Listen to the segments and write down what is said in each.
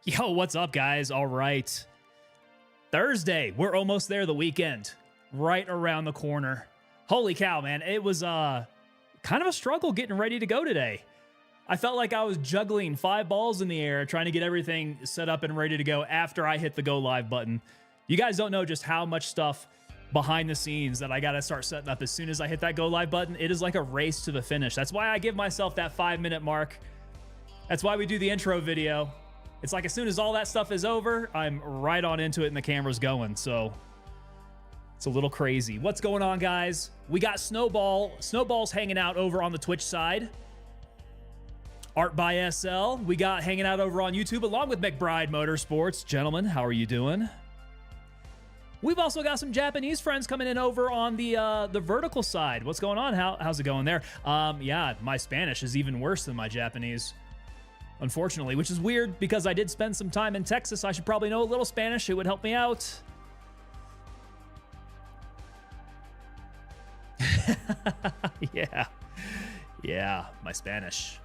Yo, what's up, guys? All right. Thursday. We're almost there, the weekend. Right around the corner. Holy cow, man. It was kind of a struggle getting ready to go today. I felt like I was juggling 5 balls in the air, trying to get everything set up and ready to go after I hit the go live button. You guys don't know just how much stuff behind the scenes that I got to start setting up as soon as I hit that go live button. It is like a race to the finish. That's why I give myself that 5-minute mark. That's why we do the intro video. It's like as soon as all that stuff is over, I'm right on into it and the camera's going. So it's a little crazy. What's going on, guys? We got Snowball. Snowball's hanging out over on the Twitch side. Art by SL. We got hanging out over on YouTube along with McBride Motorsports. Gentlemen, how are you doing? We've also got some Japanese friends coming in over on the vertical side. What's going on? How's it going there? Yeah, my Spanish is even worse than my Japanese, unfortunately, which is weird because I did spend some time in Texas. I should probably know a little Spanish. It would help me out. Yeah, my Spanish.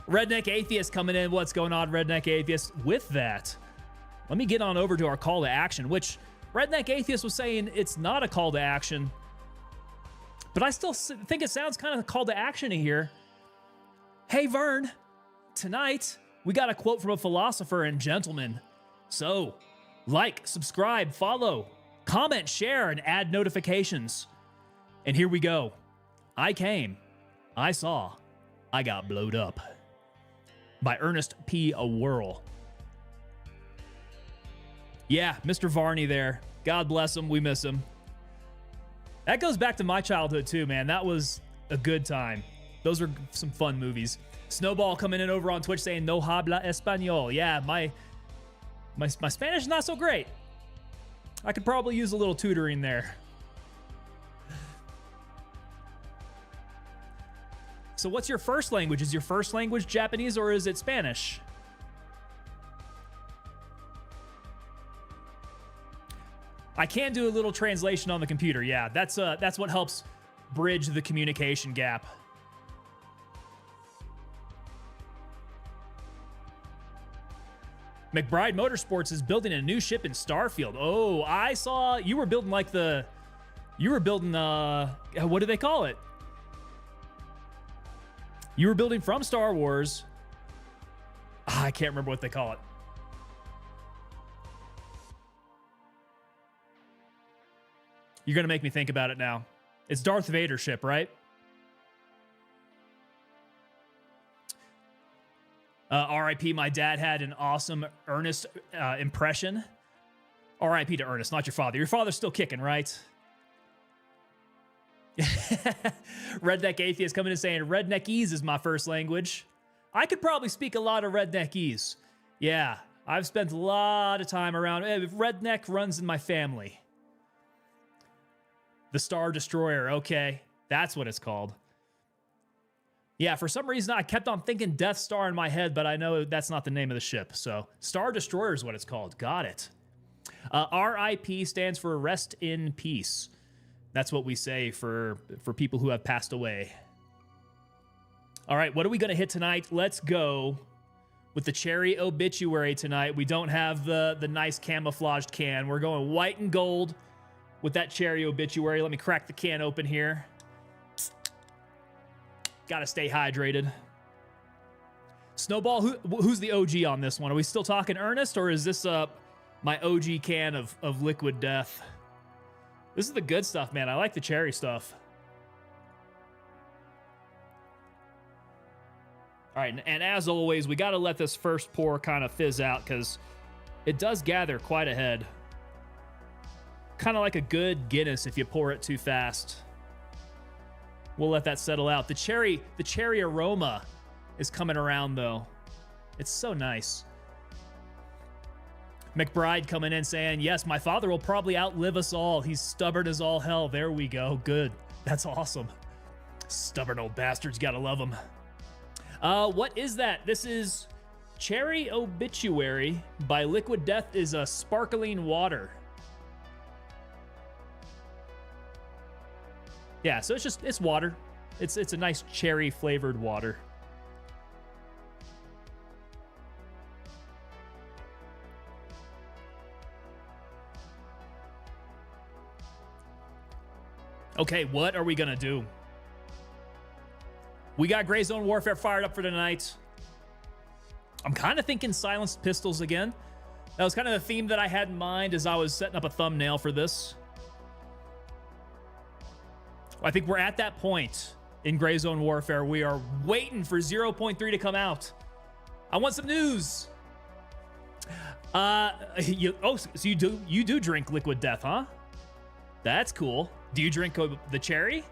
Redneck Atheist coming in. What's going on, Redneck Atheist? With that, let me get on over to our call to action, which Redneck Atheist was saying it's not a call to action, but I still think it sounds kind of a call to action here. Hey, Vern, tonight we got a quote from a philosopher and gentleman. So, like, subscribe, follow, comment, share, and add notifications. And here we go. I came, I saw, I got blowed up. By Ernest P. Whirl. Yeah, Mr. Varney there. God bless him. We miss him. That goes back to my childhood too, man. That was a good time. Those were some fun movies. Snowball coming in over on Twitch saying no habla español. Yeah, my Spanish is not so great. I could probably use a little tutoring there. So what's your first language? Is your first language Japanese or is it Spanish? I can do a little translation on the computer. Yeah, that's what helps bridge the communication gap. McBride Motorsports is building a new ship in Starfield. Oh, I saw you were building what do they call it? You were building from Star Wars. I can't remember what they call it. You're going to make me think about it now. It's Darth Vader ship, right? RIP, my dad had an awesome Ernest impression. RIP to Ernest, not your father. Your father's still kicking, right? Redneck Atheist coming in saying Redneckese is my first language. I could probably speak a lot of Redneckese. Yeah, I've spent a lot of time around. Redneck runs in my family. The Star Destroyer, okay. That's what it's called. Yeah, for some reason I kept on thinking Death Star in my head, but I know that's not the name of the ship. So Star Destroyer is what it's called. Got it. RIP stands for rest in peace. That's what we say for people who have passed away. All right, what are we going to hit tonight? Let's go with the cherry obituary tonight. We don't have the nice camouflaged can. We're going white and gold with that cherry obituary. Let me crack the can open here. Got to stay hydrated. Snowball, who's the OG on this one? Are we still talking Ernest, or is this my OG can of liquid death? This is the good stuff, man. I like the cherry stuff. All right, and as always, we got to let this first pour kind of fizz out because it does gather quite a head. Kind of like a good Guinness if you pour it too fast. We'll let that settle out. The cherry aroma is coming around, though. It's so nice. McBride coming in saying, yes, my father will probably outlive us all. He's stubborn as all hell. There we go. Good. That's awesome. Stubborn old bastards. Gotta love them. What is that? This is Cherry Obituary by Liquid Death is a sparkling water. Yeah, so it's water. It's a nice cherry flavored water. Okay, what are we going to do? We got Gray Zone Warfare fired up for tonight. I'm kind of thinking silenced pistols again. That was kind of the theme that I had in mind as I was setting up a thumbnail for this. I think we're at that point in Gray Zone Warfare. We are waiting for 0.3 to come out. I want some news. So you do drink Liquid Death, huh? That's cool. Do you drink the cherry?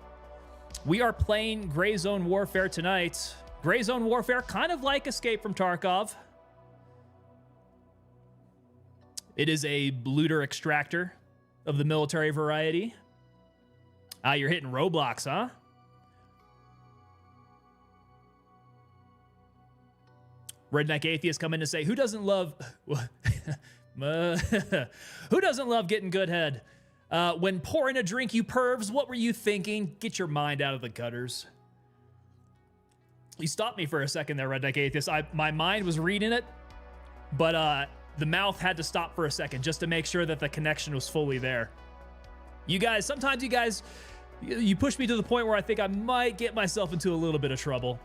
We are playing Gray Zone Warfare tonight. Gray Zone Warfare, kind of like Escape from Tarkov. It is a looter extractor of the military variety. You're hitting Roblox, huh? Redneck Atheist come in to say, who doesn't love who doesn't love getting good head? When pouring a drink, you pervs, what were you thinking? Get your mind out of the gutters. You stopped me for a second there, Redneck Atheist. My mind was reading it, but the mouth had to stop for a second just to make sure that the connection was fully there. You guys, sometimes you push me to the point where I think I might get myself into a little bit of trouble.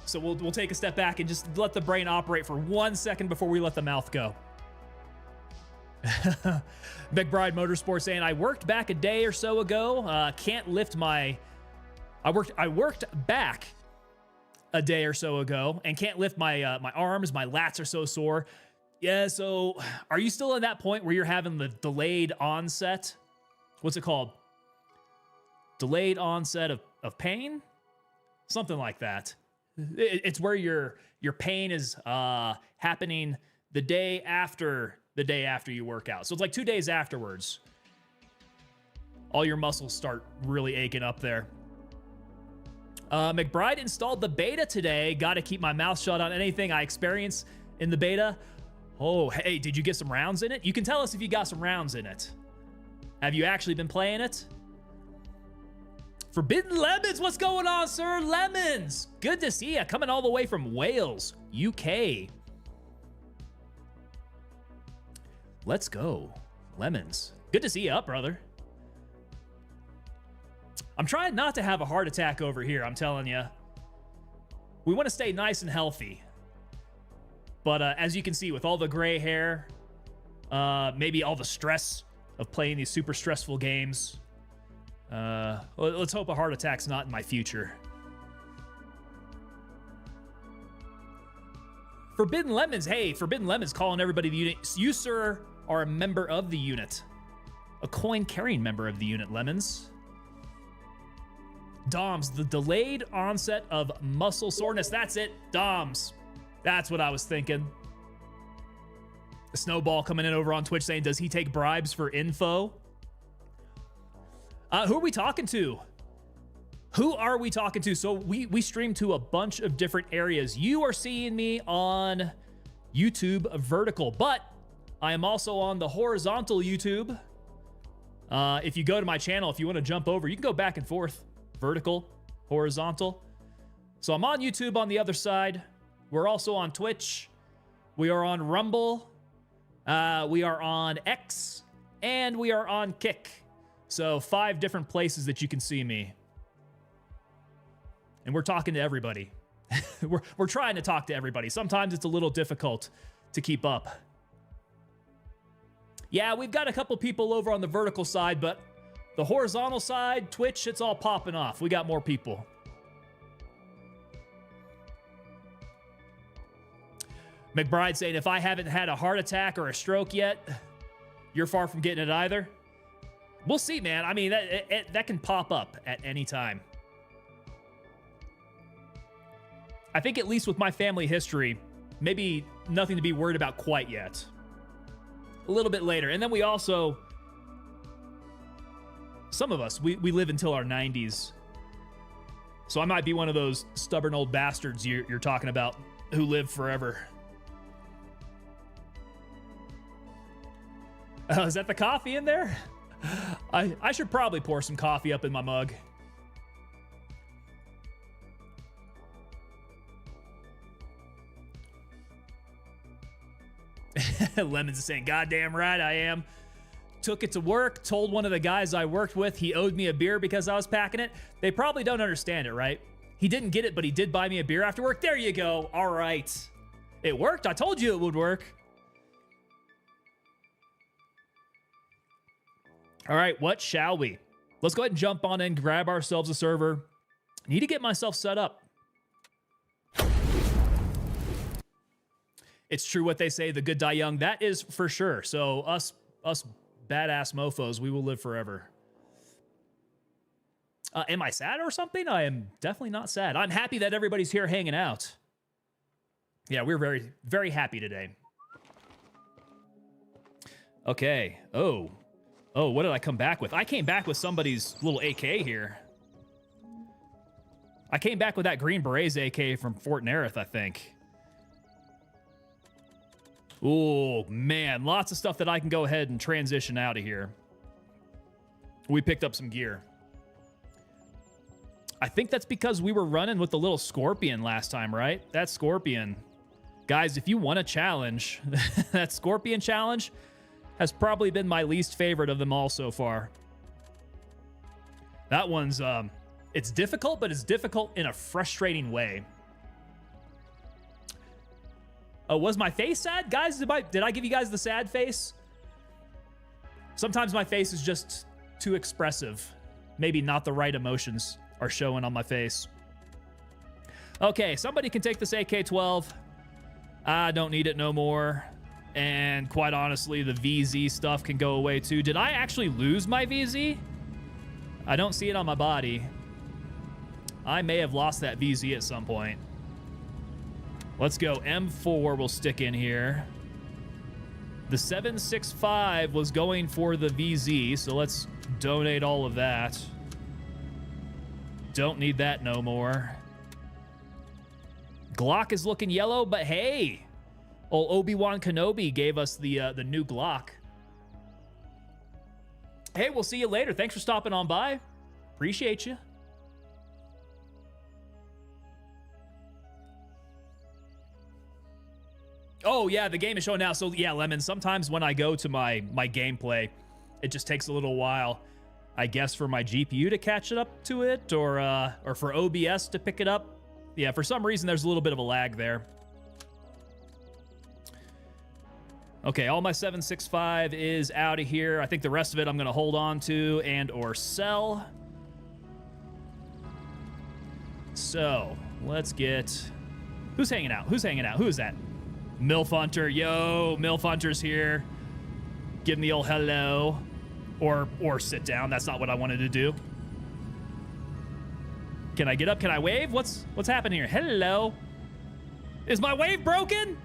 So we'll take a step back and just let the brain operate for 1 second before we let the mouth go. McBride Motorsports saying, I worked back a day or so ago. Can't lift my... I worked back a day or so ago and can't lift my my arms. My lats are so sore. Yeah, so are you still at that point where you're having the delayed onset? What's it called? Delayed onset of pain? Something like that. It's where your pain is happening the day after you work out. So it's like 2 days afterwards. All your muscles start really aching up there. McBride installed the beta today. Got to keep my mouth shut on anything I experience in the beta. Oh, hey, did you get some rounds in it? You can tell us if you got some rounds in it. Have you actually been playing it? Forbidden Lemons, what's going on, sir? Lemons, good to see you. Coming all the way from Wales, UK. Let's go. Lemons, good to see you up, brother. I'm trying not to have a heart attack over here, I'm telling you. We want to stay nice and healthy. But as you can see, with all the gray hair, maybe all the stress of playing these super stressful games, let's hope a heart attack's not in my future. Forbidden Lemons, hey, Forbidden Lemons calling everybody the unit. You, sir, are a member of the unit. A coin-carrying member of the unit, Lemons. Doms, the delayed onset of muscle soreness. That's it, Doms. That's what I was thinking. Snowball coming in over on Twitch saying, does he take bribes for info? Who are we talking to? Who are we talking to? So we stream to a bunch of different areas. You are seeing me on YouTube vertical, but I am also on the horizontal YouTube. If you go to my channel, if you want to jump over, you can go back and forth. Vertical, horizontal. So I'm on YouTube on the other side. We're also on Twitch. We are on Rumble. We are on X. And we are on Kick. So 5 different places that you can see me. And we're talking to everybody. we're trying to talk to everybody. Sometimes it's a little difficult to keep up. Yeah, we've got a couple people over on the vertical side, but the horizontal side, Twitch, it's all popping off. We got more people. McBride saying, if I haven't had a heart attack or a stroke yet, you're far from getting it either. We'll see, man. I mean, that can pop up at any time. I think at least with my family history, maybe nothing to be worried about quite yet. A little bit later. And then we also... Some of us, we live until our 90s. So I might be one of those stubborn old bastards you're talking about who live forever. Is that the coffee in there? I should probably pour some coffee up in my mug. Lemons is saying, goddamn right I am. took it to work, told one of the guys I worked with he owed me a beer because I was packing it. They probably don't understand it, right? He didn't get it, but he did buy me a beer after work. There you go. All right. It worked. I told you it would work. All right, what shall we? Let's go ahead and jump on in, grab ourselves a server. Need to get myself set up. It's true what they say, the good die young. That is for sure. So us badass mofos, we will live forever. Am I sad or something? I am definitely not sad. I'm happy that everybody's here hanging out. Yeah, we're very, very happy today. Okay. Oh, what did I come back with? I came back with somebody's little AK here. I came back with that Green Berets AK from Fort Nerith, I think. Oh, man. Lots of stuff that I can go ahead and transition out of here. We picked up some gear. I think that's because we were running with the little Scorpion last time, right? That Scorpion. Guys, if you want a challenge, that Scorpion challenge has probably been my least favorite of them all so far. That one's, it's difficult, but it's difficult in a frustrating way. Oh, was my face sad? Guys, did I give you guys the sad face? Sometimes my face is just too expressive. Maybe not the right emotions are showing on my face. Okay, somebody can take this AK-12. I don't need it no more. And quite honestly, the VZ stuff can go away too. Did I actually lose my VZ? I don't see it on my body. I may have lost that VZ at some point. Let's go. M4 will stick in here. The 7.65 was going for the VZ, so let's donate all of that. Don't need that no more. Glock is looking yellow, but hey, old Obi-Wan Kenobi gave us the new Glock. Hey, we'll see you later. Thanks for stopping on by. Appreciate you. Oh, yeah, the game is showing now. So, yeah, Lemon, sometimes when I go to my gameplay, it just takes a little while, I guess, for my GPU to catch it up to it or for OBS to pick it up. Yeah, for some reason, there's a little bit of a lag there. Okay, all my 7.65 is out of here. I think the rest of it I'm going to hold on to and or sell. So, let's get... Who's hanging out? Who's hanging out? Who is that? Milf Hunter. Yo, Milf Hunter's here. Give him the old hello. Or sit down. That's not what I wanted to do. Can I get up? Can I wave? What's happening here? Hello. Is my wave broken?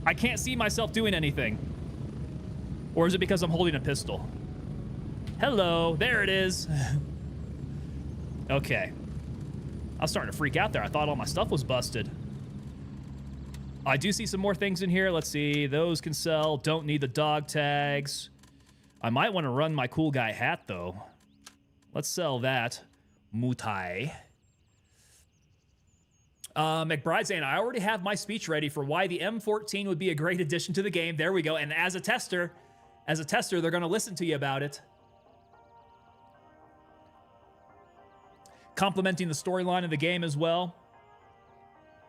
I can't see myself doing anything. Or is it because I'm holding a pistol? Hello. There it is. Okay. I was starting to freak out there. I thought all my stuff was busted. I do see some more things in here. Let's see. Those can sell. Don't need the dog tags. I might want to run my cool guy hat, though. Let's sell that. Mutai. McBride saying, I already have my speech ready for why the M14 would be a great addition to the game. There we go. And as a tester, they're going to listen to you about it. Complementing the storyline of the game as well.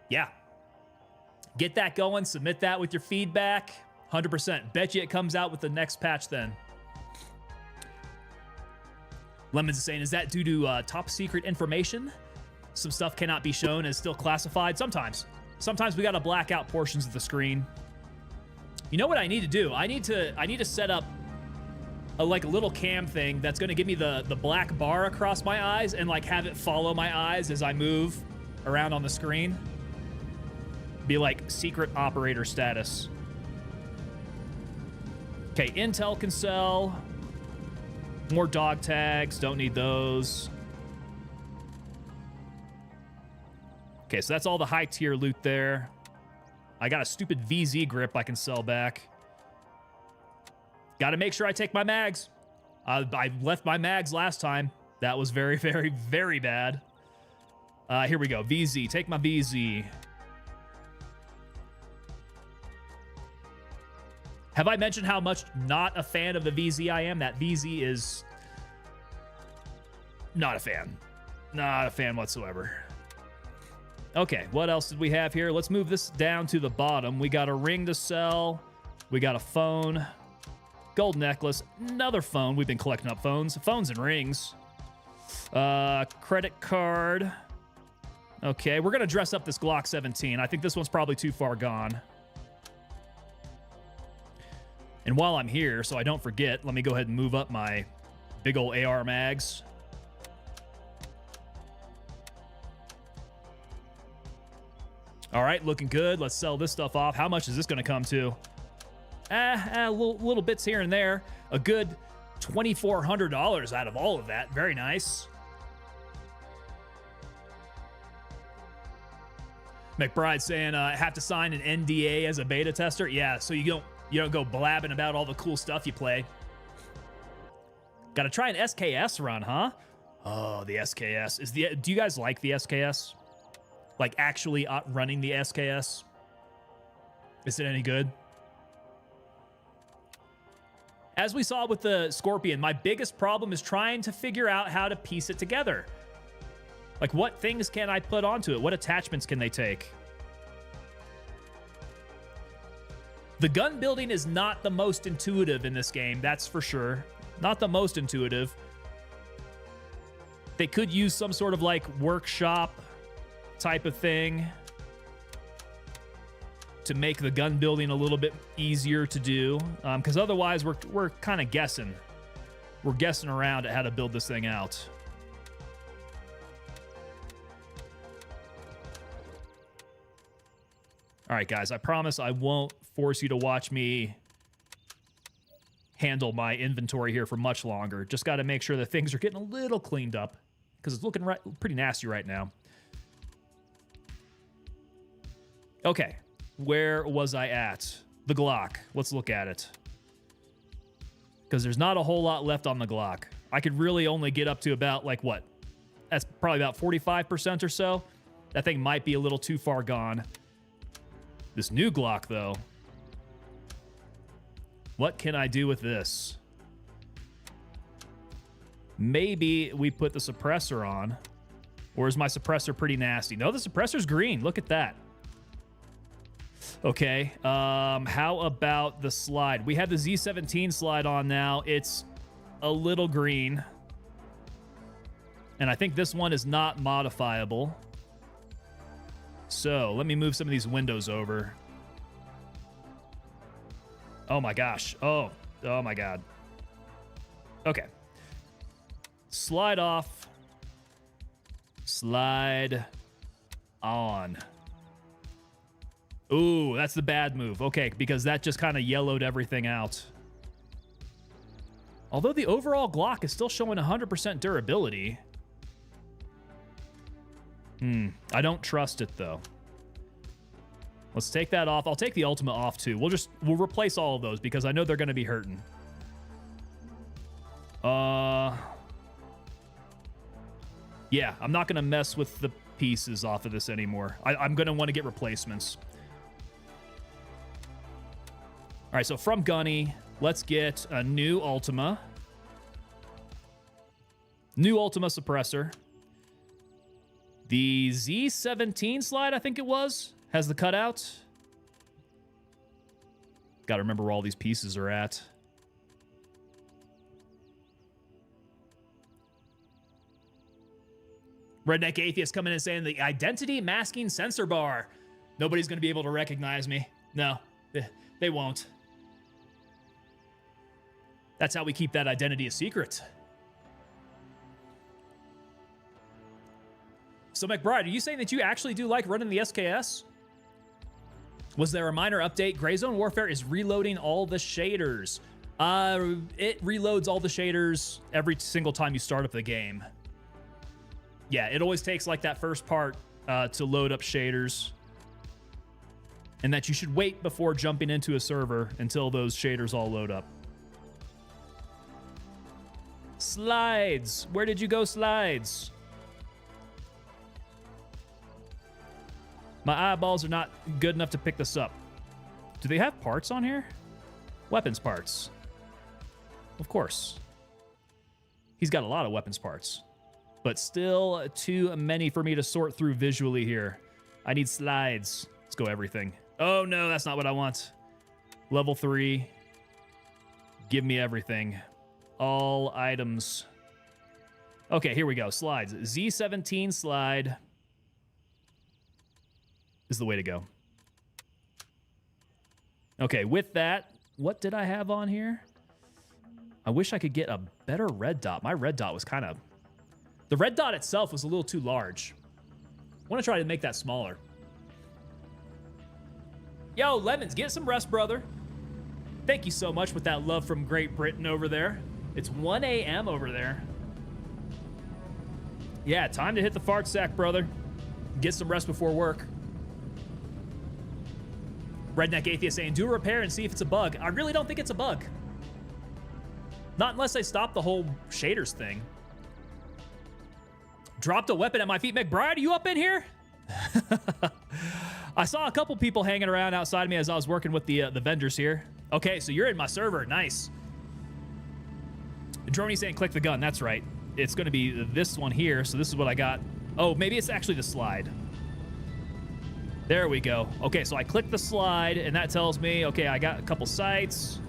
Yeah. Get that going. Submit that with your feedback. 100%. Bet you it comes out with the next patch then. Lemons is saying, is that due to top secret information? Some stuff cannot be shown as still classified. Sometimes we got to black out portions of the screen. You know what I need to do? I need to set up a little cam thing that's going to give me the black bar across my eyes and like have it follow my eyes as I move around on the screen. Be like secret operator status. Okay, Intel can sell. More dog tags. Don't need those. Okay, so that's all the high tier loot there. I got a stupid VZ grip I can sell back. Got to make sure I take my mags. I left my mags last time. That was very, very, very bad. Here we go. VZ. Take my VZ. Have I mentioned how much not a fan of the VZ I am? That VZ is not a fan. Not a fan whatsoever. Okay, what else did we have here? Let's move this down to the bottom. We got a ring to sell. We got a phone. Gold necklace. Another phone. We've been collecting up phones. Phones and rings. Credit card. Okay, we're going to dress up this Glock 17. I think this one's probably too far gone. And while I'm here, so I don't forget, let me go ahead and move up my big old AR mags. All right, looking good. Let's sell this stuff off. How much is this going to come to? Little bits here and there. A good $2,400 out of all of that. Very nice. McBride saying, I have to sign an NDA as a beta tester. Yeah, so you don't go blabbing about all the cool stuff you play. Got to try an SKS run, huh? Oh, the SKS. Do you guys like the SKS? Like actually running the SKS? Is it any good? As we saw with the Scorpion, my biggest problem is trying to figure out how to piece it together. Like, what things can I put onto it? What attachments can they take? The gun building is not the most intuitive in this game, that's for sure. Not the most intuitive. They could use some sort of, like, workshop type of thing to make the gun building a little bit easier to do, because otherwise we're kind of guessing. We're guessing around at how to build this thing out. All right, guys, I promise I won't force you to watch me handle my inventory here for much longer. Just got to make sure that things are getting a little cleaned up, because it's looking pretty nasty right now. Okay, where was I at? The Glock. Let's look at it. Because there's not a whole lot left on the Glock. I could really only get up to about, like, what? That's probably about 45% or so. That thing might be a little too far gone. This new Glock, though. What can I do with this? Maybe we put the suppressor on. Or is my suppressor pretty nasty? No, the suppressor's green. Look at that. Okay, how about the slide? We have the Z17 slide on now. It's a little green. And I think this one is not modifiable. So, let me move some of these windows over. Oh my gosh. Oh my god. Okay. Slide off. Slide on. Ooh, that's the bad move. Okay, because that just kind of yellowed everything out. Although the overall Glock is still showing 100% durability. I don't trust it, though. Let's take that off. I'll take the Ultima off, too. We'll replace all of those, because I know they're going to be hurting. Yeah, I'm not going to mess with the pieces off of this anymore. I'm going to want to get replacements. All right, so from Gunny, let's get a new Ultima. New Ultima suppressor. The Z17 slide, I think it was, has the cutout. Got to remember where all these pieces are at. Redneck Atheist coming in saying the identity masking sensor bar. Nobody's going to be able to recognize me. No, they won't. That's how we keep that identity a secret. So, McBride, are you saying that you actually do like running the SKS? Was there a minor update? Gray Zone Warfare is reloading all the shaders. It reloads all the shaders every single time you start up the game. Yeah, it always takes like that first part to load up shaders. And that you should wait before jumping into a server until those shaders all load up. Slides. Where did you go, slides? My eyeballs are not good enough to pick this up. Do they have parts on here? Weapons parts. Of course. He's got a lot of weapons parts. But still too many for me to sort through visually here. I need slides. Let's go everything. Oh no, that's not what I want. Level 3. Give me everything. All items. Okay, here we go. Slides. Z17 slide is the way to go. Okay, with that, what did I have on here? I wish I could get a better red dot. My red dot was kind of... The red dot itself was a little too large. I want to try to make that smaller. Yo, Lemons, get some rest, brother. Thank you so much with that love from Great Britain over there. It's 1 a.m. over there. Yeah, time to hit the fart sack, brother. Get some rest before work. Redneck Atheist saying, do a repair and see if it's a bug. I really don't think it's a bug. Not unless they stop the whole shaders thing. Dropped a weapon at my feet. McBride, are you up in here? I saw a couple people hanging around outside of me as I was working with the vendors here. Okay, so you're in my server. Nice. Droney saying click the gun. That's right. It's going to be this one here. So this is what I got. Oh, maybe it's actually the slide. There we go. Okay, so I click the slide, and that tells me, okay, I got a couple sights.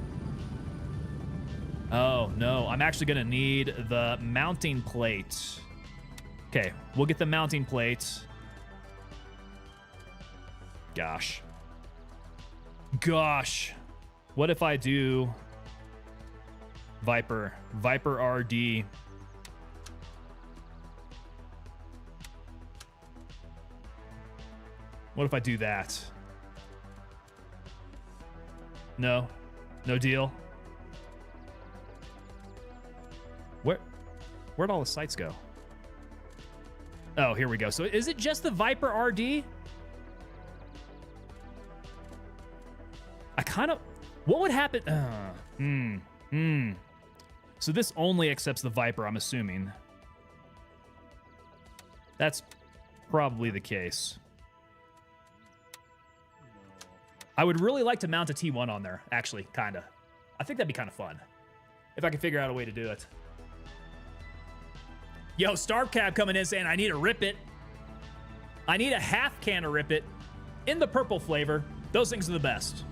Oh, no. I'm actually going to need the mounting plate. Okay, we'll get the mounting plate. Gosh. What if I do Viper RD? What if I do that? No deal. Where'd all the sights go? Oh, here we go. So is it just the Viper RD? I kind of... What would happen? So this only accepts the Viper, I'm assuming. That's probably the case. I would really like to mount a T1 on there, actually, kind of. I think that'd be kind of fun. If I could figure out a way to do it. Yo, Starcab coming in saying, I need a Rip It. I need a half can of Rip It in the purple flavor. Those things are the best.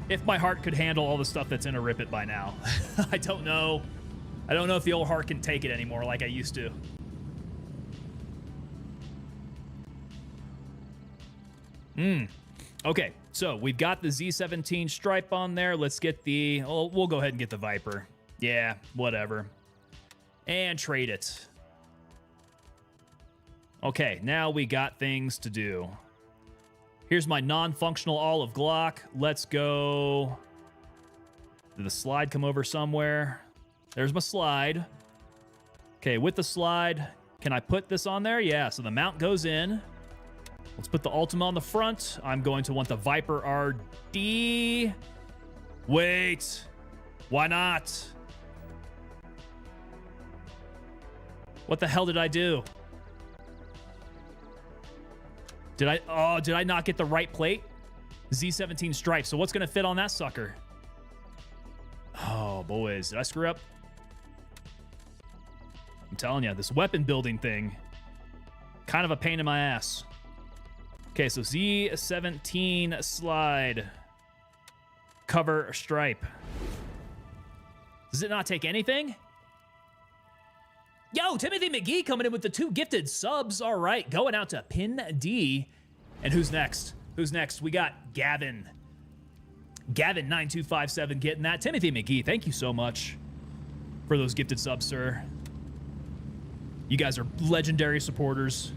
If my heart could handle all the stuff that's in a Rip It by now. I don't know. I don't know if the old heart can take it anymore like I used to. Okay, so we've got the Z17 stripe on there. Let's get the... Oh, we'll go ahead and get the Viper. Yeah, whatever. And trade it. Okay, now we got things to do. Here's my non-functional olive Glock. Let's go... Did the slide come over somewhere? There's my slide. Okay, with the slide, can I put this on there? Yeah, so the mount goes in. Let's put the Ultima on the front. I'm going to want the Viper RD. Wait. Why not? What the hell did I do? Did I not get the right plate? Z17 stripe. So what's going to fit on that sucker? Oh, boys. Did I screw up? I'm telling you, this weapon building thing, kind of a pain in my ass. Okay, so Z17 slide. Cover stripe. Does it not take anything? Yo, Timothy McGee coming in with the 2 gifted subs. All right, going out to Pin D. And who's next? Who's next? We got Gavin. Gavin9257 getting that. Timothy McGee, thank you so much for those gifted subs, sir. You guys are legendary supporters.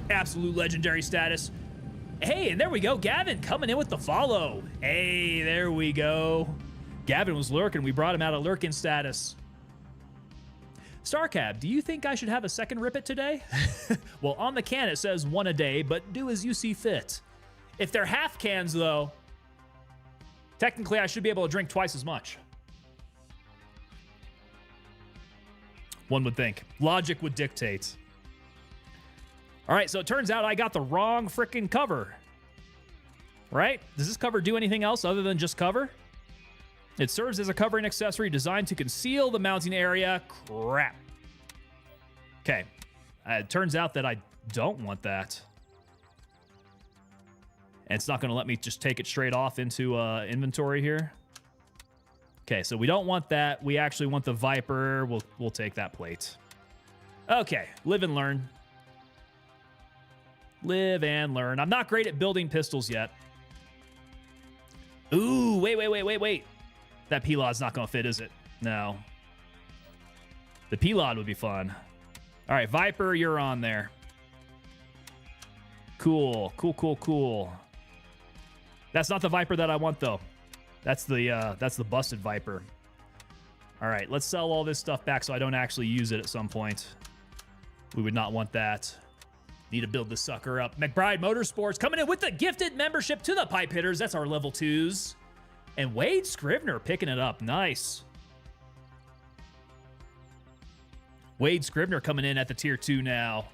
Absolute legendary status. Hey, and there we go. Gavin coming in with the follow. Hey, there we go. Gavin was lurking. We brought him out of lurking status. Starcab, do you think I should have a second Rip It today? Well, on the can it says 1 a day, but do as you see fit. If they're half cans, though, technically I should be able to drink twice as much. One would think. Logic would dictate. All right, so it turns out I got the wrong freaking cover. Right? Does this cover do anything else other than just cover? It serves as a covering accessory designed to conceal the mounting area. Crap. Okay. It turns out that I don't want that. And it's not going to let me just take it straight off into inventory here. Okay, so we don't want that. We actually want the Viper. We'll take that plate. Okay, live and learn. Live and learn. I'm not great at building pistols yet. Ooh, wait. That P-Lod's not going to fit, is it? No. The P-Lod would be fun. All right, Viper, you're on there. Cool. That's not the Viper that I want, though. That's the busted Viper. All right, let's sell all this stuff back so I don't actually use it at some point. We would not want that. Need to build this sucker up. McBride Motorsports coming in with the gifted membership to the Pipe Hitters. That's our level 2s. And Wade Scrivener picking it up. Nice. Wade Scrivener coming in at the tier 2 now.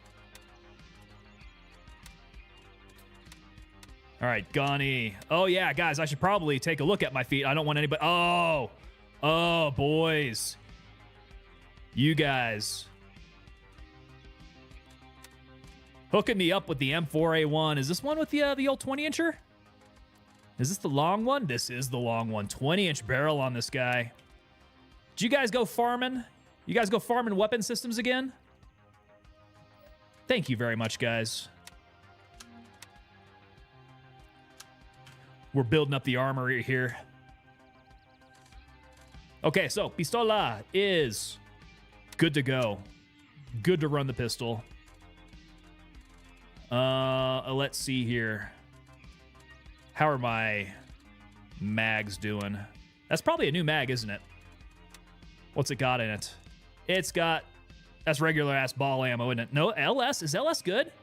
All right, Gunny. Oh, yeah, guys, I should probably take a look at my feet. I don't want anybody... Oh, boys. You guys. Hooking me up with the M4A1. Is this one with the old 20-incher? Is this the long one? This is the long one. 20-inch barrel on this guy. Did you guys go farming? You guys go farming weapon systems again? Thank you very much, guys. We're building up the armory here. Okay, so Pistola is good to go. Good to run the pistol. Let's see here. How are my mags doing? That's probably a new mag, isn't it? What's it got in it? It's got... That's regular-ass ball ammo, isn't it? No, LS? Is LS good?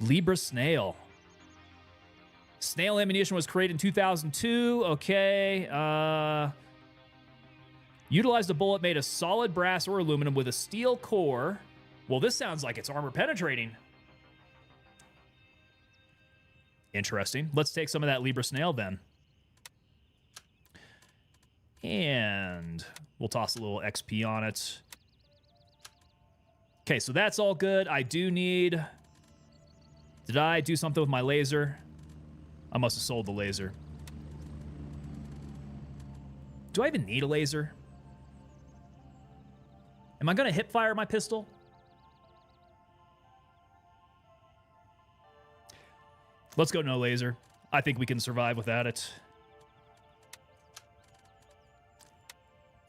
Libra Snail. Snail ammunition was created in 2002. Okay. Utilized a bullet made of solid brass or aluminum with a steel core. Well, this sounds like it's armor penetrating. Interesting. Let's take some of that Libra Snail then. And we'll toss a little XP on it. Okay, so that's all good. I do need... Did I do something with my laser? I must have sold the laser. Do I even need a laser? Am I going to hip fire my pistol? Let's go no laser. I think we can survive without it.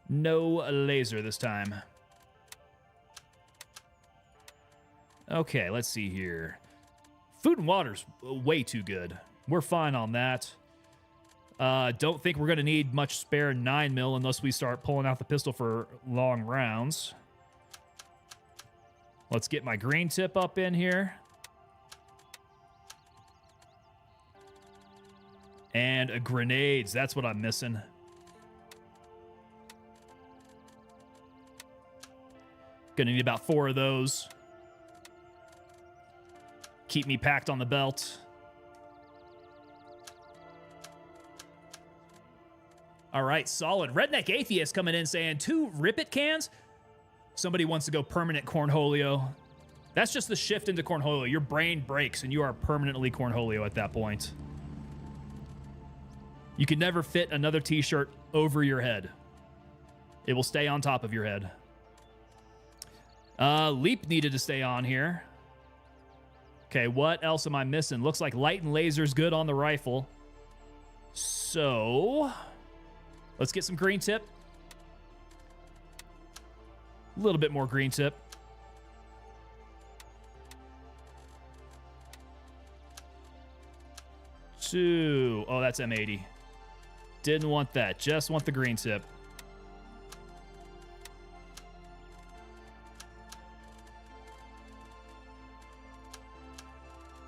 No laser this time. Okay, let's see here. Food and water's way too good. We're fine on that. Don't think we're going to need much spare 9mm unless we start pulling out the pistol for long rounds. Let's get my green tip up in here. And grenades. That's what I'm missing. Gonna need about 4 of those. Keep me packed on the belt. All right, solid. Redneck Atheist coming in saying 2 Rip It cans. Somebody wants to go permanent cornholio. That's just the shift into cornholio. Your brain breaks and you are permanently cornholio at that point. You can never fit another t-shirt over your head. It will stay on top of your head. Leap needed to stay on here. Okay, what else am I missing? Looks like light and laser's good on the rifle. So, let's get some green tip. A little bit more green tip. Oh, that's M80. Didn't want that. Just want the green tip.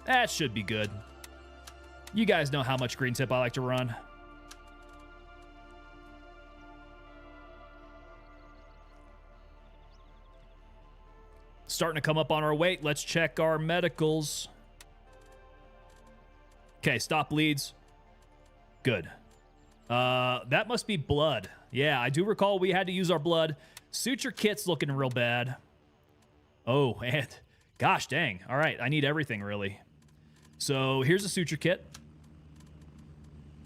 That should be good. You guys know how much green tip I like to run. Starting to come up on our weight. Let's check our medicals. Okay, stop bleeds. Good. That must be blood. Yeah, I do recall we had to use our blood. Suture kit's looking real bad. Oh, and gosh dang. All right, I need everything really. So here's a suture kit.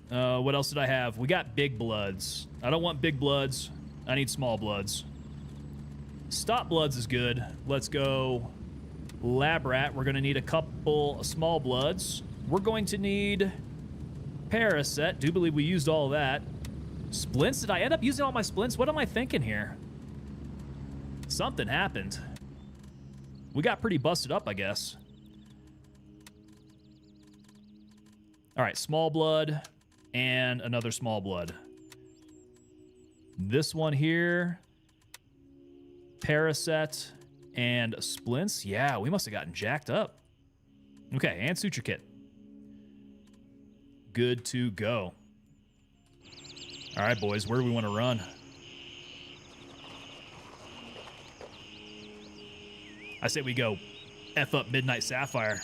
What else did I have? We got big bloods. I don't want big bloods. I need small bloods. Stop bloods is good. Let's go lab rat. We're going to need a couple small bloods. We're going to need Paracet. Do believe we used all that. Splints? Did I end up using all my splints? What am I thinking here? Something happened. We got pretty busted up, I guess. All right, small blood and another small blood. This one here, Paracet and splints. Yeah, we must have gotten jacked up. Okay, and suture kit. Good to go. All right, boys, where do we want to run? I say we go F up Midnight Sapphire.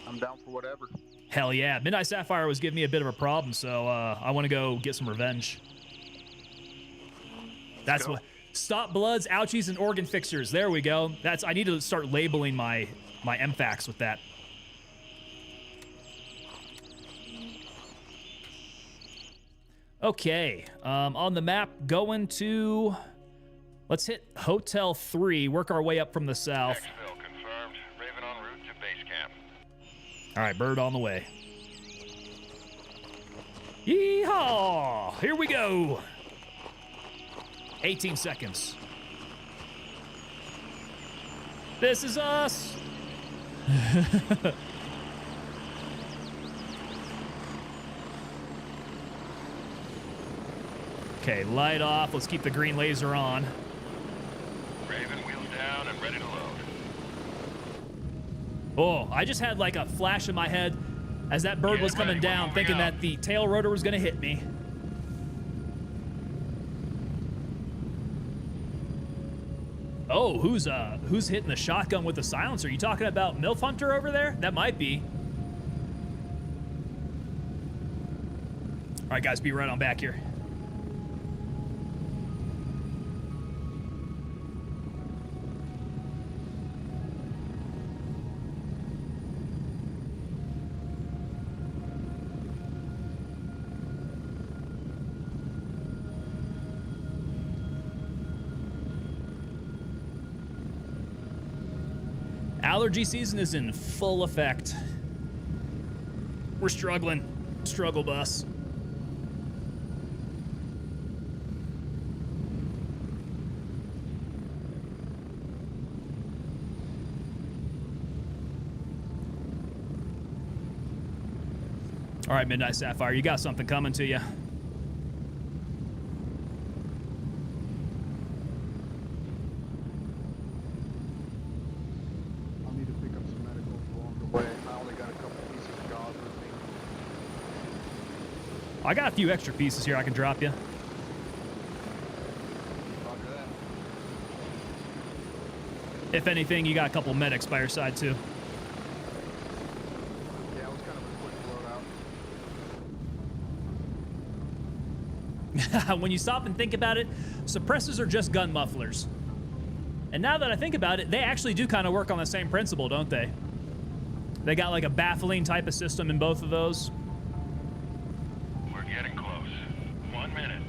I'm down for whatever. Hell yeah. Midnight Sapphire was giving me a bit of a problem, so I want to go get some revenge. That's what. Stop bloods, ouchies, and organ fixtures. There we go. I need to start labeling my MFACs with that. Okay. On the map, going to... Let's hit Hotel 3, work our way up from the south. Exfil confirmed. Raven en route to base camp. All right, bird on the way. Yeehaw! Here we go. 18 seconds. This is us. Okay, light off. Let's keep the green laser on. Raven wheels down and ready to load. Oh, I just had like a flash in my head as that bird was coming down, thinking that the tail rotor was going to hit me. Oh, who's hitting the shotgun with the silencer? You talking about MILF Hunter over there? That might be. All right, guys, be right on back here. Allergy season is in full effect. We're struggling. Struggle bus. All right, Midnight Sapphire, you got something coming to you. I got a few extra pieces here I can drop you. Roger that. If anything, you got a couple medics by your side too. Yeah, it was kind of a quick loadout. When you stop and think about it, suppressors are just gun mufflers. And now that I think about it, they actually do kind of work on the same principle, don't they? They got like a baffling type of system in both of those. We're getting close. 1 minute.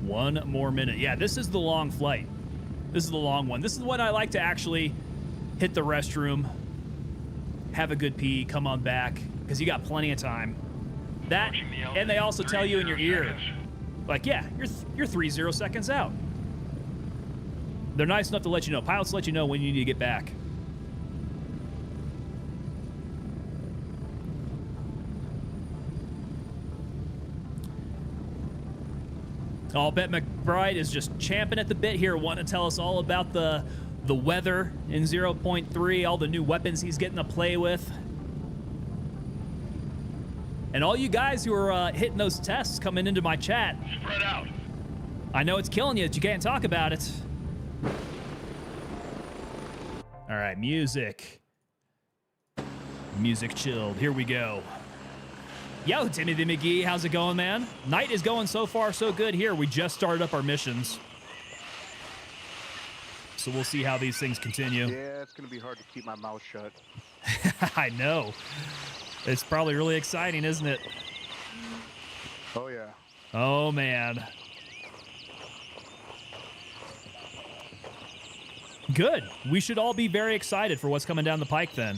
One more minute. Yeah, this is the long flight. This is the long one. This is the one I like to actually hit the restroom, have a good pee, come on back, because you got plenty of time. That, and they also tell you in your ear, like, yeah, you're 30 seconds out. They're nice enough to let you know. Pilots let you know when you need to get back. I'll bet McBride is just champing at the bit here, wanting to tell us all about the weather in 0.3, all the new weapons he's getting to play with. And all you guys who are hitting those tests coming into my chat. Spread out. I know it's killing you that you can't talk about it. All right, music. Music chilled. Here we go. Yo, Timothy McGee, how's it going, man? Night is going so far so good here. We just started up our missions. So we'll see how these things continue. Yeah, it's going to be hard to keep my mouth shut. I know. It's probably really exciting, isn't it? Oh, yeah. Oh, man. Good. We should all be very excited for what's coming down the pike then.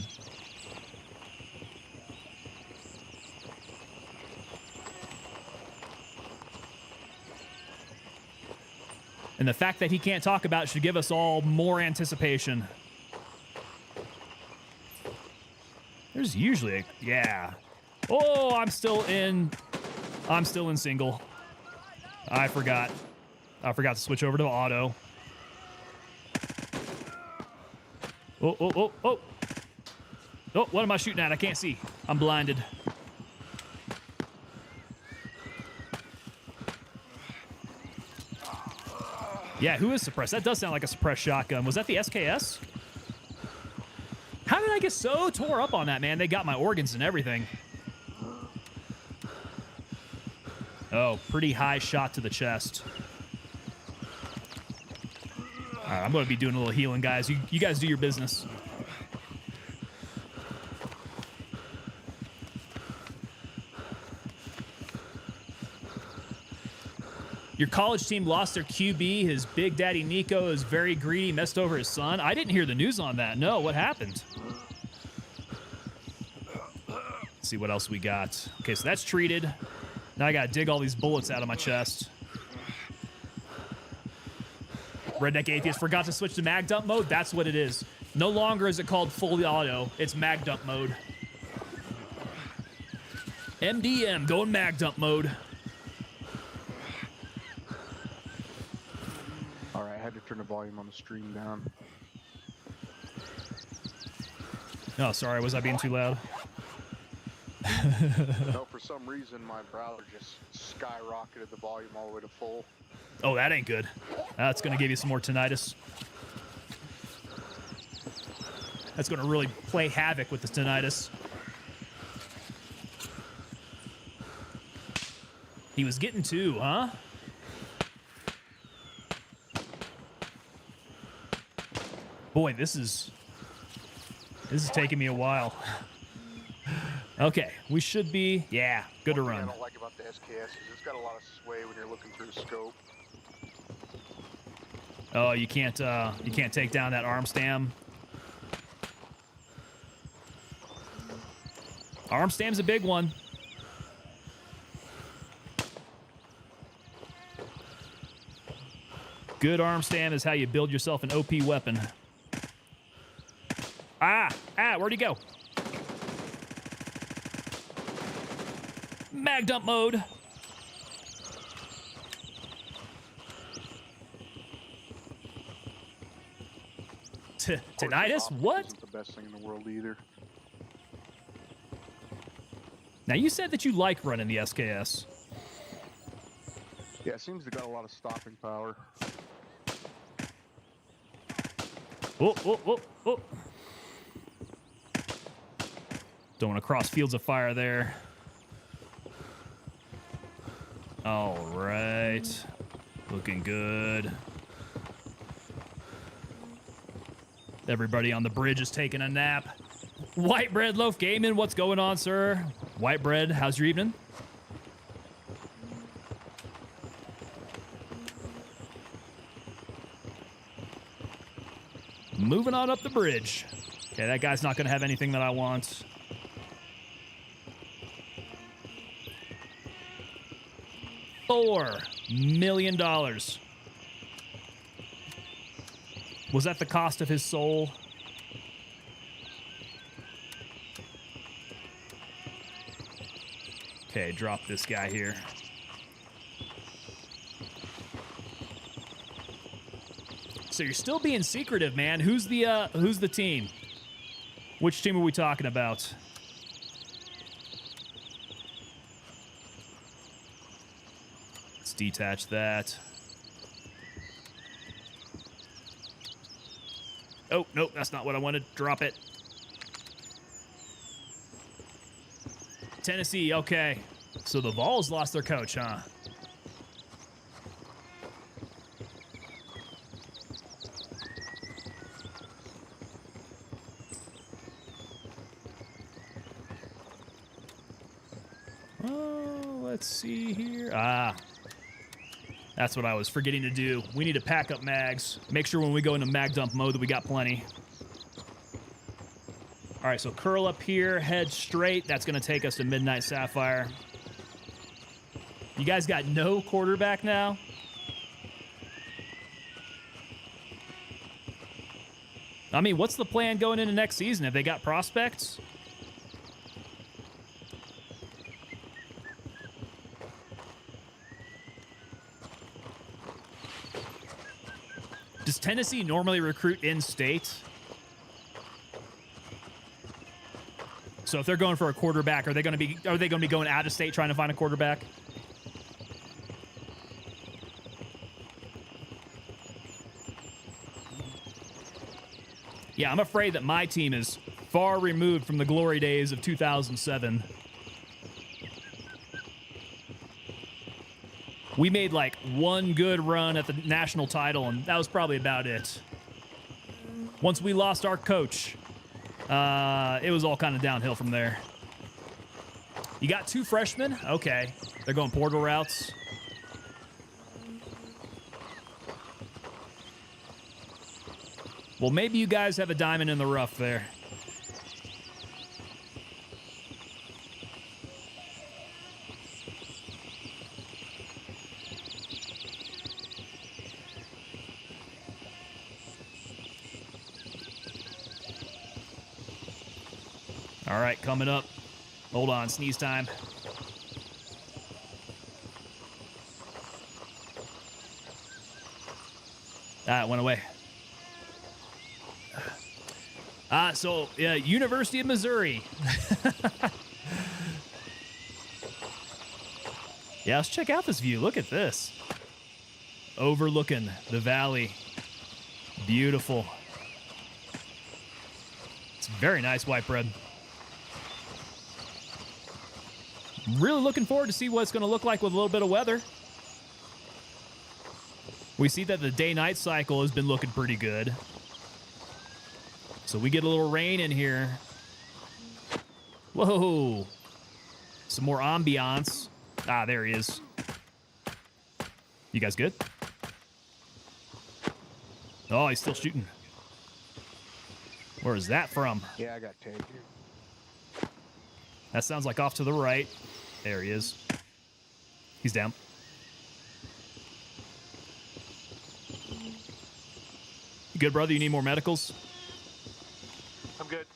And the fact that he can't talk about it should give us all more anticipation. There's usually a... Yeah. Oh, I'm still in single. I forgot to switch over to auto. Oh, oh, oh, oh. Oh, what am I shooting at? I can't see. I'm blinded. Yeah, who is suppressed? That does sound like a suppressed shotgun. Was that the SKS? How did I get so tore up on that, man? They got my organs and everything. Oh, pretty high shot to the chest. All right, I'm going to be doing a little healing, guys. You guys do your business. Your college team lost their QB. His big daddy Nico is very greedy, messed over his son. I didn't hear the news on that. No, what happened? Let's see what else we got. Okay, so that's treated. Now I gotta dig all these bullets out of my chest. Redneck Atheist forgot to switch to mag dump mode. That's what it is. No longer is it called fully auto. It's mag dump mode. MDM going mag dump mode. All right, I had to turn the volume on the stream down. Oh, sorry. Was I being too loud? No, for some reason, my browser just skyrocketed the volume all the way to full. Oh, that ain't good. That's going to give you some more tinnitus. That's going to really play havoc with the tinnitus. He was getting two, huh? Boy, this is taking me a while. Okay, we should be... Yeah, good to One thing run. I don't like about the SKS is it's got a lot of sway when you're looking through the scope. Oh, you can't take down that arm stam. Arm stam's a big one. Good arm stam is how you build yourself an OP weapon. Where'd he go? Mag dump mode. Tinnitus? What? Isn't the best thing in the world either. Now you said that you like running the SKS. Yeah, it seems to got a lot of stopping power. Oh, oh, oh, oh. Don't want to cross fields of fire there. All right. Looking good. Everybody on the bridge is taking a nap. White Bread Loaf Gaming, what's going on, sir? White Bread, how's your evening? Moving on up the bridge. Okay, that guy's not going to have anything that I want. $4 million. Was that the cost of his soul? Okay, drop this guy here. So you're still being secretive, man. Who's the team? Which team are we talking about? Let's detach that. Oh, nope, that's not what I wanted. Drop it. Tennessee, okay. So the Vols lost their coach, huh? Oh, let's see here. Ah, that's what I was forgetting to do. We need to pack up mags. Make sure when we go into mag dump mode that we got plenty. All right, so curl up here, head straight. That's going to take us to Midnight Sapphire. You guys got no quarterback now? I mean, what's the plan going into next season? Have they got prospects? Does Tennessee normally recruit in-state? So if they're going for a quarterback, are they going to be going out of state trying to find a quarterback? Yeah, I'm afraid that my team is far removed from the glory days of 2007. We made like one good run at the national title, and that was probably about it. Once we lost our coach, it was all kind of downhill from there. You got 2 freshmen? Okay. They're going portal routes. Well, maybe you guys have a diamond in the rough there. All right, coming up. Hold on, sneeze time. Ah, it went away. University of Missouri. Yeah, let's check out this view. Look at this. Overlooking the valley. Beautiful. It's very nice white bread. Really looking forward to see what it's going to look like with a little bit of weather. We see that the day-night cycle has been looking pretty good. So we get a little rain in here. Whoa. Some more ambiance. Ah, there he is. You guys good? Oh, he's still shooting. Where is that from? Yeah, I got tagged. That sounds like off to the right. There he is. He's down. You good, brother? You need more medicals? I'm good.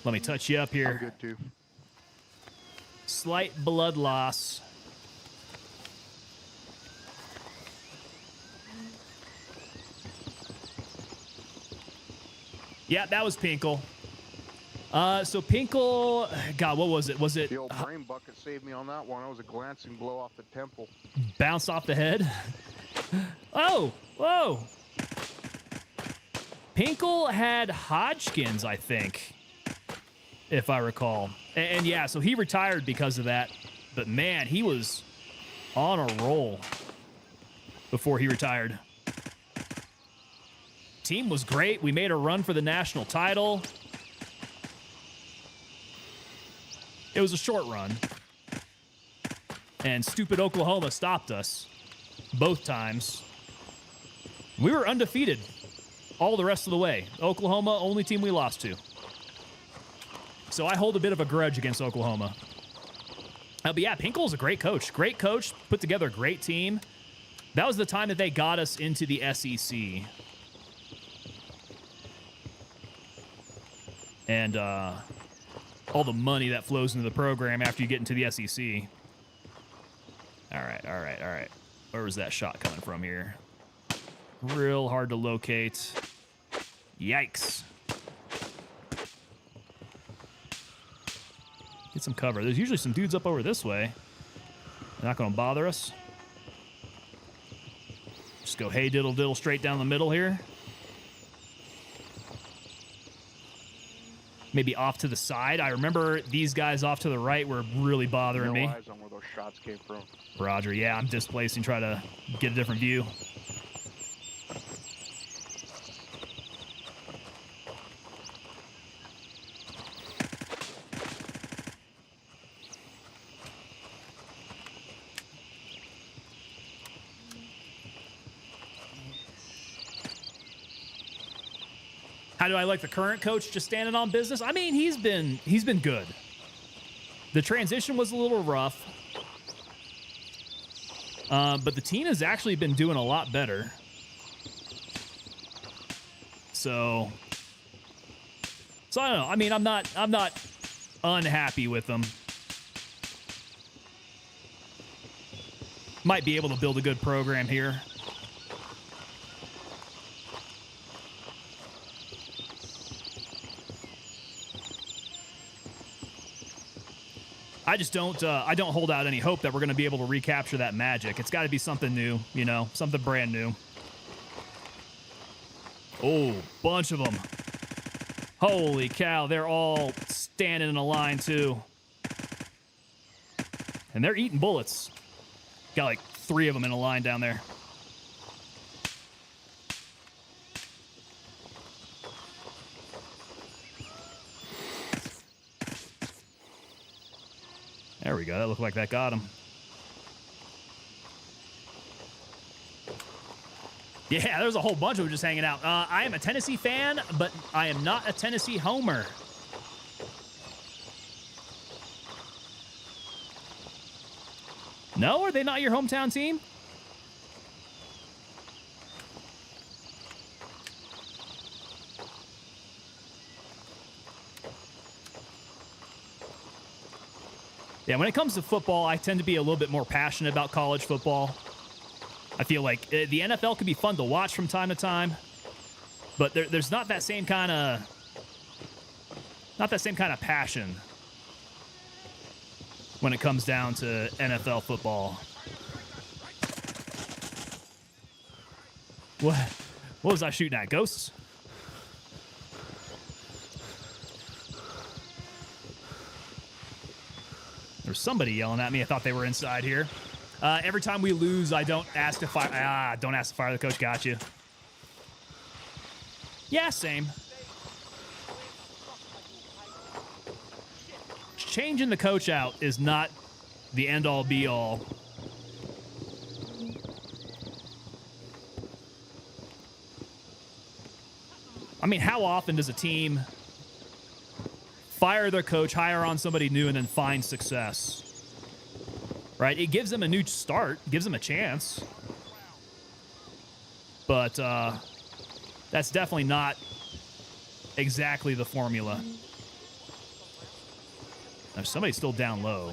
Let me touch you up here. I'm good too. Slight blood loss. Yeah, that was Pinkle. So Pinkle, God, what was it? Was it The old brain bucket saved me on that one. It was a glancing blow off the temple. bounced off the head? Oh, whoa. Pinkle had Hodgkin's, I think, if I recall. And yeah, so he retired because of that. But man, he was on a roll before he retired. Team was great. We made a run for the national title. It was a short run. And stupid Oklahoma stopped us both times. We were undefeated all the rest of the way. Oklahoma, only team we lost to. So I hold a bit of a grudge against Oklahoma. But yeah, Pinkle's a great coach. Great coach, put together a great team. That was the time that they got us into the SEC. And all the money that flows into the program after you get into the SEC. All right, all right, all right. Where was that shot coming from here? Real hard to locate. Yikes. Get some cover. There's usually some dudes up over this way. They're not going to bother us. Just go hey diddle diddle straight down the middle here. Maybe off to the side. I remember these guys off to the right were really bothering me. No eyes on where those shots came from. Roger, yeah, I'm displacing, try to get a different view. How do I like the current coach just standing on business? I mean, he's been good. The transition was a little rough. But the team has actually been doing a lot better. So I don't know. I mean, I'm not unhappy with them. Might be able to build a good program here. I just don't hold out any hope that we're going to be able to recapture that magic. It's got to be something new, you know, something brand new. Oh, bunch of them. Holy cow, they're all standing in a line too. And they're eating bullets. Got like 3 of them in a line down there. There we go. That looked like that got him. Yeah, there's a whole bunch of them just hanging out. I am a Tennessee fan, but I am not a Tennessee homer. No? Are they not your hometown team? Yeah, when it comes to football, I tend to be a little bit more passionate about college football. I feel like the NFL can be fun to watch from time to time, but there's not that same kind of passion when it comes down to NFL football. What was I shooting at? Ghosts? There's somebody yelling at me. I thought they were inside here. Every time we lose, I don't ask to fire. Don't ask to fire the coach. Got you. Yeah, same. Changing the coach out is not the end-all, be-all. I mean, how often does a team fire their coach, hire on somebody new, and then find success? Right? It gives them a new start, gives them a chance. But that's definitely not exactly the formula. There's somebody still down low.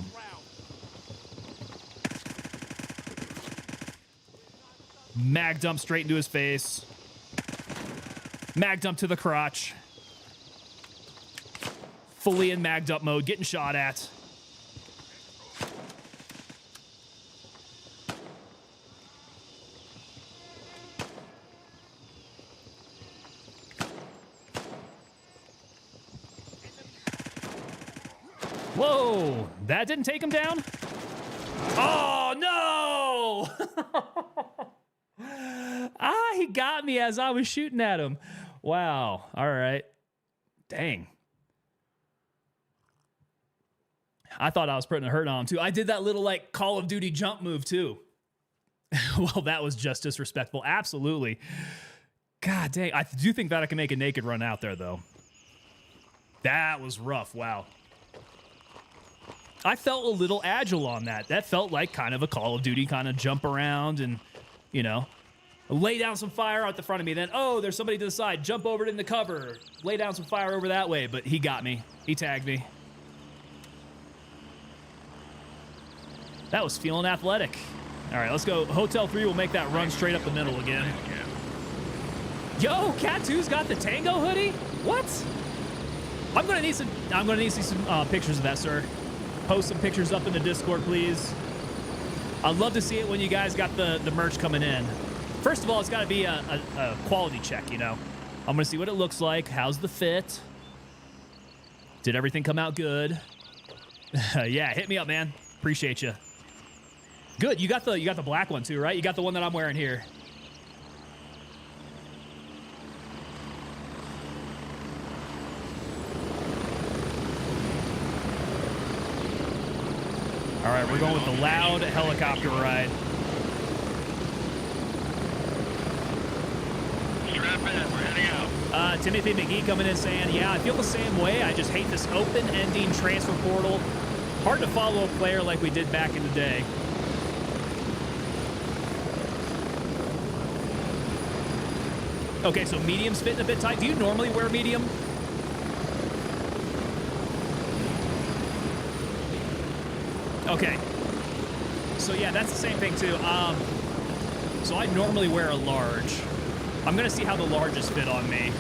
Mag dump straight into his face. Mag dump to the crotch. Fully in mag dump mode, getting shot at. Whoa, that didn't take him down? Oh, no! He got me as I was shooting at him. Wow, all right. Dang. I thought I was putting a hurt on him, too. I did that little, like, Call of Duty jump move, too. Well, that was just disrespectful. Absolutely. God dang. I do think that I can make a naked run out there, though. That was rough. Wow. I felt a little agile on that. That felt like kind of a Call of Duty kind of jump around and, you know, lay down some fire out the front of me. Then, oh, there's somebody to the side. Jump over it in the cover. Lay down some fire over that way. But he got me. He tagged me. That was feeling athletic. All right, let's go. Hotel 3 will make that run straight up the middle again. Yo, Cat 2's got the Tango hoodie? What? I'm gonna need to see some pictures of that, sir. Post some pictures up in the Discord, please. I'd love to see it when you guys got the merch coming in. First of all, it's got to be a quality check, you know. I'm gonna see what it looks like. How's the fit? Did everything come out good? Yeah, hit me up, man. Appreciate you. Good. You got the black one too, right? You got the one that I'm wearing here. All right, we're going with the loud helicopter ride. Strap in, we're heading out. Timothy McGee coming in saying, yeah, I feel the same way. I just hate this open-ending transfer portal. Hard to follow a player like we did back in the day. Okay, so medium's fitting a bit tight. Do you normally wear medium? Okay. So yeah, that's the same thing too. So I normally wear a large. I'm gonna see how the larges fit on me.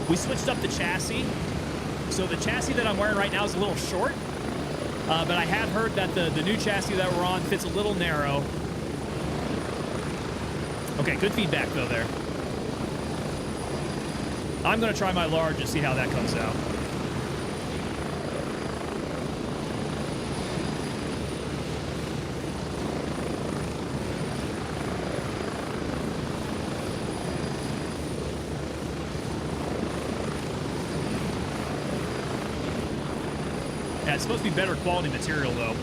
We switched up the chassis. So the chassis that I'm wearing right now is a little short, but I have heard that the new chassis that we're on fits a little narrow. Okay, good feedback though there. I'm gonna try my large and see how that comes out. Yeah, it's supposed to be better quality material though.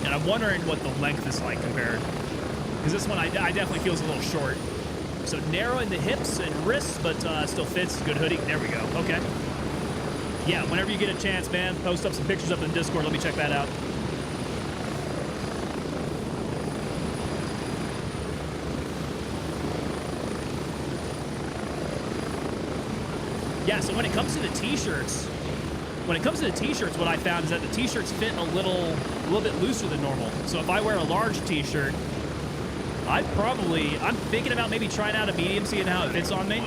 And I'm wondering what the length is like compared. Because this one I definitely feels a little short. So narrow in the hips and wrists, but still fits. Good hoodie. There we go. Okay. Yeah, whenever you get a chance, man, post up some pictures up in the Discord. Let me check that out. Yeah, so when it comes to the t-shirts, what I found is that the t-shirts fit a little bit looser than normal. So if I wear a large t-shirt, I'm thinking about maybe trying out a medium, seeing how it fits on me.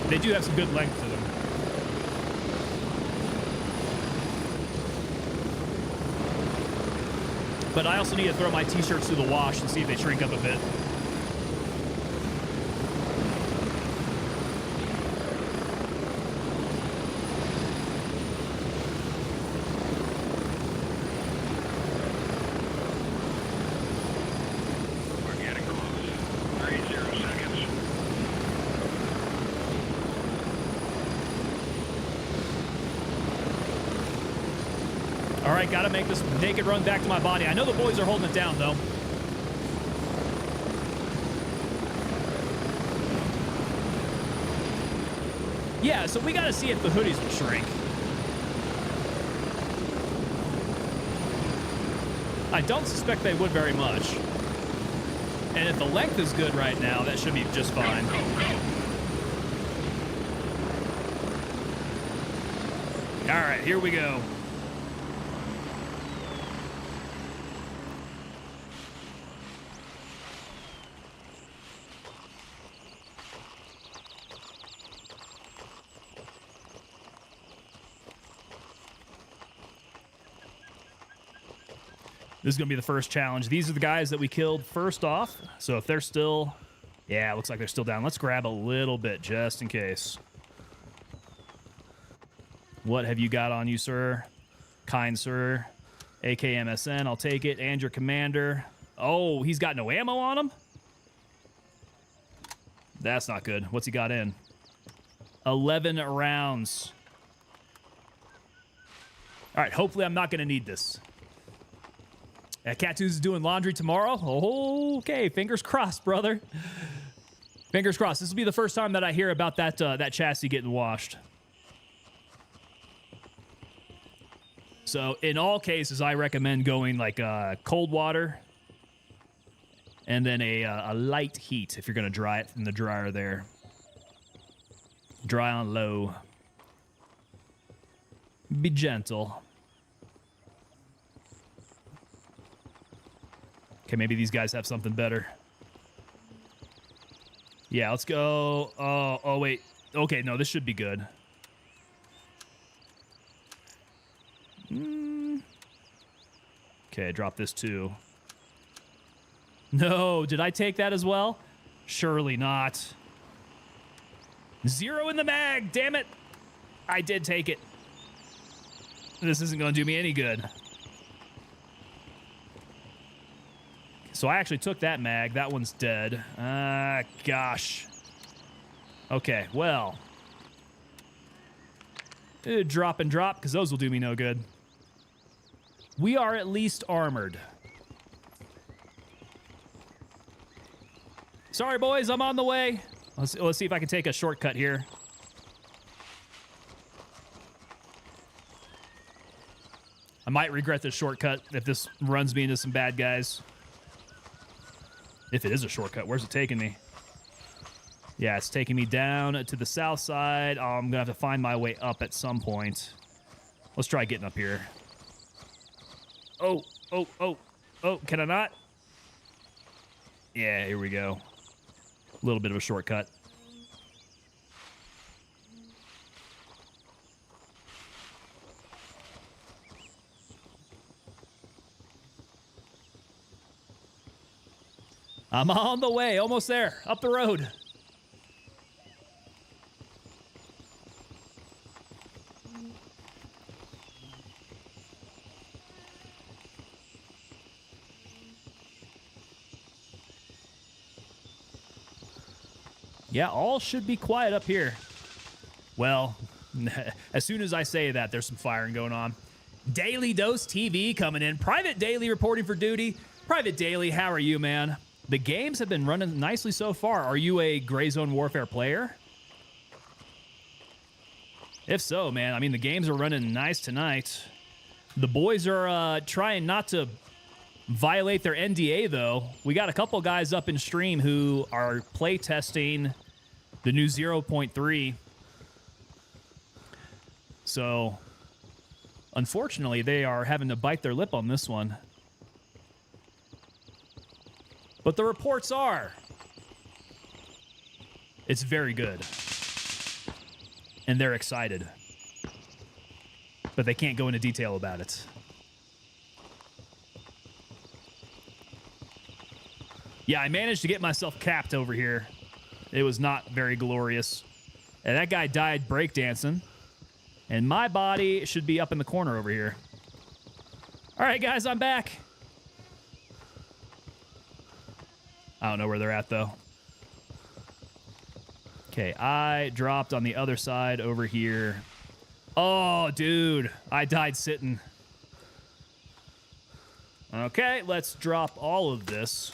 They do have some good length to them. But I also need to throw my t-shirts through the wash and see if they shrink up a bit. All right, got to make this naked run back to my body. I know the boys are holding it down, though. Yeah, so we got to see if the hoodies will shrink. I don't suspect they would very much. And if the length is good right now, that should be just fine. Go, go, go. All right, here we go. This is going to be the first challenge. These are the guys that we killed first off. So if they're still... Yeah, it looks like they're still down. Let's grab a little bit just in case. What have you got on you, sir? Kind sir. AKMSN, I'll take it. And your commander. Oh, he's got no ammo on him? That's not good. What's he got in? 11 rounds. All right, hopefully I'm not going to need this. Cat 2's doing laundry tomorrow. Okay, fingers crossed, brother. Fingers crossed. This will be the first time that I hear about that that chassis getting washed. So in all cases, I recommend going like cold water and then a light heat if you're going to dry it from the dryer there. Dry on low. Be gentle. Okay, maybe these guys have something better. Yeah, let's go. Oh, wait. Okay, no, this should be good. Okay, drop this too. No, did I take that as well? Surely not. 0 in the mag, damn it. I did take it. This isn't going to do me any good. So I actually took that mag. That one's dead. Gosh. Okay, well. Drop and drop, because those will do me no good. We are at least armored. Sorry, boys, I'm on the way. Let's see if I can take a shortcut here. I might regret this shortcut if this runs me into some bad guys. If it is a shortcut, where's it taking me? Yeah, it's taking me down to the south side. Oh, I'm going to have to find my way up at some point. Let's try getting up here. Oh, can I not? Yeah, here we go. A little bit of a shortcut. I'm on the way, almost there, up the road. Yeah, all should be quiet up here. Well, as soon as I say that, there's some firing going on. Daily Dose TV coming in. Private Daily reporting for duty. Private Daily, how are you, man? The games have been running nicely so far. Are you a Gray Zone Warfare player? If so, man, I mean, the games are running nice tonight. The boys are trying not to violate their NDA, though. We got a couple guys up in stream who are play testing the new 0.3. So, unfortunately, they are having to bite their lip on this one. But the reports are it's very good. And they're excited. But they can't go into detail about it. Yeah, I managed to get myself capped over here. It was not very glorious. And that guy died breakdancing. And my body should be up in the corner over here. All right, guys, I'm back. I don't know where they're at, though. Okay, I dropped on the other side over here. Oh, dude, I died sitting. Okay, let's drop all of this.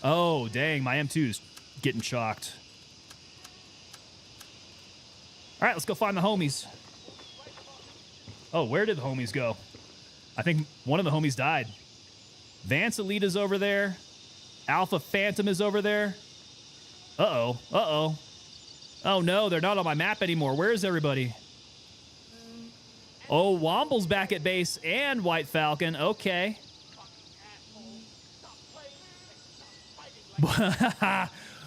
Oh, dang, my M2's getting shocked. All right, let's go find the homies. Oh, where did the homies go? I think one of the homies died. Vance Elita's over there. Alpha Phantom is over there. Uh-oh. Uh-oh. Oh, no, they're not on my map anymore. Where is everybody? Oh, Womble's back at base and White Falcon. Okay.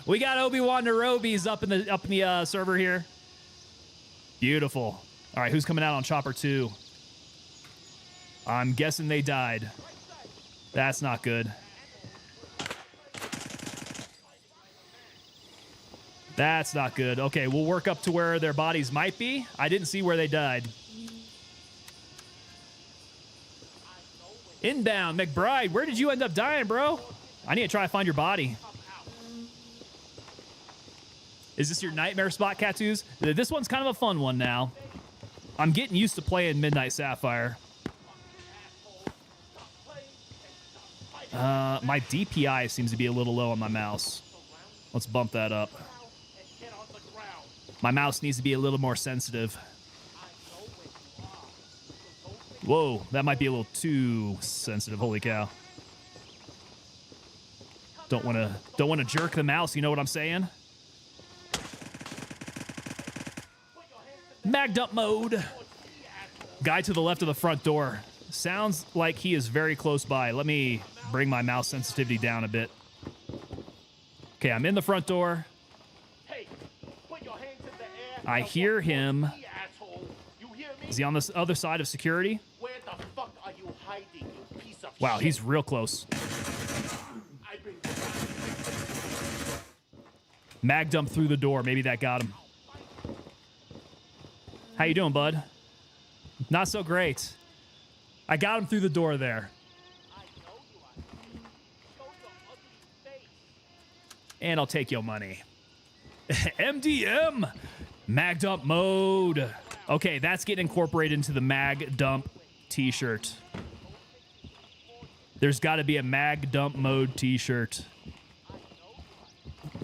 We got Obi-Wan Narobi's up in the server here. Beautiful. All right, who's coming out on Chopper 2? I'm guessing they died. That's not good. That's not good. Okay, we'll work up to where their bodies might be. I didn't see where they died. Inbound, McBride, where did you end up dying, bro? I need to try to find your body. Is this your nightmare spot, Cattoos? This one's kind of a fun one now. I'm getting used to playing Midnight Sapphire. My DPI seems to be a little low on my mouse. Let's bump that up. My mouse needs to be a little more sensitive. Whoa, that might be a little too sensitive. Holy cow. Don't want to jerk the mouse, you know what I'm saying? mag dump mode. Guy to the left of the front door. Sounds like he is very close by. Let me bring my mouse sensitivity down a bit. Okay, I'm in the front door. I hear him. Is he on this other side of security? Where the fuck are you hiding, you piece of Wow, shit? he's real close. Mag dump through the door. Maybe that got him. How you doing, bud? Not so great. I got him through the door there. And I'll take your money. MDM! Mag dump mode. Okay, that's getting incorporated into the mag dump t-shirt. There's got to be a mag dump mode t-shirt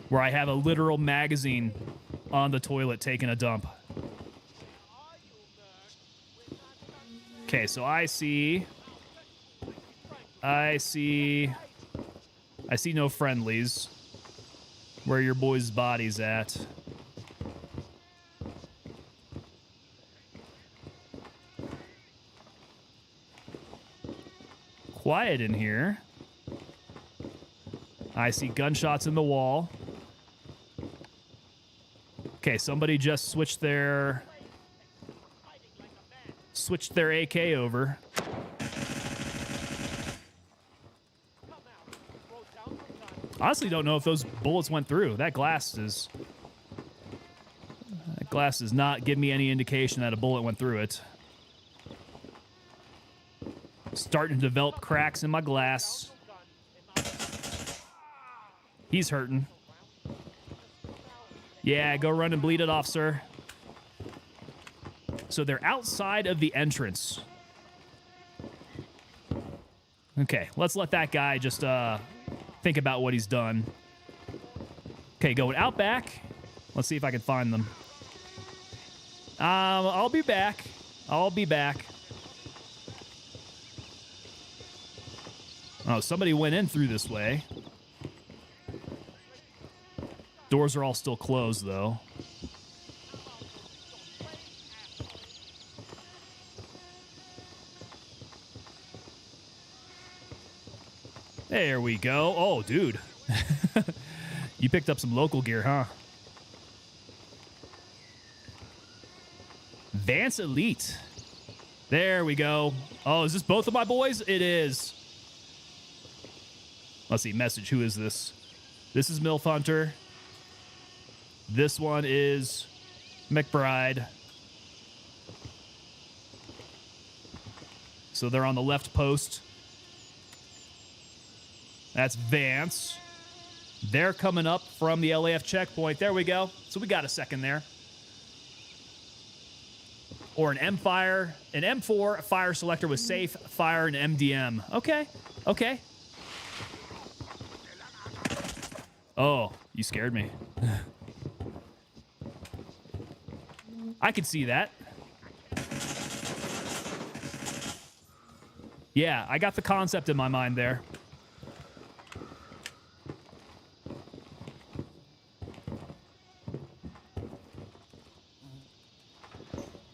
where I have a literal magazine on the toilet taking a dump. Okay, so I see no friendlies. Where your boy's body's at. Quiet in here. I see gunshots in the wall. Okay, somebody just switched their AK over. Honestly, don't know if those bullets went through. That glass does not give me any indication that a bullet went through it. Starting to develop cracks in my glass. He's hurting. Yeah, go run and bleed it off, sir. So they're outside of the entrance. Okay, let's let that guy just think about what he's done. Okay, going out back. Let's see if I can find them. I'll be back. I'll be back. Oh, somebody went in through this way. Doors are all still closed, though. There we go. Oh, dude. You picked up some local gear, huh? Vance Elite. There we go. Oh, is this both of my boys? It is. Let's see. Message. Who is this? This is MILF Hunter. This one is McBride. So they're on the left post. That's Vance. They're coming up from the LAF checkpoint. There we go. So we got a second there. Or an M4 fire selector with safe fire and MDM. Okay. Okay. Oh, you scared me. I could see that. Yeah, I got the concept in my mind there.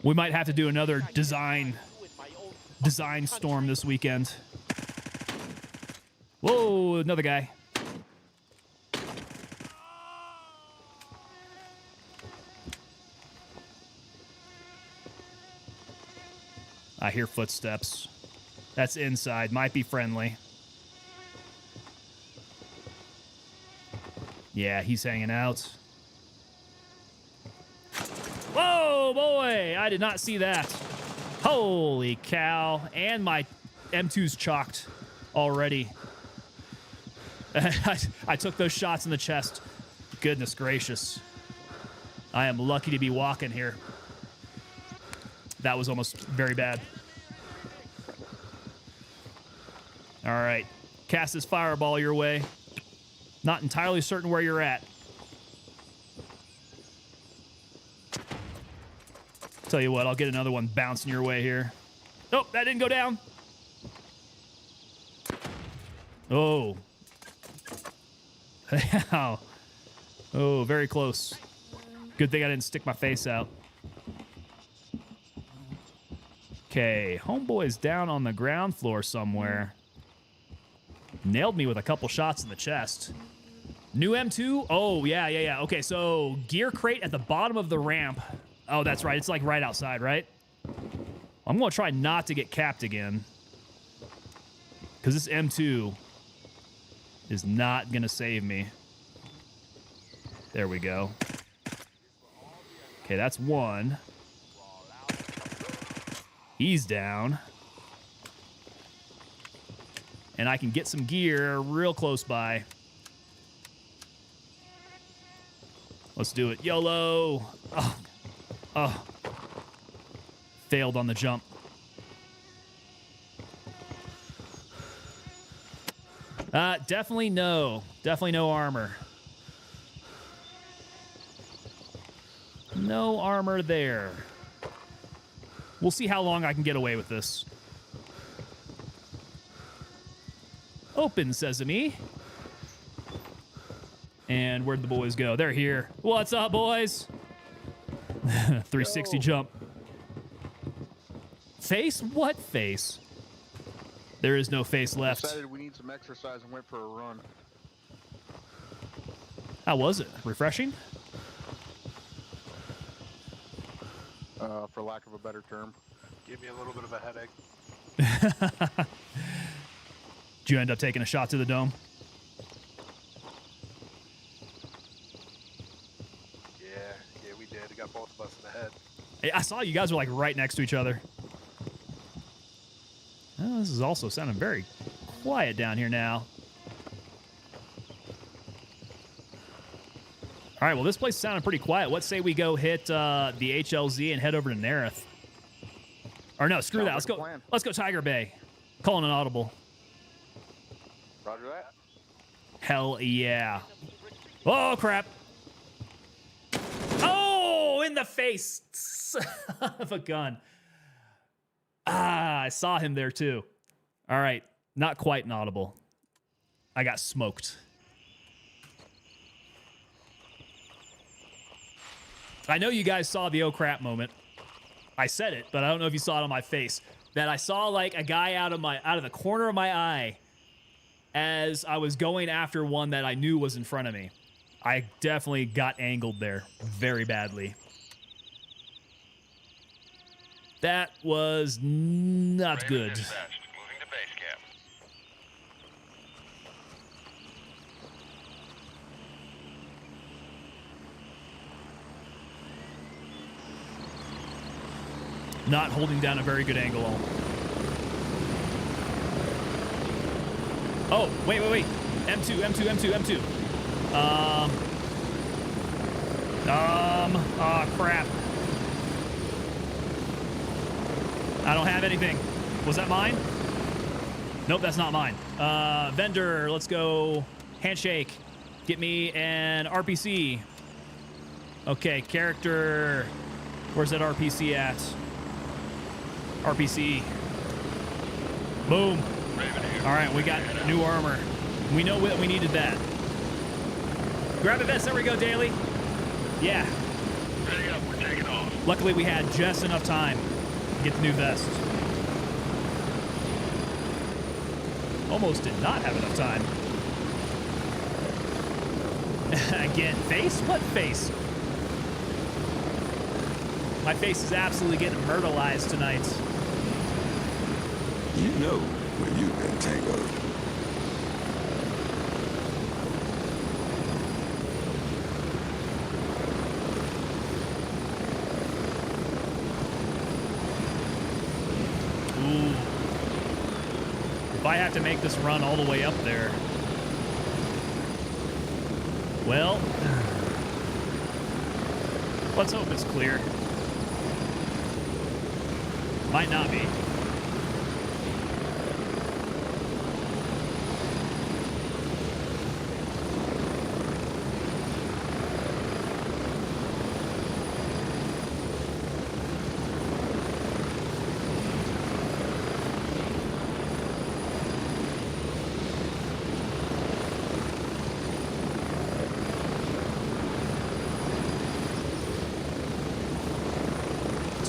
We might have to do another design storm this weekend. Whoa, another guy. I hear footsteps. That's inside. Might be friendly. Yeah, he's hanging out. Whoa, boy! I did not see that. Holy cow. And my M2's chalked already. I took those shots in the chest. Goodness gracious. I am lucky to be walking here. That was almost very bad. All right. Cast this fireball your way. Not entirely certain where you're at. Tell you what, I'll get another one bouncing your way here. Nope, that didn't go down. Oh. Oh, very close. Good thing I didn't stick my face out. Okay, homeboy's down on the ground floor somewhere. Nailed me with a couple shots in the chest. New M2? Oh, yeah. Okay, so gear crate at the bottom of the ramp. Oh, that's right. It's like right outside, right? I'm going to try not to get capped again. Because this M2 is not going to save me. There we go. Okay, that's one. He's down. And I can get some gear real close by. Let's do it. YOLO. Oh. Failed on the jump. Definitely no. Definitely no armor. No armor there. We'll see how long I can get away with this. Open sesame. And where'd the boys go? They're here. What's up, boys? 360 jump. Face? What face? There is no face left. Decided we need some exercise and went for a run. How was it? Refreshing? For lack of a better term. Gave me a little bit of a headache. Did you end up taking a shot to the dome? Yeah, we did. It got both of us in the head. Hey, I saw you guys were like right next to each other. Oh, this is also sounding very quiet down here now. All right, well, this place is sounding pretty quiet. What say we go hit the HLZ and head over to Nerith? Or no, screw that. Let's go. Let's go Tiger Bay. Calling an audible. Roger that. Hell yeah. Oh, crap. Oh, in the face. Son of a gun. Ah, I saw him there too. All right. Not quite an audible. I got smoked. I know you guys saw the oh crap moment. I said it, but I don't know if you saw it on my face. That I saw like a guy out of the corner of my eye as I was going after one that I knew was in front of me. I definitely got angled there very badly. That was not good. Dispatched. Moving to base camp. Not holding down a very good angle. Oh, wait. M2. Crap. I don't have anything. Was that mine? Nope, that's not mine. Vendor, let's go. Handshake. Get me an RPC. Okay, character. Where's that RPC at? RPC. Boom. All right, we got new armor. We know that we needed that. Grab a vest. There we go, Daly. Yeah. Ready up. We're taking off. Luckily, we had just enough time to get the new vest. Almost did not have enough time. Again, face? What face? My face is absolutely getting myrtleized tonight. You know when you've been tangled. Ooh. If I have to make this run all the way up there, well, let's hope it's clear. Might not be.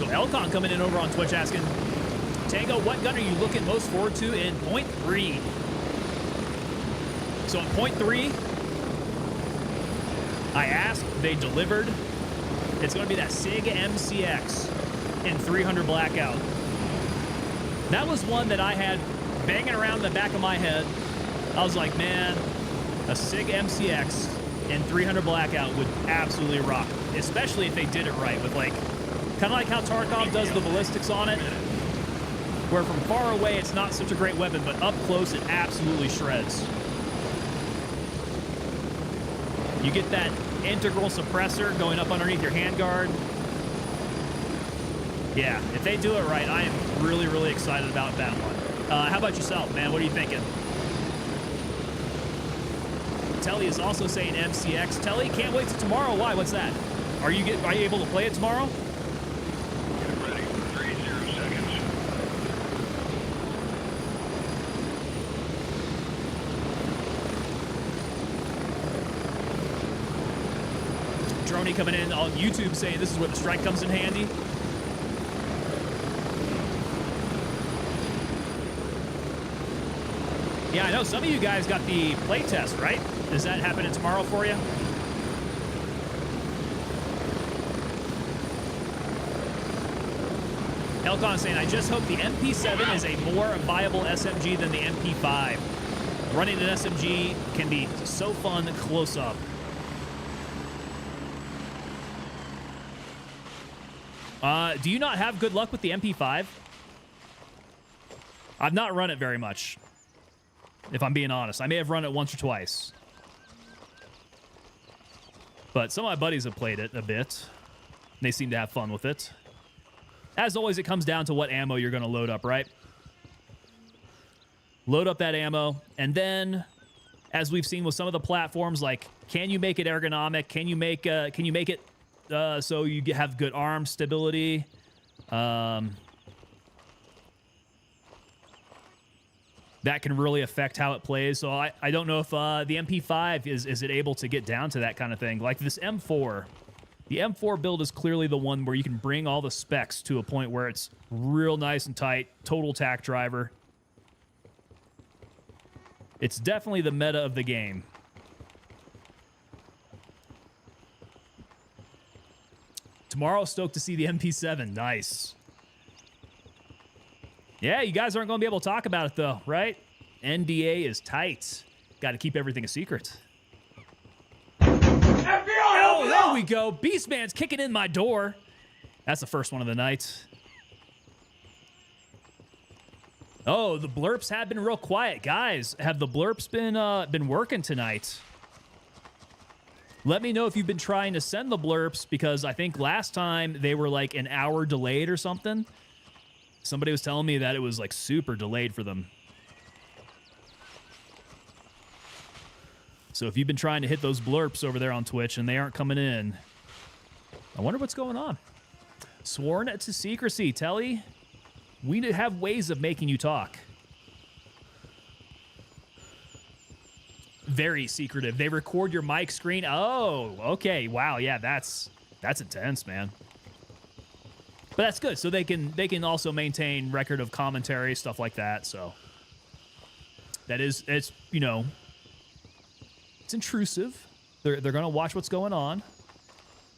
So Elcon coming in over on Twitch asking, Tango, what gun are you looking most forward to in point 3? So in point 3, I asked, they delivered. It's going to be that SIG MCX in 300 Blackout. That was one that I had banging around the back of my head. I was like, man, a SIG MCX in 300 Blackout would absolutely rock, especially if they did it right with like, kind of like how Tarkov does the ballistics on it, where from far away it's not such a great weapon, but up close it absolutely shreds. You get that integral suppressor going up underneath your handguard. Yeah, if they do it right, I am really, really excited about that one. How about yourself, man? What are you thinking? Telly is also saying MCX. Telly, can't wait till tomorrow. Why? What's that? Are you able to play it tomorrow? Get ready. 30 seconds. Droney coming in on YouTube saying this is where the strike comes in handy. Yeah, I know some of you guys got the play test, right? Is that happening tomorrow for you? Elcon saying, I just hope the MP7 is a more viable SMG than the MP5. Running an SMG can be so fun close up. Do you not have good luck with the MP5? I've not run it very much, if I'm being honest. I may have run it once or twice. But some of my buddies have played it a bit. They seem to have fun with it. As always, it comes down to what ammo you're going to load up, right? Load up that ammo, and then, as we've seen with some of the platforms, like, can you make it ergonomic? Can you make it so you have good arm stability? That can really affect how it plays. So I don't know if the MP5 is it able to get down to that kind of thing. Like this M4. The M4 build is clearly the one where you can bring all the specs to a point where it's real nice and tight. Total tack driver. It's definitely the meta of the game. Tomorrow, stoked to see the MP7. Nice. Yeah, you guys aren't going to be able to talk about it, though, right? NDA is tight. Got to keep everything a secret. Oh, there we go. Beastman's kicking in my door. That's the first one of the night. Oh, the blurps have been real quiet. Guys, have the blurps been working tonight? Let me know if you've been trying to send the blurps, because I think last time they were like an hour delayed or something. Somebody was telling me that it was like super delayed for them. So if you've been trying to hit those blurps over there on Twitch and they aren't coming in, I wonder what's going on. Sworn to secrecy, Telly. We have ways of making you talk. Very secretive. They record your mic screen. Oh, okay. Wow. Yeah, that's intense, man. But that's good. So they can also maintain record of commentary, stuff like that. So it's you know, it's intrusive. They're gonna watch what's going on,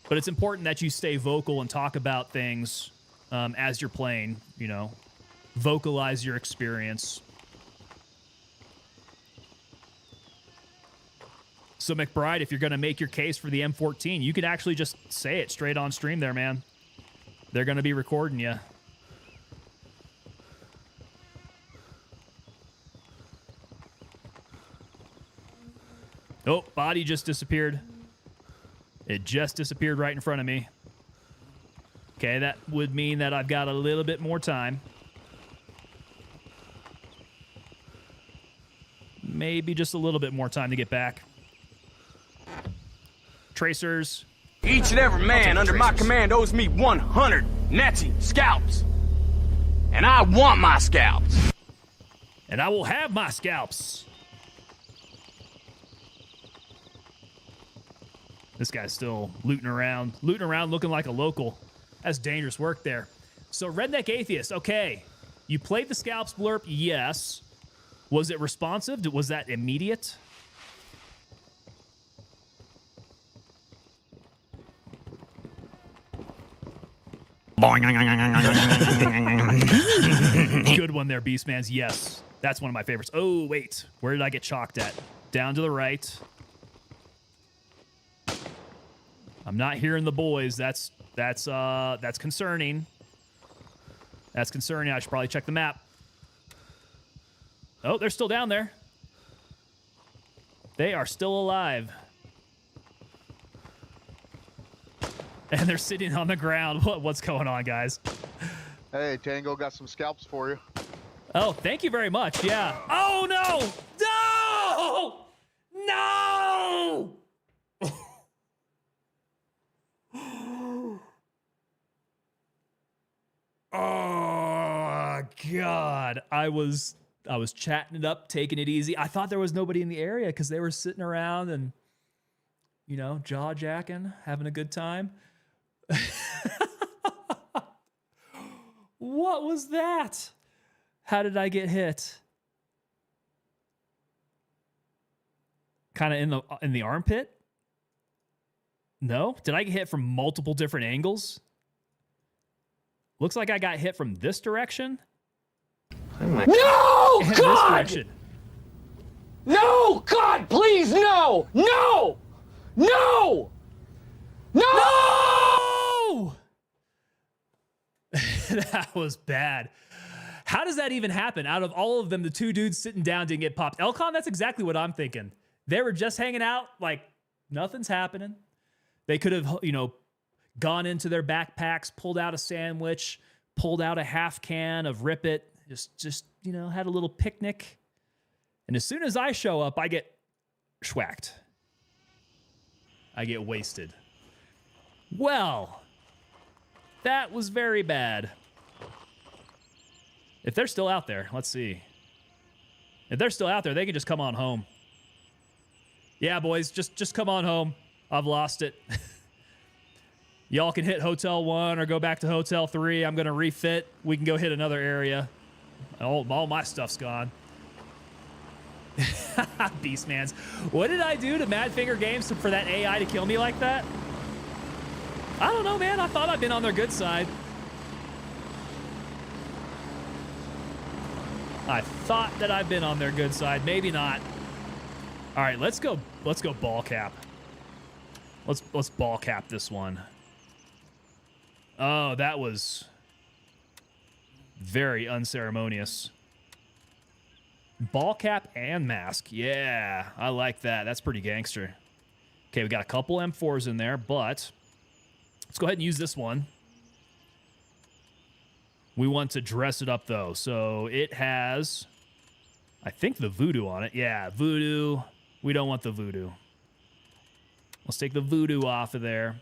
but it's important that you stay vocal and talk about things as you're playing. You know, vocalize your experience. So McBride, if you're gonna make your case for the M14, you could actually just say it straight on stream there, man. They're going to be recording you. Oh, body just disappeared. It just disappeared right in front of me. Okay, that would mean that I've got a little bit more time. Maybe just a little bit more time to get back. Tracers. Each and every man under my command owes me 100 Nazi scalps. And I want my scalps. And I will have my scalps. This guy's still looting around looking like a local. That's dangerous work there. So Redneck Atheist, okay. You played the scalps blurb? Yes. Was it responsive? Was that immediate? Good one there, Beastmans. Yes. That's one of my favorites. Oh, wait. Where did I get chalked at? Down to the right. I'm not hearing the boys. That's concerning. That's concerning. I should probably check the map. Oh, they're still down there. They are still alive. And they're sitting on the ground. What's going on, guys? Hey, Tango got some scalps for you. Oh, thank you very much. Yeah. Oh, no! No! No! Oh, God. I was chatting it up, taking it easy. I thought there was nobody in the area because they were sitting around and, you know, jaw-jacking, having a good time. What was that? How did I get hit? Kind of in the armpit? No? Did I get hit from multiple different angles? Looks like I got hit from this direction. No, and God! This direction. No, God, please, no! No! No! No! No! That was bad. How does that even happen? Out of all of them, the two dudes sitting down didn't get popped. Elcon, that's exactly what I'm thinking. They were just hanging out, like nothing's happening. They could have, you know, gone into their backpacks, pulled out a sandwich, pulled out a half can of Rip It, just you know, had a little picnic. And as soon as I show up, I get schwacked. I get wasted. Well, that was very bad. If they're still out there, let's see. If they're still out there, they can just come on home. Yeah, boys, just come on home. I've lost it. Y'all can hit Hotel 1 or go back to Hotel 3. I'm going to refit. We can go hit another area. All my stuff's gone. Beastmans. What did I do to Madfinger Games for that AI to kill me like that? I don't know, man. I thought I'd been on their good side. I thought that I've been on their good side. Maybe not. All right, let's go ball cap. Let's ball cap this one. Oh, that was very unceremonious. Ball cap and mask. Yeah, I like that. That's pretty gangster. Okay, we got a couple M4s in there, but let's go ahead and use this one. We want to dress it up, though. So it has, I think, the voodoo on it. Yeah, voodoo. We don't want the voodoo. Let's take the voodoo off of there.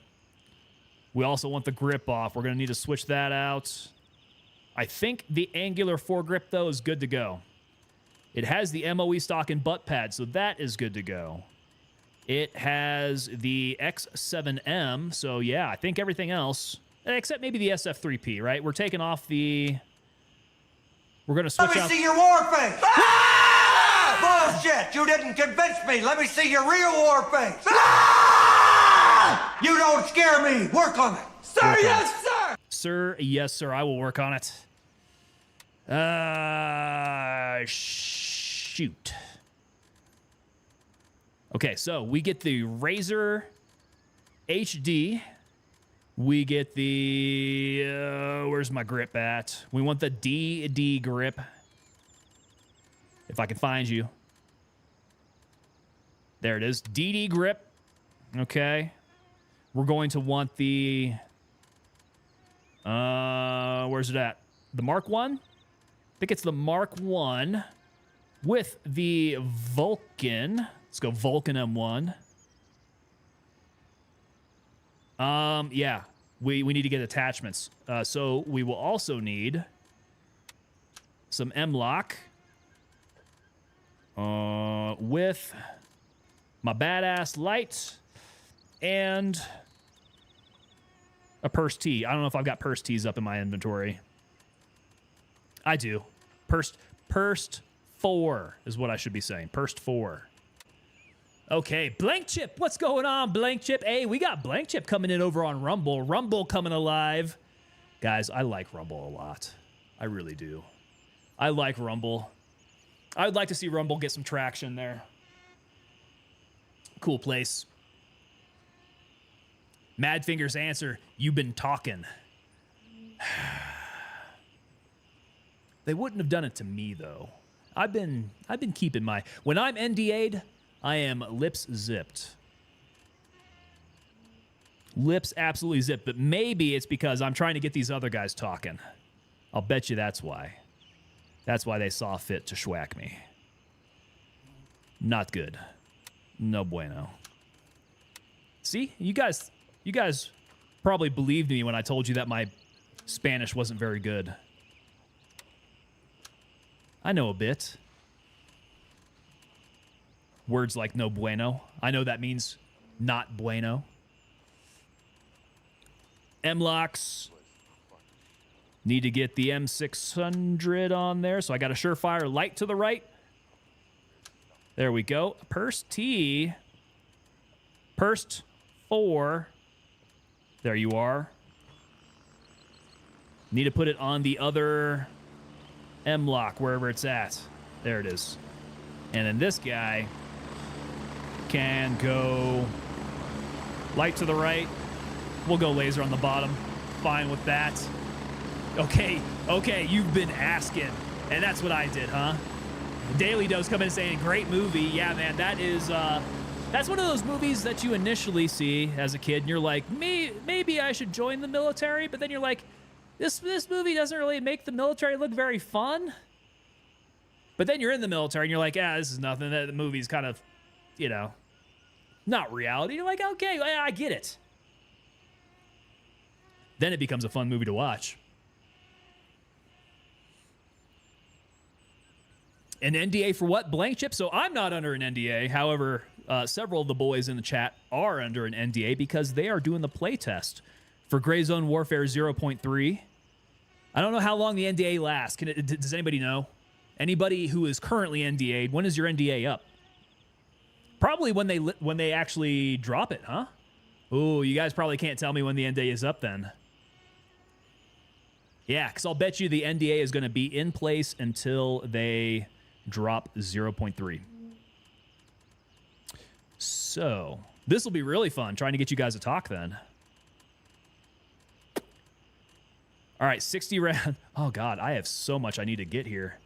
We also want the grip off. We're going to need to switch that out. I think the angular foregrip, though, is good to go. It has the MOE stock and butt pad, so that is good to go. It has the X7M, so yeah, I think everything else, except maybe the SF3P, right? We're taking off the... We're going to switch out... Let me see your war face! Ah! Bullshit! You didn't convince me! Let me see your real war face! Ah! You don't scare me! Work on it! Sir, yes, sir! Sir, yes, sir. I will work on it. Shoot. Okay, so we get the Razor HD. We get the... where's my grip at? We want the DD grip. If I can find you. There it is. DD grip. Okay. We're going to want the... where's it at? The Mark 1? I think it's the Mark 1 with the Vulcan. Let's go Vulcan M1. Yeah, we need to get attachments. So we will also need some M-Lock with my badass light and a purse tee. I don't know if I've got purse tees up in my inventory. I do. Perst 4 is what I should be saying. Perst 4. Okay, Blank Chip. What's going on, Blank Chip? Hey, we got Blank Chip coming in over on Rumble. Rumble coming alive. Guys, I like Rumble a lot. I really do. I like Rumble. I would like to see Rumble get some traction there. Cool place. Madfinger's answer, you've been talking. They wouldn't have done it to me, though. I've been keeping my... When I'm NDA'd, I am lips zipped. Lips absolutely zipped, but maybe it's because I'm trying to get these other guys talking. I'll bet you that's why. That's why they saw fit to schwack me. Not good. No bueno. See? You guys probably believed me when I told you that my Spanish wasn't very good. I know a bit. Words like no bueno. I know that means not bueno. M-Locks. Need to get the M600 on there, so I got a surefire light to the right. There we go. Perst T. Perst 4. There you are. Need to put it on the other M-Lock, wherever it's at. There it is. And then this guy can go light to the right. We'll go laser on the bottom. Fine with that. Okay, you've been asking. And that's what I did, huh? Daily Dose coming and saying, great movie. Yeah, man, that is, that's one of those movies that you initially see as a kid, and you're like, maybe I should join the military, but then you're like, this movie doesn't really make the military look very fun. But then you're in the military, and you're like, this is nothing. The movie's kind of, not reality. You're like, okay, I get it. Then it becomes a fun movie to watch. An NDA for what? Blank Chip? So I'm not under an NDA. However, several of the boys in the chat are under an NDA because they are doing the playtest for Gray Zone Warfare 0.3. I don't know how long the NDA lasts. Does anybody know? Anybody who is currently NDA'd, when is your NDA up? Probably when they actually drop it, huh? Ooh, you guys probably can't tell me when the NDA is up then. Yeah, because I'll bet you the NDA is going to be in place until they drop 0.3. So, this will be really fun, trying to get you guys to talk then. All right, 60 round. Oh, God, I have so much I need to get here.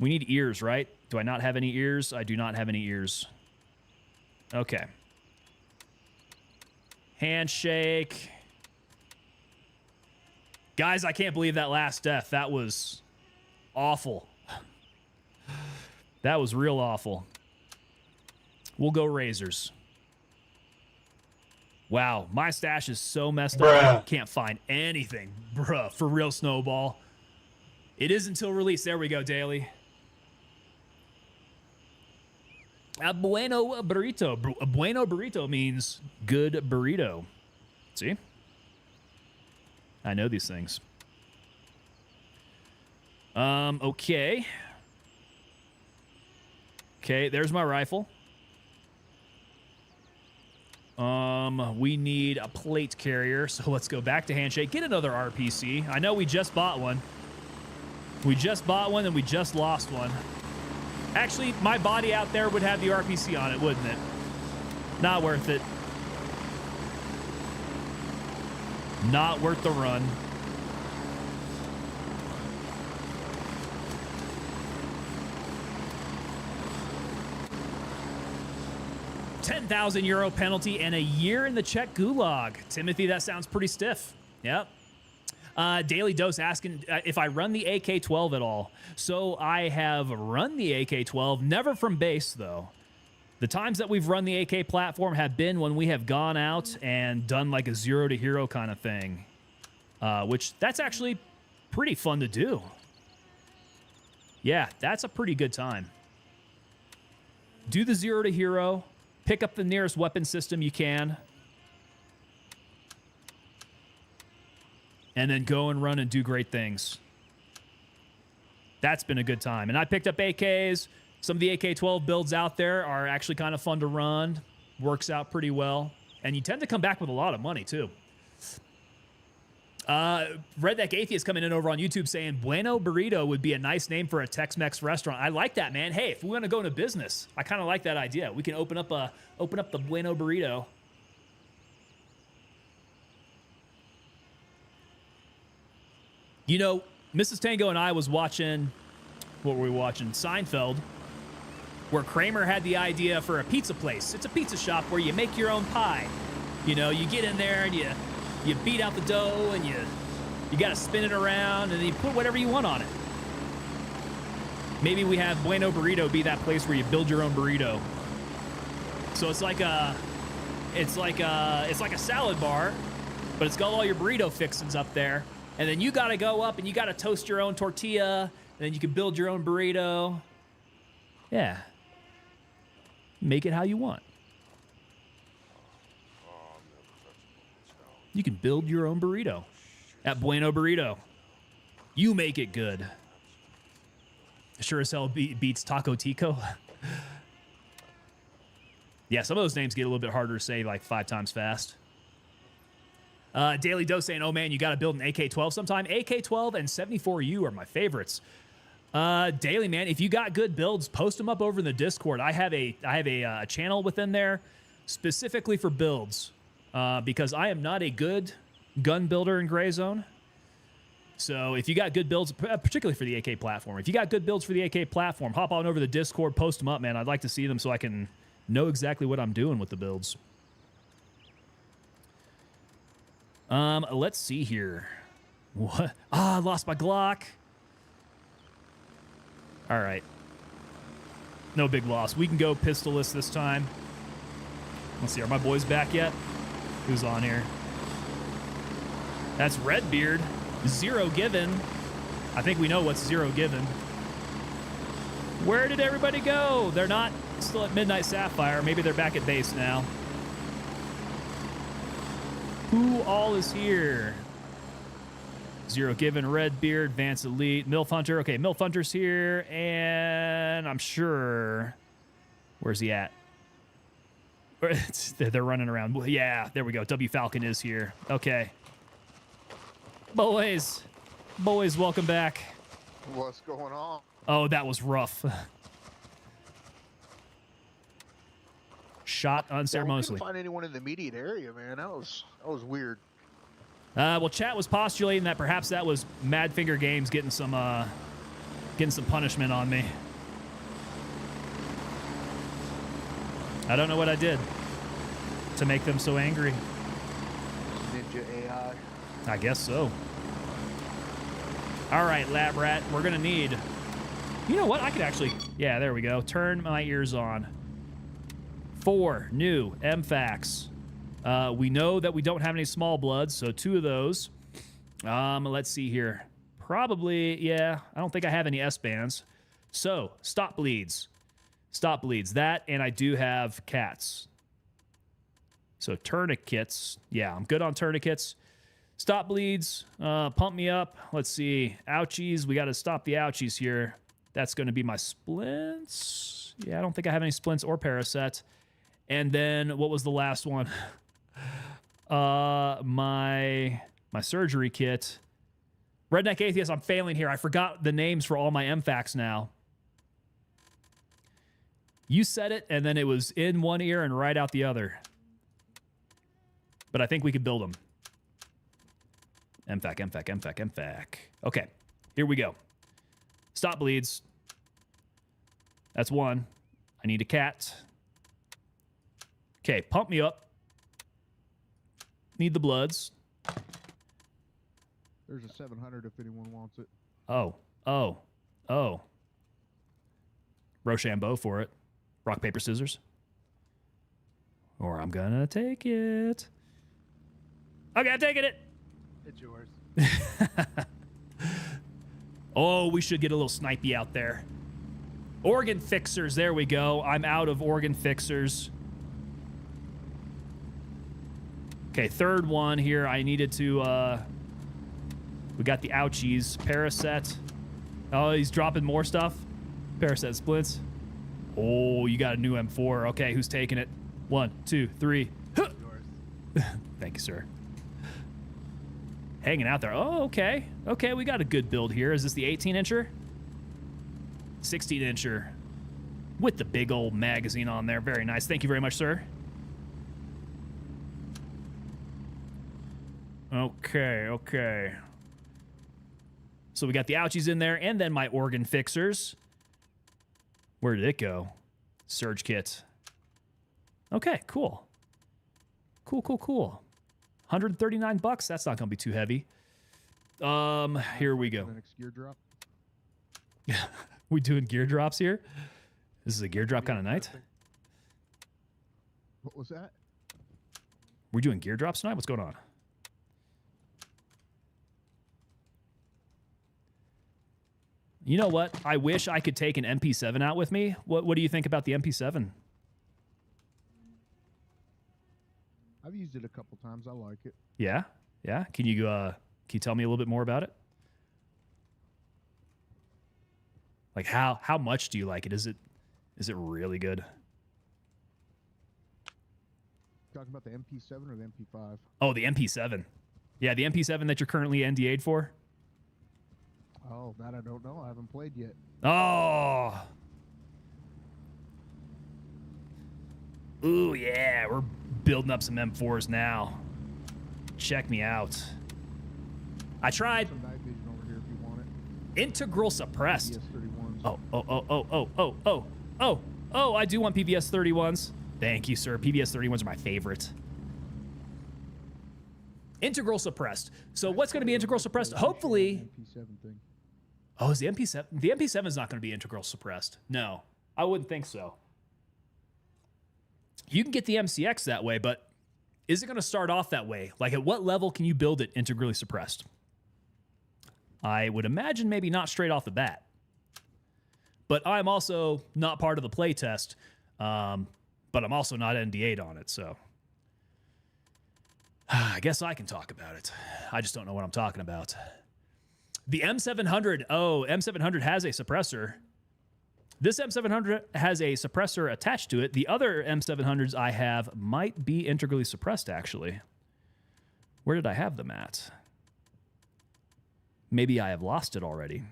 We need ears, right? Do I not have any ears? I do not have any ears. Okay. Handshake. Guys, I can't believe that last death. That was awful. That was real awful. We'll go razors. Wow, my stash is so messed up. I can't find anything. Bruh, for real, Snowball. It is until release. There we go, Daily. A bueno burrito. A bueno burrito means good burrito. See? I know these things. Okay. Okay, there's my rifle. We need a plate carrier, so let's go back to Handshake. Get another RPC. I know we just bought one. We just bought one and we just lost one. Actually, my body out there would have the RPC on it, wouldn't it? Not worth it. Not worth the run. €10,000 penalty and a year in the Czech gulag. Timothy, that sounds pretty stiff. Yep. Daily Dose asking if I run the AK-12 at all. So I have run the AK-12, never from base though. The times that we've run the AK platform have been when we have gone out and done like a zero to hero kind of thing. Which that's actually pretty fun to do. Yeah, that's a pretty good time. Do the zero to hero. Pick up the nearest weapon system you can. And then go and run and do great things. That's been a good time. And I picked up AKs. Some of the AK-12 builds out there are actually kind of fun to run. Works out pretty well. And you tend to come back with a lot of money, too. Redneck Atheist coming in over on YouTube saying, Bueno Burrito would be a nice name for a Tex-Mex restaurant. I like that, man. Hey, if we want to go into business, I kind of like that idea. We can open up the Bueno Burrito. You know, Mrs. Tango and I was watching, what were we watching? Seinfeld, where Kramer had the idea for a pizza place. It's a pizza shop where you make your own pie. You know, you get in there and you beat out the dough and you got to spin it around and then you put whatever you want on it. Maybe we have Bueno Burrito be that place where you build your own burrito. So it's like a salad bar, but it's got all your burrito fixings up there. And then you got to go up and you got to toast your own tortilla, and then you can build your own burrito. Yeah. Make it how you want. You can build your own burrito at Bueno Burrito. You make it good. Sure as hell beats Taco Tico. Yeah, some of those names get a little bit harder to say like 5 times fast. Daily Dose saying, oh man, you got to build an AK-12 sometime. AK-12 and 74U are my favorites. Daily, man, if you got good builds, post them up over in the Discord. I have a channel within there specifically for builds because I am not a good gun builder in Gray Zone. So if you got good builds, particularly for the AK platform, if you got good builds for the AK platform, hop on over to the Discord, post them up, man. I'd like to see them so I can know exactly what I'm doing with the builds. Let's see here. What? Ah, I lost my Glock. All right. No big loss. We can go pistolless this time. Let's see. Are my boys back yet? Who's on here? That's Redbeard. 0 given. I think we know what's 0 given. Where did everybody go? They're not still at Midnight Sapphire. Maybe they're back at base now. Who all is here? 0 given, Redbeard, Vance Elite, Milf Hunter. Okay, Milf Hunter's here, and I'm sure... Where's he at? They're running around. Yeah, there we go. W Falcon is here. Okay. Boys, welcome back. What's going on? Oh, that was rough. Shot unceremoniously. I couldn't find anyone in the immediate area, man. That was weird. Well, chat was postulating that perhaps that was Madfinger Games getting some punishment on me. I don't know what I did to make them so angry. Ninja AI. I guess so. All right, Lab Rat, we're gonna need. You know what? I could actually. Yeah, there we go. Turn my ears on. 4 new MFACs. We know that we don't have any small bloods, so 2 of those. Let's see here. Probably, yeah, I don't think I have any S-bands. So, stop bleeds. Stop bleeds. That, and I do have cats. So, tourniquets. Yeah, I'm good on tourniquets. Stop bleeds. Pump me up. Let's see. Ouchies. We got to stop the ouchies here. That's going to be my splints. Yeah, I don't think I have any splints or Paraset. And then, what was the last one? My surgery kit. Redneck Atheist, I'm failing here. I forgot the names for all my MFACs now. You said it, and then it was in one ear and right out the other. But I think we could build them. MFAC. Okay, here we go. Stop bleeds. That's 1. I need a cat. Okay, pump me up. Need the bloods. There's a 700 if anyone wants it. Oh. Rochambeau for it. Rock, paper, scissors. Or I'm gonna take it. Okay, I'm taking it. It's yours. Oh, we should get a little snipey out there. Organ fixers, there we go. I'm out of organ fixers. Okay, third one here. I needed to, we got the ouchies. Paraset. Oh, he's dropping more stuff. Paraset splints. Oh, you got a new M4. Okay, who's taking it? 1, 2, 3. Thank you, sir. Hanging out there. Oh, okay. Okay, we got a good build here. Is this the 18-incher? 16-incher. With the big old magazine on there. Very nice. Thank you very much, sir. Okay, okay. So we got the ouchies in there, and then my organ fixers. Where did it go? Surge kit. Okay, cool. Cool, cool, cool. 139 bucks. That's not gonna be too heavy. Here we go. Next gear drop. We doing gear drops here? This is a gear drop kind of night. What was that? We're doing gear drops tonight? What's going on? You know what? I wish I could take an MP7 out with me. What do you think about the MP7? I've used it a couple times. I like it. Yeah? Yeah? Can you tell me a little bit more about it? Like how much do you like it? Is it really good? Talking about the MP7 or the MP5? Oh, the MP7. Yeah, the MP7 that you're currently NDA'd for. Oh, that I don't know. I haven't played yet. Oh. Ooh, yeah. We're building up some M4s now. Check me out. I tried Some night vision over here if you want it. integral suppressed. PS31s. Oh, I do want PVS 31s. Thank you, sir. PVS 31s are my favorite. Integral suppressed. So what's going to be integral suppressed? Hopefully. MP7 thing. Oh, is the MP7? The MP7 is not going to be integral suppressed. No, I wouldn't think so. You can get the MCX that way, but is it going to start off that way? Like, at what level can you build it integrally suppressed? I would imagine maybe not straight off the bat. But I'm also not part of the play test, but I'm also not NDA'd on it, so I guess I can talk about it. I just don't know what I'm talking about. The M700, M700 has a suppressor. This M700 has a suppressor attached to it. The other M700s I have might be integrally suppressed, actually. Where did I have them at? Maybe I have lost it already.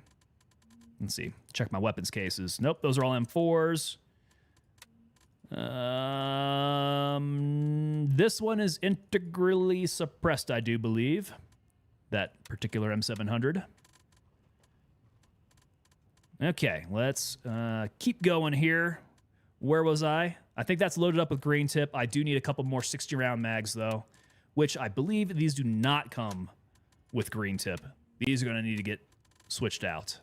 Let's see. Check my weapons cases. Nope, those are all M4s. This one is integrally suppressed, I do believe. That particular M700. Okay, let's keep going here. Where was I? I think that's loaded up with green tip. I do need a couple more 60-round mags, though, which I believe these do not come with green tip. These are going to need to get switched out.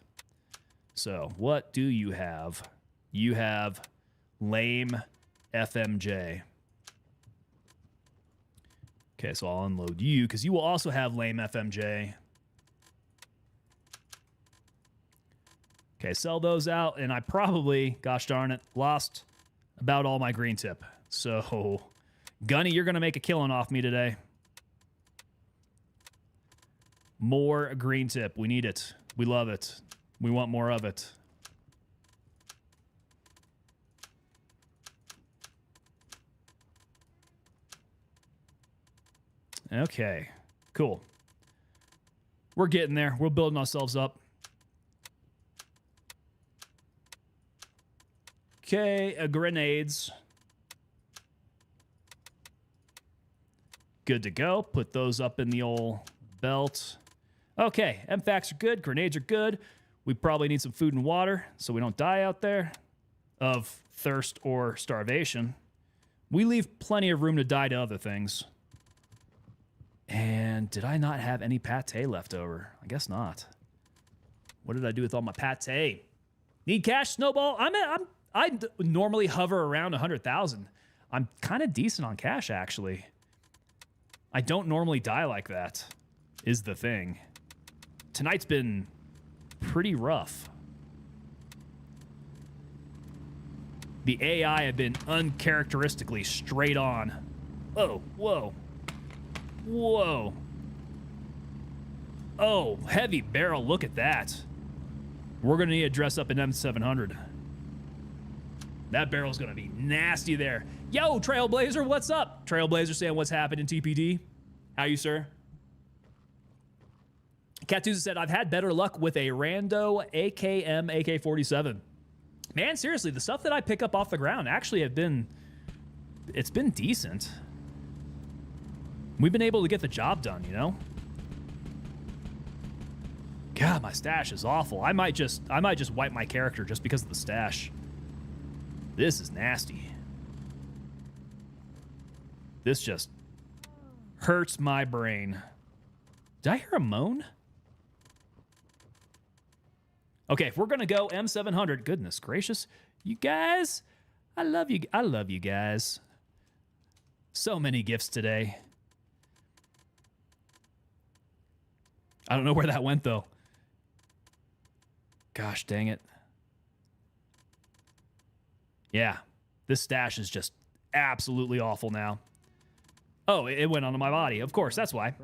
So what do you have? You have lame FMJ. Okay, so I'll unload you because you will also have lame FMJ. Okay, sell those out, and I probably, gosh darn it, lost about all my green tip. So, Gunny, you're going to make a killing off me today. More green tip. We need it. We love it. We want more of it. Okay, cool. We're getting there. We're building ourselves up. Okay, grenades. Good to go. Put those up in the old belt. Okay, MFACs are good. Grenades are good. We probably need some food and water so we don't die out there of thirst or starvation. We leave plenty of room to die to other things. And did I not have any pate left over? I guess not. What did I do with all my pate? Need cash, Snowball? I normally hover around 100,000. I'm kind of decent on cash, actually. I don't normally die like that, is the thing. Tonight's been pretty rough. The AI have been uncharacteristically straight on. Oh, whoa. Whoa. Oh, heavy barrel, look at that. We're going to need to dress up an M700. That barrel's going to be nasty there. Yo, Trailblazer, what's up? Trailblazer saying what's happening, TPD. How you, sir? Catuza said, I've had better luck with a rando AKM AK-47. Man, seriously, the stuff that I pick up off the ground actually it's been decent. We've been able to get the job done, you know? God, my stash is awful. I might just wipe my character just because of the stash. This is nasty. This just hurts my brain. Did I hear a moan? Okay, if we're gonna go M700, goodness gracious, you guys, I love you. I love you guys. So many gifts today. I don't know where that went though. Gosh dang it. Yeah, this stash is just absolutely awful now. Oh, it went onto my body. Of course, that's why.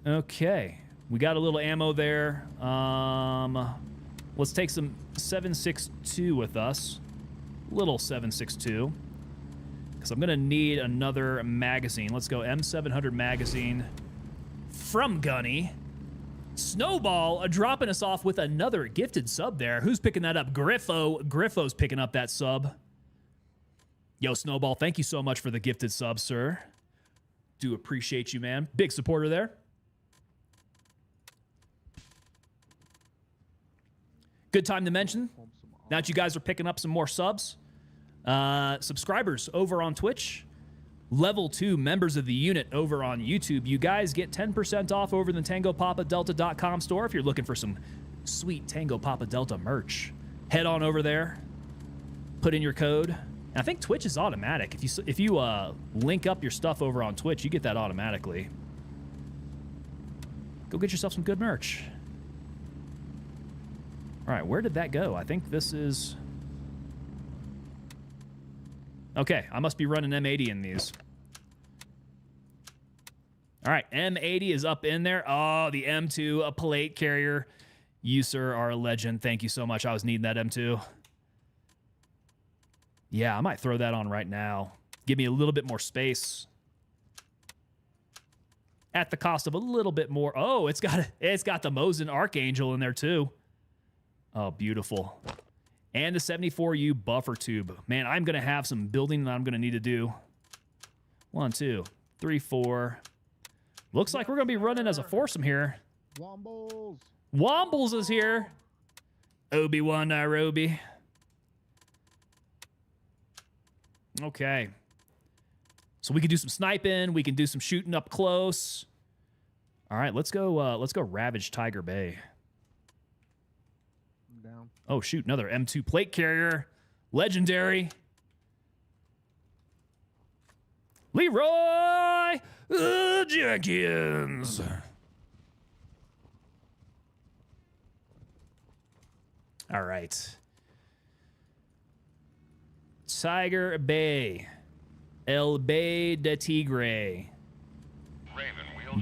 Okay, we got a little ammo there. Let's take some 7.62 with us. Little 7.62. Because I'm going to need another magazine. Let's go M700 magazine from Gunny. Snowball dropping us off with another gifted sub there. Who's picking that up? Griffo. Griffo's picking up that sub. Yo, Snowball, thank you so much for the gifted sub, sir. Do appreciate you, man. Big supporter there. Good time to mention, now that you guys are picking up some more subs, subscribers over on Twitch, level 2 members of the unit over on YouTube, you guys get 10% off over the TangoPapaDelta.com store if you're looking for some sweet Tango Papa Delta merch. Head on over there, put in your code. And I think Twitch is automatic. If you link up your stuff over on Twitch, you get that automatically. Go get yourself some good merch. All right, where did that go? I think this is... Okay, I must be running M80 in these. All right, M80 is up in there. Oh, the M2, a plate carrier. You, sir, are a legend. Thank you so much. I was needing that M2. Yeah, I might throw that on right now. Give me a little bit more space. At the cost of a little bit more. Oh, it's got the Mosin Archangel in there too. Oh, beautiful. And the 74U buffer tube. Man, I'm going to have some building that I'm going to need to do. 1, 2, 3, 4. Looks like we're going to be running as a foursome here. Wombles. Wombles is here. Obi-Wan Nairobi. Okay. So we can do some sniping. We can do some shooting up close. All right, let's go ravage Tiger Bay. Down. Oh, shoot, another M2 plate carrier. Legendary. Leroy Jenkins. All right. Tiger Bay. El Bay de Tigre.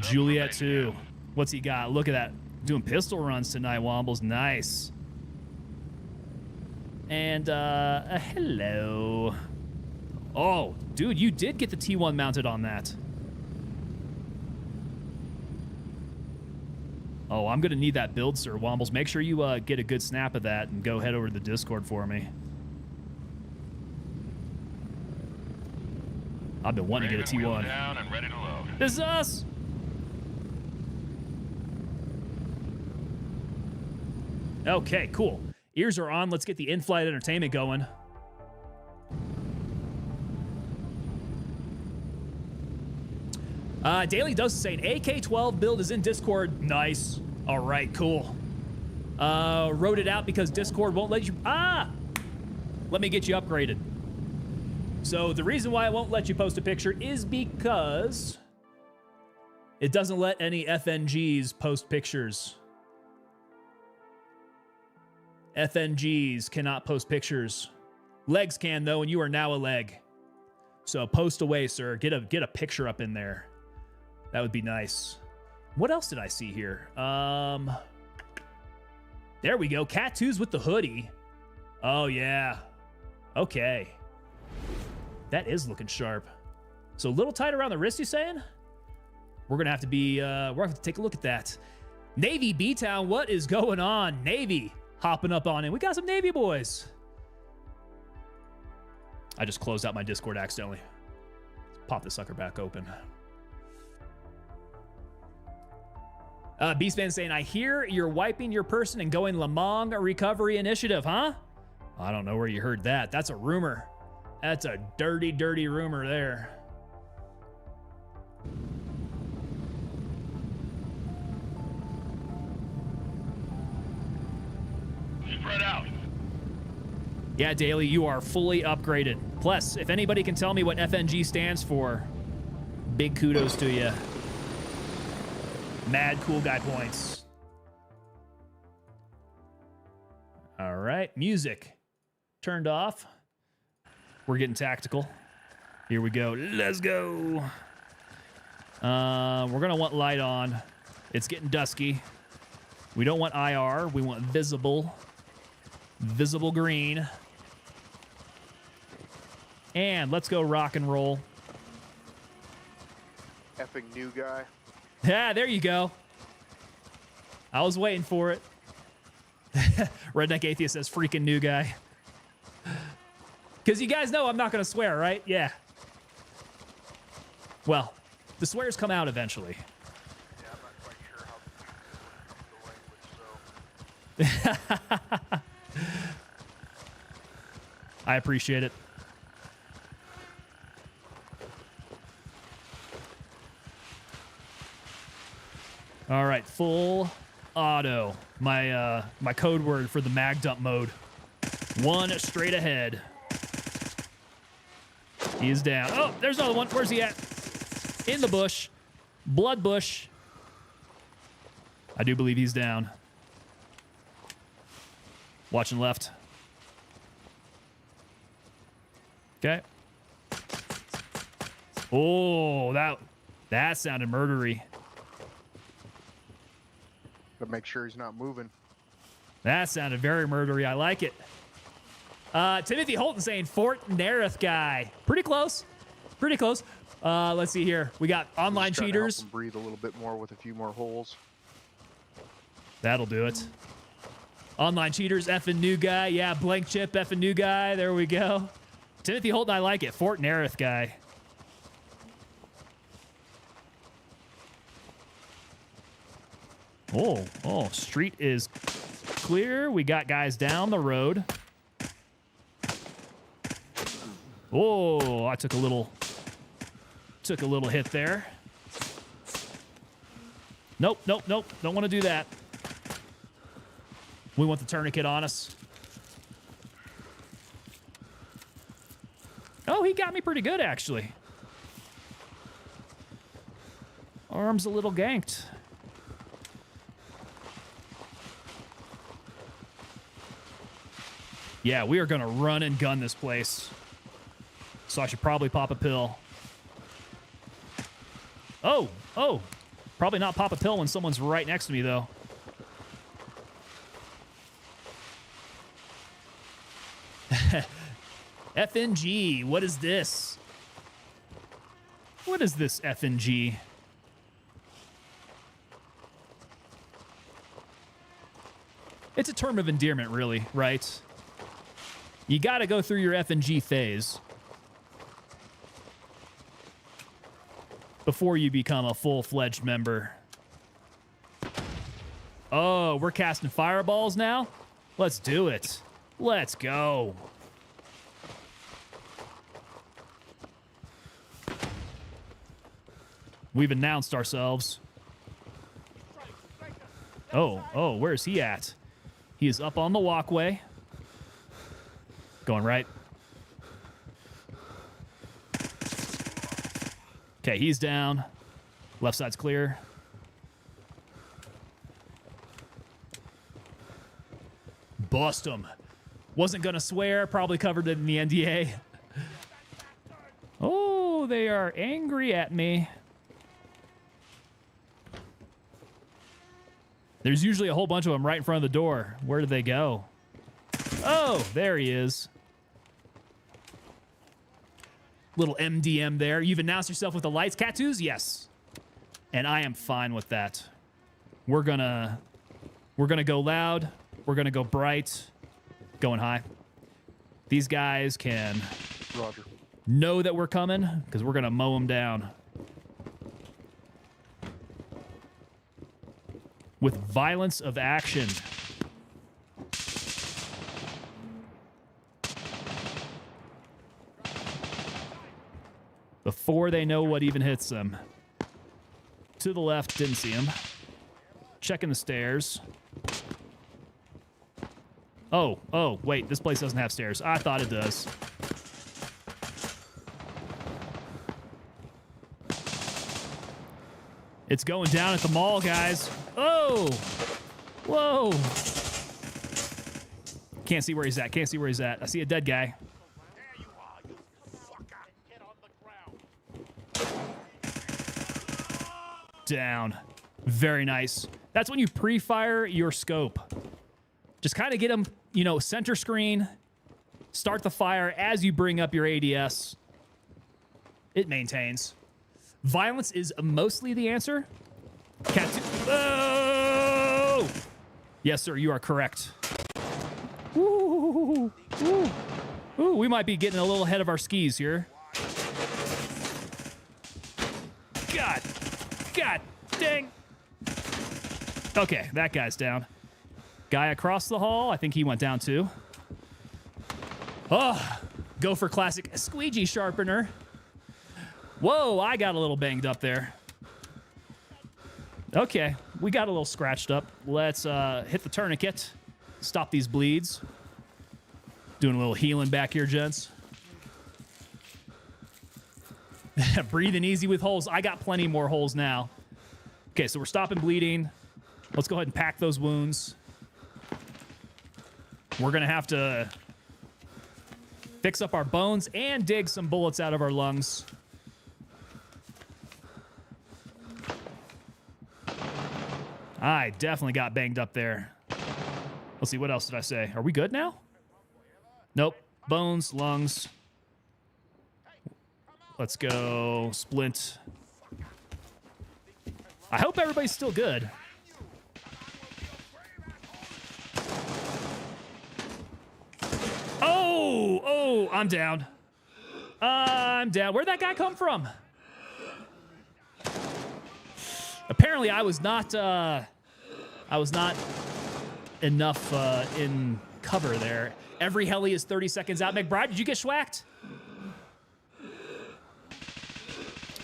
Juliet 2. What's he got? Look at that. Doing pistol runs tonight, Wombles. Nice. And, hello. Oh, dude, you did get the T1 mounted on that. Oh, I'm going to need that build, sir, Wombles. Make sure you get a good snap of that and go head over to the Discord for me. I've been wanting to get a T1. Down and ready to load. This is us! Okay, cool. Ears are on. Let's get the in-flight entertainment going. Daily does say an AK-12 build is in Discord. Nice. All right, cool. Wrote it out because Discord won't let you... Let me get you upgraded. So the reason why I won't let you post a picture is because it doesn't let any FNGs post pictures. FNGs cannot post pictures. Legs can, though, and you are now a leg. So post away, sir. Get a picture up in there. That would be nice. What else did I see here? There we go. Cat 2's with the hoodie. Oh, yeah. Okay. That is looking sharp. So a little tight around the wrist, you saying? We're going to have to be, we're going to have to take a look at that. Navy B-Town, what is going on? Navy hopping up on it. We got some Navy boys. I just closed out my Discord accidentally. Let's pop the sucker back open. Beastman saying, I hear you're wiping your person and going Lamang Recovery Initiative, huh? I don't know where you heard that. That's a rumor. That's a dirty, dirty rumor there. Spread out. Yeah, Daily, you are fully upgraded. Plus, if anybody can tell me what FNG stands for, big kudos to you. Mad cool guy points. All right, music turned off. We're getting tactical. Here we go. Let's go. We're gonna want light on. It's getting dusky. We don't want IR. We want visible. Visible green. And let's go rock and roll. Effing new guy. Yeah, there you go. I was waiting for it. Redneck Atheist says freaking new guy. Because you guys know I'm not going to swear, right? Yeah. Well, the swears come out eventually. Yeah, I'm not quite sure how to use the language, so. I appreciate it. All right, full auto. My my code word for the mag dump mode. One straight ahead. He is down. Oh, there's another one. Where's he at? In the bush. Blood bush. I do believe he's down. Watching left. Okay. Oh, that sounded murdery. But make sure he's not moving. That sounded very murdery. I like it. Timothy Holton saying Fort Nerith guy. Pretty close. Pretty close. Let's see here. We got online Just trying to cheaters. help him breathe a little bit more with a few more holes. That'll do it. Online cheaters, effing new guy. Yeah, blank chip, effing new guy. There we go. Timothy Holton, I like it. Fort Nerith guy. Oh, street is clear. We got guys down the road. Oh, I took a little hit there. Nope. Don't want to do that. We want the tourniquet on us. Oh, he got me pretty good, actually. Arm's a little ganked. Yeah, we are going to run and gun this place. So I should probably pop a pill. Oh. Probably not pop a pill when someone's right next to me, though. FNG, what is this? What is this FNG? It's a term of endearment, really, right? You gotta go through your FNG phase before you become a full-fledged member. Oh, we're casting fireballs now? Let's do it. Let's go. We've announced ourselves. Oh, where's he at? He is up on the walkway. Going right. Okay, he's down. Left side's clear. Bust him. Wasn't gonna swear, probably covered it in the NDA. Oh, they are angry at me. There's usually a whole bunch of them right in front of the door. Where did they go? Oh, there he is. Little MDM there. You've announced yourself with the lights, Cattoos? Yes. And I am fine with that. We're gonna go loud. We're gonna go bright. Going high. These guys can Roger. know that we're coming because we're gonna mow them down. With violence of action. Before they know what even hits them. To the left, didn't see him. Checking the stairs. Oh, wait, this place doesn't have stairs. I thought it does. It's going down at the mall, guys. Oh! Whoa! Can't see where he's at. Can't see where he's at. I see a dead guy. There you are, you fucker. Get on the ground. Down. Very nice. That's when you pre-fire your scope. Just kind of get them, you know, center screen. Start the fire as you bring up your ADS. It maintains. Violence is mostly the answer. Oh! Yes, sir, you are correct. Ooh, ooh, ooh, we might be getting a little ahead of our skis here. God dang. Okay, that guy's down. Guy across the hall, I think he went down too. Oh, go for classic squeegee sharpener. Whoa, I got a little banged up there. Okay, we got a little scratched up. Let's hit the tourniquet. Stop these bleeds. Doing a little healing back here, gents. Breathing easy with holes. I got plenty more holes now. Okay, so we're stopping bleeding. Let's go ahead and pack those wounds. We're going to have to fix up our bones and dig some bullets out of our lungs. I definitely got banged up there. Let's see, what else did I say? Are we good now? Nope. Bones, lungs. Let's go splint. I hope everybody's still good. Oh, I'm down. I'm down. Where'd that guy come from? Apparently, I was not enough in cover there. Every heli is 30 seconds out. McBride, did you get schwacked?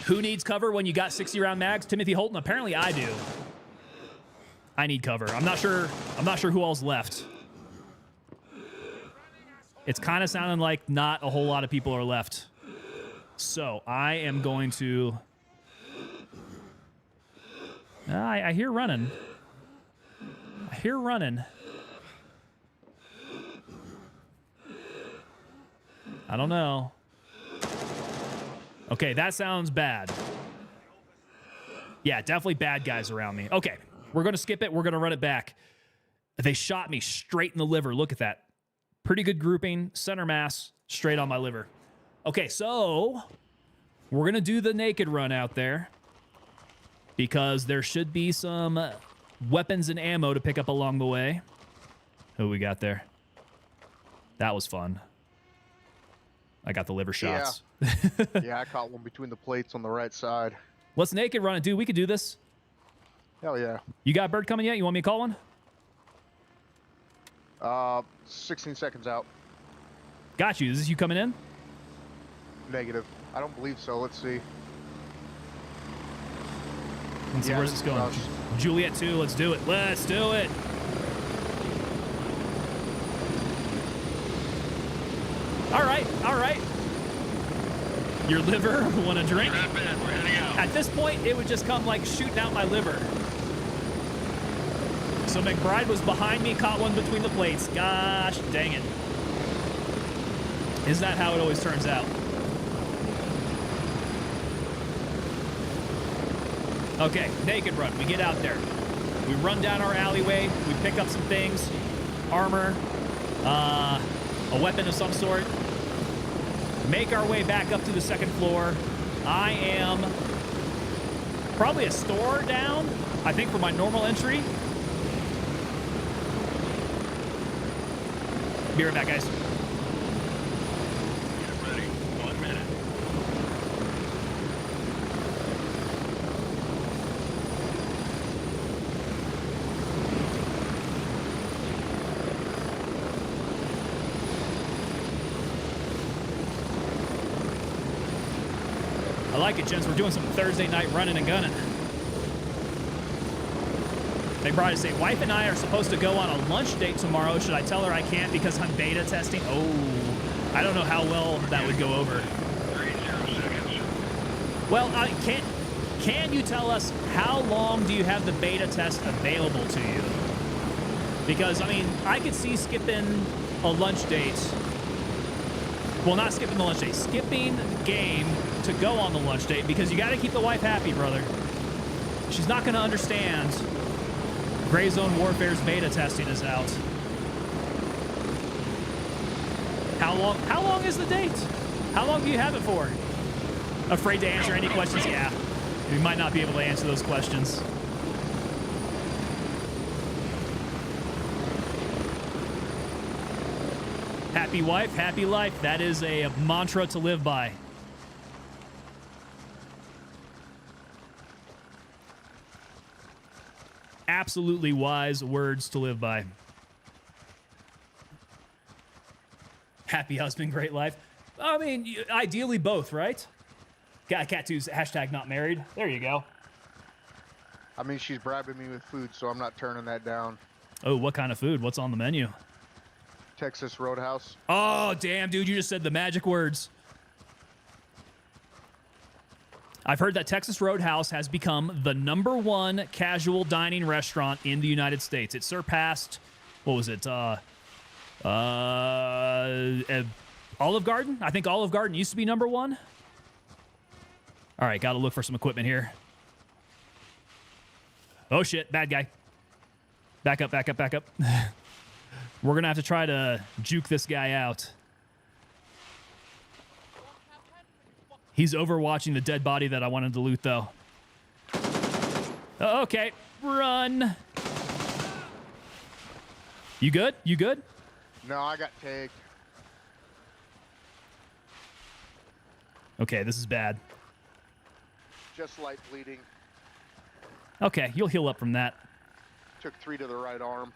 Who needs cover when you got 60-round mags? Timothy Holton. Apparently, I do. I need cover. I'm not sure who all's left. It's kind of sounding like not a whole lot of people are left. So I am going to. I hear running. I hear running. I don't know. Okay, that sounds bad. Yeah, definitely bad guys around me. Okay, we're going to skip it. We're going to run it back. They shot me straight in the liver. Look at that. Pretty good grouping. Center mass. Straight on my liver. Okay, so we're going to do the naked run out there. Because there should be some weapons and ammo to pick up along the way. Who we got there? That was fun. I got the liver shots. Yeah, I caught one between the plates on the right side. Let's naked run it, dude. We could do this. Hell yeah. You got Bird coming yet? You want me to call one? 16 seconds out. Got you. Is this you coming in? Negative. I don't believe so. Let's see. Let's see, where's this going? Juliet 2, let's do it. Let's do it. All right, all right. Your liver, want a drink? Strap in, we're heading out. At this point, it would just come like shooting out my liver. So McBride was behind me, caught one between the plates. Gosh, dang it. Isn't that how it always turns out? Okay, naked run. We get out there. We run down our alleyway. We pick up some things. Armor. A weapon of some sort. Make our way back up to the second floor. I am probably a store down, I think, for my normal entry. Be right back, guys. Get ready. 1 minute. I like it, gents. We're doing some Thursday night running and gunning. They brought to say, wife and I are supposed to go on a lunch date tomorrow. Should I tell her I can't because I'm beta testing? Oh, I don't know how well that would go over. 30 seconds. Well, can you tell us how long do you have the beta test available to you? Because, I mean, I could see skipping a lunch date. Well, not skipping the lunch date. Skipping game to go on the lunch date because you got to keep the wife happy, brother. She's not going to understand. Gray Zone Warfare's beta testing is out. How long is the date? How long do you have it for? Afraid to answer any questions? Yeah. We might not be able to answer those questions. Happy wife, happy life. That is a mantra to live by. Absolutely wise words to live by. Happy husband, great life. I mean, ideally both, right? Cat 2's hashtag not married. There you go. I mean, she's bribing me with food, so I'm not turning that down. Oh, what kind of food? What's on the menu? Texas Roadhouse. Oh, damn, dude, you just said the magic words. I've heard that Texas Roadhouse has become the #1 casual dining restaurant in the United States. It surpassed, what was it? Olive Garden? I think Olive Garden used to be #1. All right, got to look for some equipment here. Oh, shit, bad guy. Back up, back up, back up. We're going to have to try to juke this guy out. He's overwatching the dead body that I wanted to loot, though. Okay, run. You good? You good? No, I got tagged. Okay, this is bad. Just light bleeding. Okay, you'll heal up from that. Took 3 to the right arm.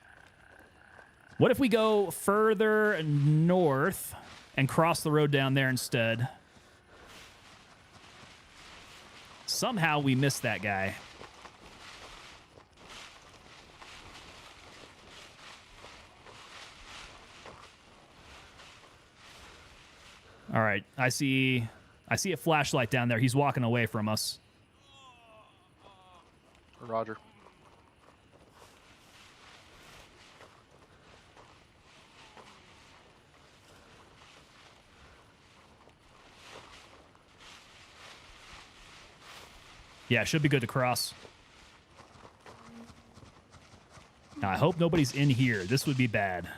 What if we go further north and cross the road down there instead? Somehow we missed that guy. All right, I see a flashlight down there. He's walking away from us. Roger. Yeah, should be good to cross. Now, I hope nobody's in here. This would be bad.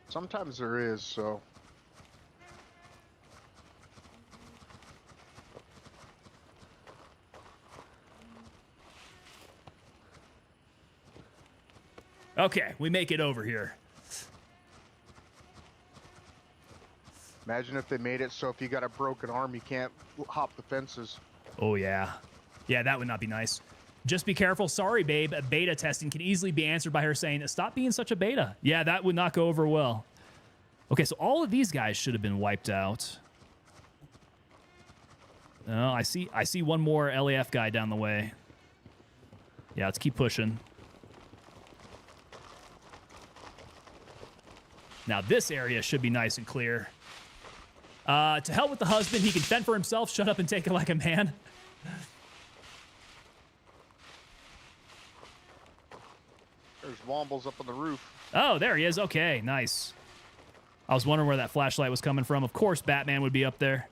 Sometimes there is, so. Okay, we make it over here. Imagine if they made it so if you got a broken arm, you can't hop the fences. Oh, yeah. Yeah, that would not be nice. Just be careful. Sorry, babe. Beta testing can easily be answered by her saying, stop being such a beta. Yeah, that would not go over well. Okay, so all of these guys should have been wiped out. Oh, I see one more LAF guy down the way. Yeah, let's keep pushing. Now, this area should be nice and clear. To hell with the husband. He can fend for himself. Shut up and take it like a man. There's Wombles up on the roof. Oh, there he is. Okay, nice. I was wondering where that flashlight was coming from. Of course, Batman would be up there.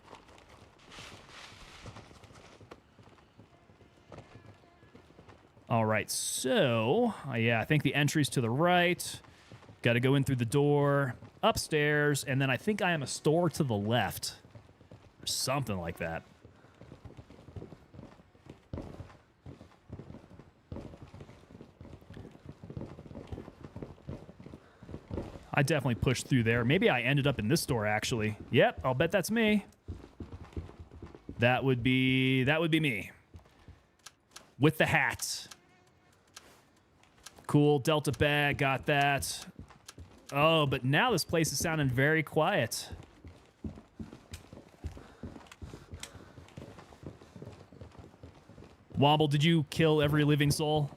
All right, so yeah, I think the entry's to the right. Got to go in through the door, upstairs, and then I think I am a store to the left. Or something like that. I definitely pushed through there. Maybe I ended up in this store, actually. Yep, I'll bet that's me. That would be me. With the hat. Cool, Delta bag, got that. Oh, but now this place is sounding very quiet. Womble, did you kill every living soul?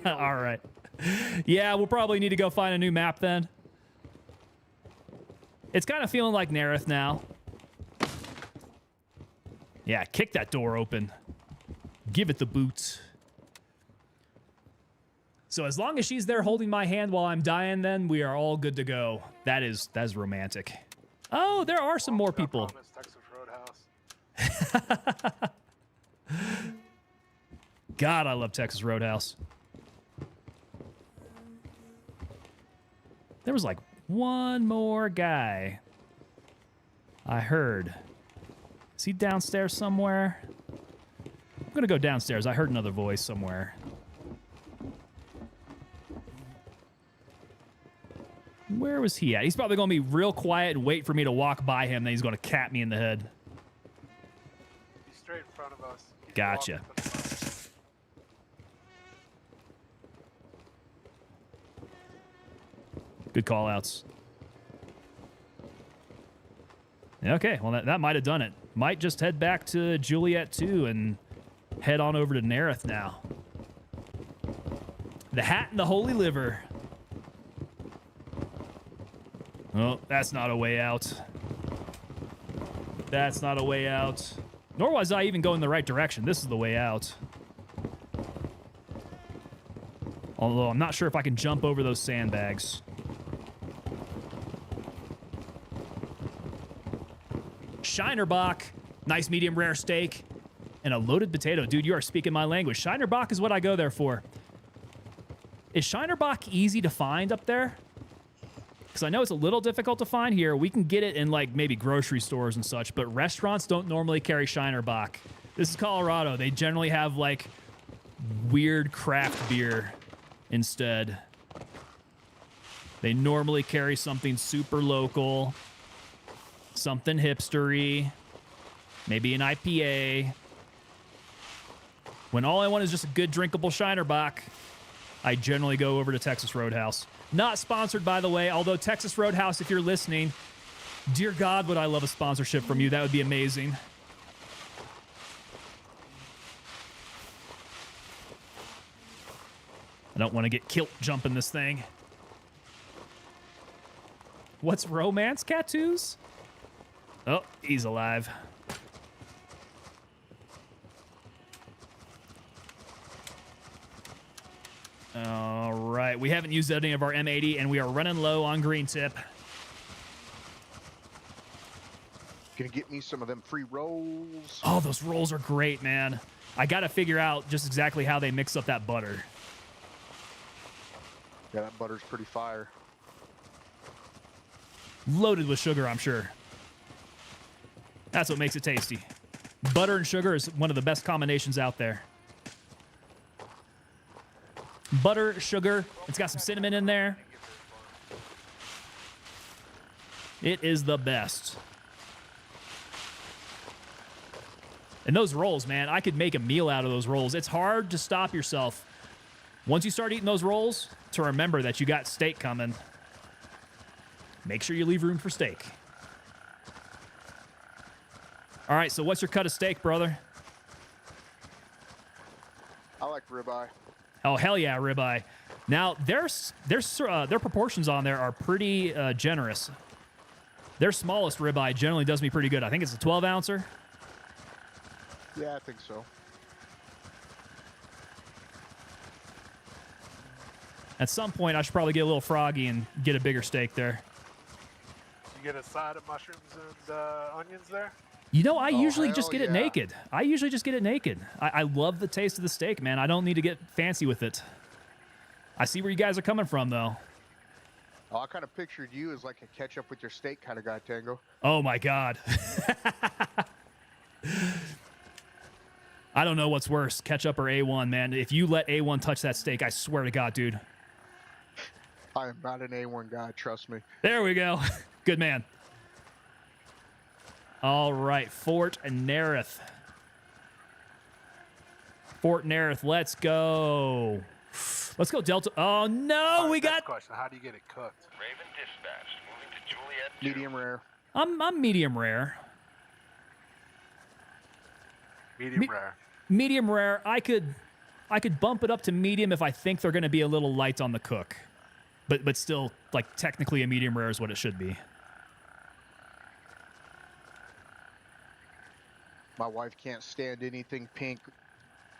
All right. Yeah, we'll probably need to go find a new map then. It's kind of feeling like Nerith now. Yeah, kick that door open. Give it the boot. So as long as she's there holding my hand while I'm dying, then we are all good to go. That's romantic. Oh, there are some more people. Texas Roadhouse. God, I love Texas Roadhouse. There was like one more guy I heard. Is he downstairs somewhere? I'm gonna go downstairs. I heard another voice somewhere. Where was he at? He's probably gonna be real quiet and wait for me to walk by him, then he's gonna cap me in the head. He's straight in front of us. He's Gotcha. walking to the front. Good call outs. Okay, well, that might have done it. Might just head back to Juliet 2 and head on over to Nerith now. The hat and the holy liver. Oh, that's not a way out. That's not a way out. Nor was I even going the right direction. This is the way out. Although I'm not sure if I can jump over those sandbags. Shinerbach, nice medium rare steak, and a loaded potato. Dude, you are speaking my language. Shinerbach is what I go there for. Is Shinerbach easy to find up there? Because I know it's a little difficult to find here. We can get it in like maybe grocery stores and such, but restaurants don't normally carry Shinerbach. This is Colorado. They generally have like weird craft beer instead. They normally carry something super local. Something hipstery, maybe an IPA. When all I want is just a good drinkable Shinerbach, I generally go over to Texas Roadhouse. Not sponsored, by the way, although Texas Roadhouse, if you're listening, dear God, would I love a sponsorship from you. That would be amazing. I don't want to get kilt jumping this thing. What's romance tattoos? Oh, he's alive. All right, we haven't used any of our M80, and we are running low on green tip. Gonna get me some of them free rolls. Oh, those rolls are great, man. I got to figure out just exactly how they mix up that butter. Yeah, that butter's pretty fire. Loaded with sugar, I'm sure. That's what makes it tasty. Butter and sugar is one of the best combinations out there. Butter, sugar, it's got some cinnamon in there. It is the best. And those rolls, man, I could make a meal out of those rolls. It's hard to stop yourself. Once you start eating those rolls, to remember that you got steak coming. Make sure you leave room for steak. All right, so what's your cut of steak, brother? I like ribeye. Oh, hell yeah, ribeye. Now, their proportions on there are pretty generous. Their smallest ribeye generally does me pretty good. I think it's a 12-ouncer. Yeah, I think so. At some point, I should probably get a little froggy and get a bigger steak there. You get a side of mushrooms and onions there? You know, I usually hell just get it yeah. naked. I usually just get it naked. I love the taste of the steak, man. I don't need to get fancy with it. I see where you guys are coming from, though. Oh, I kind of pictured you as like a ketchup with your steak kind of guy, Tango. Oh, my God. I don't know what's worse, ketchup or A1, man. If you let A1 touch that steak, I swear to God, dude. I am not an A1 guy, trust me. There we go. Good man. All right, Fort Nerith. Fort Nerith, let's go. Let's go, Delta. Oh, no, we got... Question: how do you get it cooked? Raven dispatched. Moving to Juliet 2. Medium rare. I'm medium rare. Medium rare. Medium rare. I could bump it up to medium if I think they're going to be a little light on the cook. But still, like, technically a medium rare is what it should be. My wife can't stand anything pink,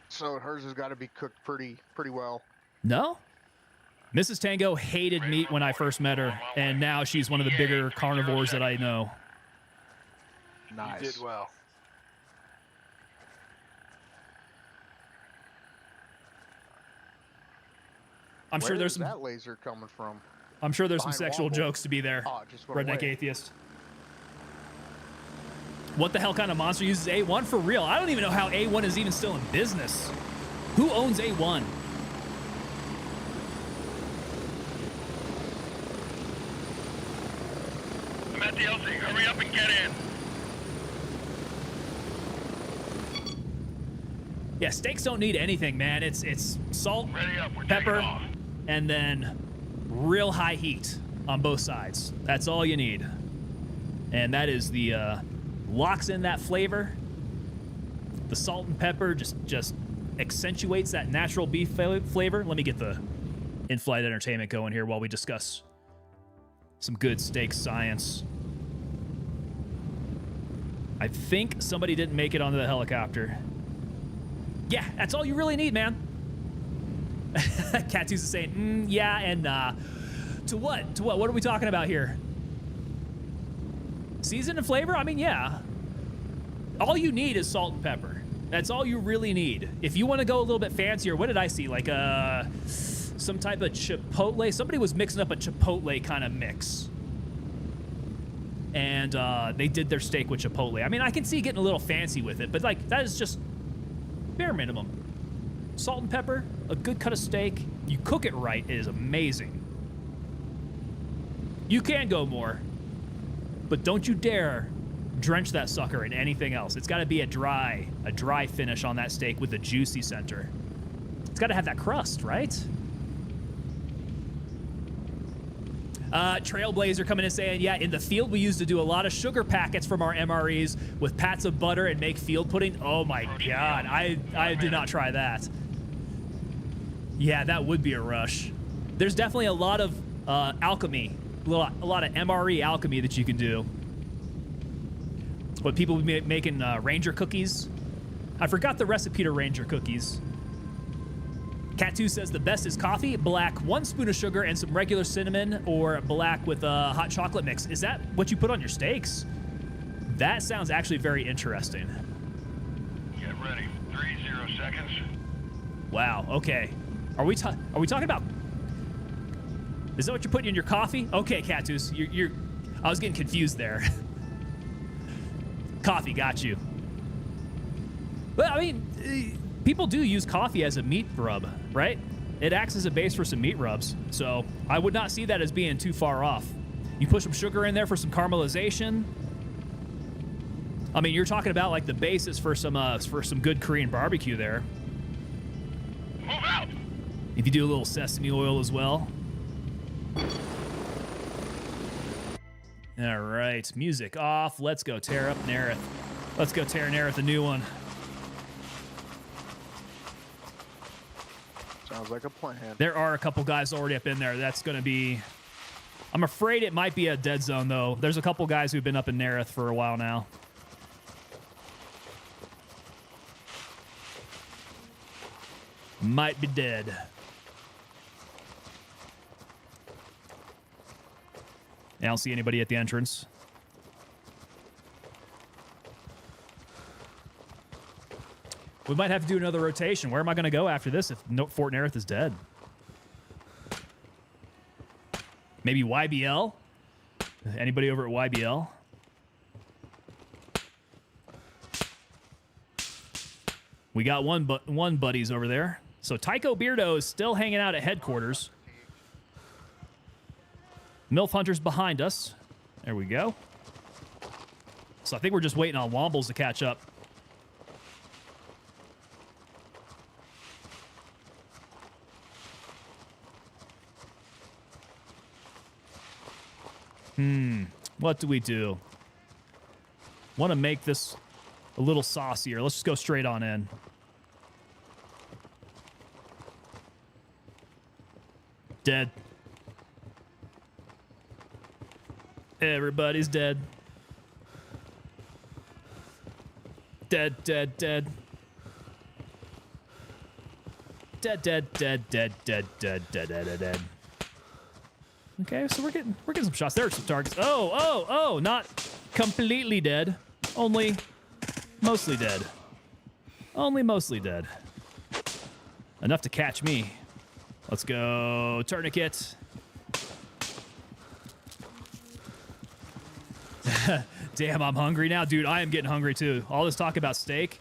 so hers has got to be cooked pretty well. No? Mrs. Tango hated meat when I first met her, and now she's one of the bigger carnivores that I know. Nice. You did well. I'm sure there's some. that laser coming from? I'm sure there's some behind sexual Womble. jokes to be there. Oh, it just went Redneck away. atheist. What the hell kind of monster uses A1 for real? I don't even know how A1 is even still in business. Who owns A1? I'm at the LZ. Hurry up and get in. Yeah, steaks don't need anything, man. It's salt, Ready up. We're pepper, taking off. and then real high heat on both sides. That's all you need. And that is the locks in that flavor. The salt and pepper just accentuates that natural beef flavor. Let me get the in-flight entertainment going here while we discuss some good steak science. I think somebody didn't make it onto the helicopter. Yeah, that's all you really need, man. Cattus is saying, yeah, and to what? To what? What are we talking about here? Season and flavor? I mean, yeah. All you need is salt and pepper. That's all you really need. If you want to go a little bit fancier, what did I see? Like some type of chipotle. Somebody was mixing up a chipotle kind of mix. And they did their steak with chipotle. I mean, I can see getting a little fancy with it, but like that is just bare minimum. Salt and pepper, a good cut of steak. You cook it right, it is amazing. You can go more, but don't you dare drench that sucker in anything else. It's got to be a dry finish on that steak with a juicy center. It's got to have that crust, right? Trailblazer coming in saying, yeah, in the field we used to do a lot of sugar packets from our MREs with pats of butter and make field pudding. Oh my God, I did not try that. Yeah, that would be a rush. There's definitely a lot of alchemy, a lot of MRE alchemy that you can do. What people be making Ranger cookies. I forgot the recipe to Ranger cookies. Cat2 says the best is coffee, black, 1 spoon of sugar, and some regular cinnamon, or black with a hot chocolate mix. Is that what you put on your steaks? That sounds actually very interesting. Get ready. 30 seconds. Wow. Okay. Are we talking about? Is that what you're putting in your coffee? Okay, Cat2, you're. I was getting confused there. Coffee, got you. Well, I mean, people do use coffee as a meat rub, right? It acts as a base for some meat rubs, so I would not see that as being too far off. You put some sugar in there for some caramelization. I mean, you're talking about like the basis for some good Korean barbecue there. Move out. If you do a little sesame oil as well. All right, music off. Let's go tear up Nerith. Let's go tear Nerith a new one. Sounds like a plan. There are a couple guys already up in there. That's going to be... I'm afraid it might be a dead zone, though. There's a couple guys who've been up in Nerith for a while now. Might be dead. I don't see anybody at the entrance. We might have to do another rotation. Where am I going to go after this if Fort Nerith is dead? Maybe YBL? Anybody over at YBL? We got one buddies over there. So Tycho Beardo is still hanging out at headquarters. MILF Hunter's behind us. There we go. So I think we're just waiting on Wombles to catch up. What do we do? Want to make this a little saucier. Let's just go straight on in. Dead. Everybody's dead. Dead, dead, dead. Dead, dead, dead, dead, dead, dead, dead, dead, dead. Okay, so we're getting some shots. There are some targets. Oh, not completely dead. Only mostly dead. Only mostly dead. Enough to catch me. Let's go. Tourniquet. Damn, I'm hungry now. Dude, I am getting hungry too. All this talk about steak.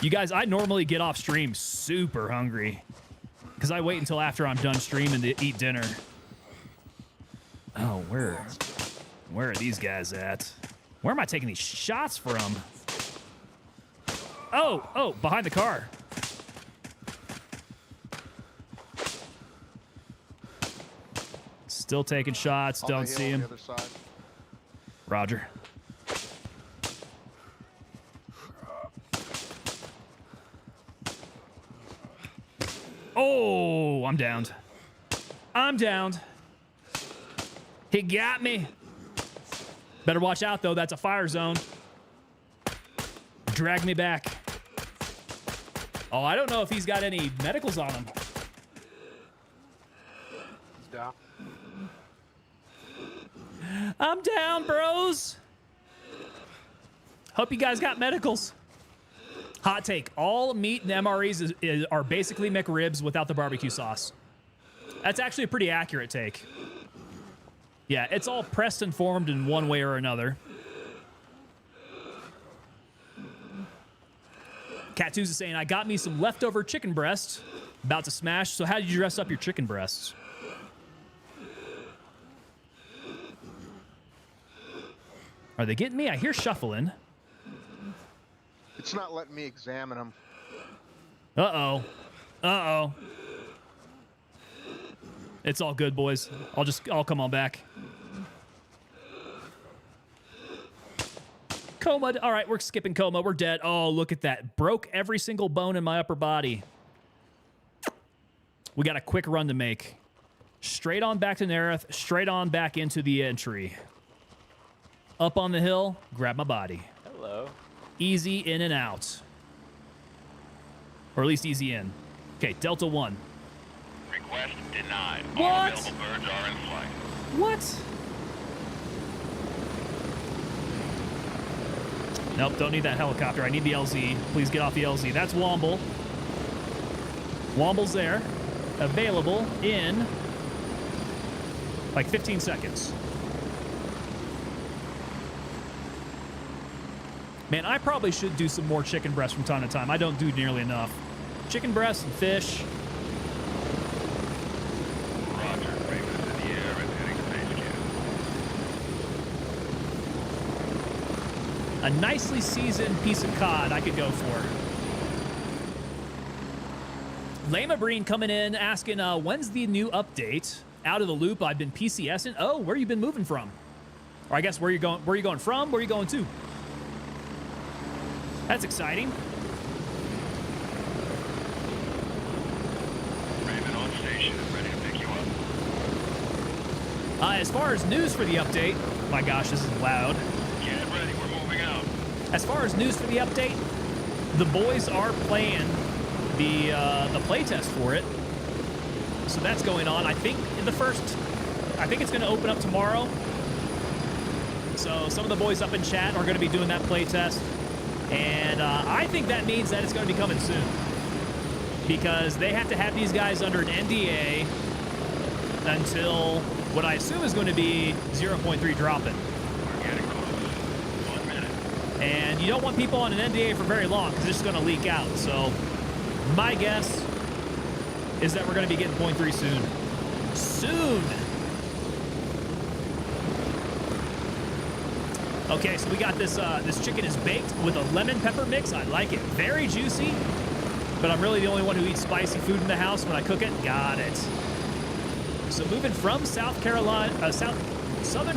You guys, I normally get off stream super hungry because I wait until after I'm done streaming to eat dinner. Oh, where are these guys at? Where am I taking these shots from? Oh, behind the car. Still taking shots. On the Don't hill see on him. the other side. Roger. Oh, I'm downed. I'm downed. He got me. Better watch out, though. That's a fire zone. Drag me back. Oh, I don't know if he's got any medicals on him. He's down. I'm down, bros. Hope you guys got medicals. Hot take. All meat and MREs are basically McRibs without the barbecue sauce. That's actually a pretty accurate take. Yeah, it's all pressed and formed in one way or another. Cat2s is saying, I got me some leftover chicken breast. About to smash. So how did you dress up your chicken breasts? Are they getting me? I hear shuffling. It's not letting me examine them. Uh-oh. Uh-oh. It's all good, boys. I'll come on back. Coma. All right, we're skipping coma. We're dead. Oh, look at that. Broke every single bone in my upper body. We got a quick run to make. Straight on back to Nerith. Straight on back into the entry. Up on the hill. Grab my body. Hello. Easy in and out. Or at least easy in. Okay, Delta 1. Request denied. What? All available birds are in flight. What? Nope, don't need that helicopter. I need the LZ. Please get off the LZ. That's Womble. Womble's there. Available in like 15 seconds. Man, I probably should do some more chicken breast from time to time. I don't do nearly enough. Chicken breast and fish. Roger. Raven is in the air and heading to base camp. A nicely seasoned piece of cod I could go for. Lama Breen coming in asking, when's the new update? Out of the loop, I've been PCSing. Oh, where you been moving from? Or I guess where you going from? Where you going to? That's exciting. Raven on station and ready to pick you up. As far as news for the update, my gosh, this is loud. Get ready, we're moving out. As far as news for the update, the boys are playing the playtest for it. So that's going on. I think it's going to open up tomorrow. So some of the boys up in chat are going to be doing that playtest. And I think that means that it's going to be coming soon. Because they have to have these guys under an NDA until what I assume is going to be 0.3 dropping. We're getting close. 1 minute. And you don't want people on an NDA for very long because it's just going to leak out. So my guess is that we're going to be getting 0.3 soon. Soon! Okay, so we got this this chicken is baked with a lemon pepper mix. I like it. Very juicy, but I'm really the only one who eats spicy food in the house when I cook it. Got it. So moving from Southern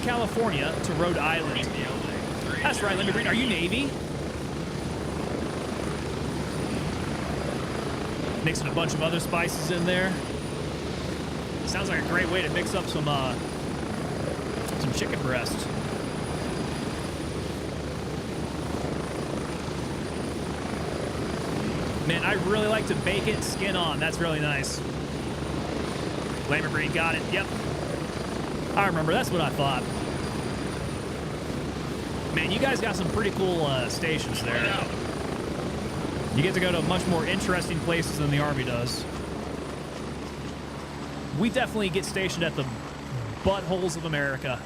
California to Rhode Island. That's right, Lemon Green. Are you Navy? Mixing a bunch of other spices in there. Sounds like a great way to mix up some chicken breast. Man, I really like to bake it skin on. That's really nice. Lemon Green got it. Yep. I remember. That's what I thought. Man, you guys got some pretty cool stations there. You get to go to much more interesting places than the Army does. We definitely get stationed at the buttholes of America.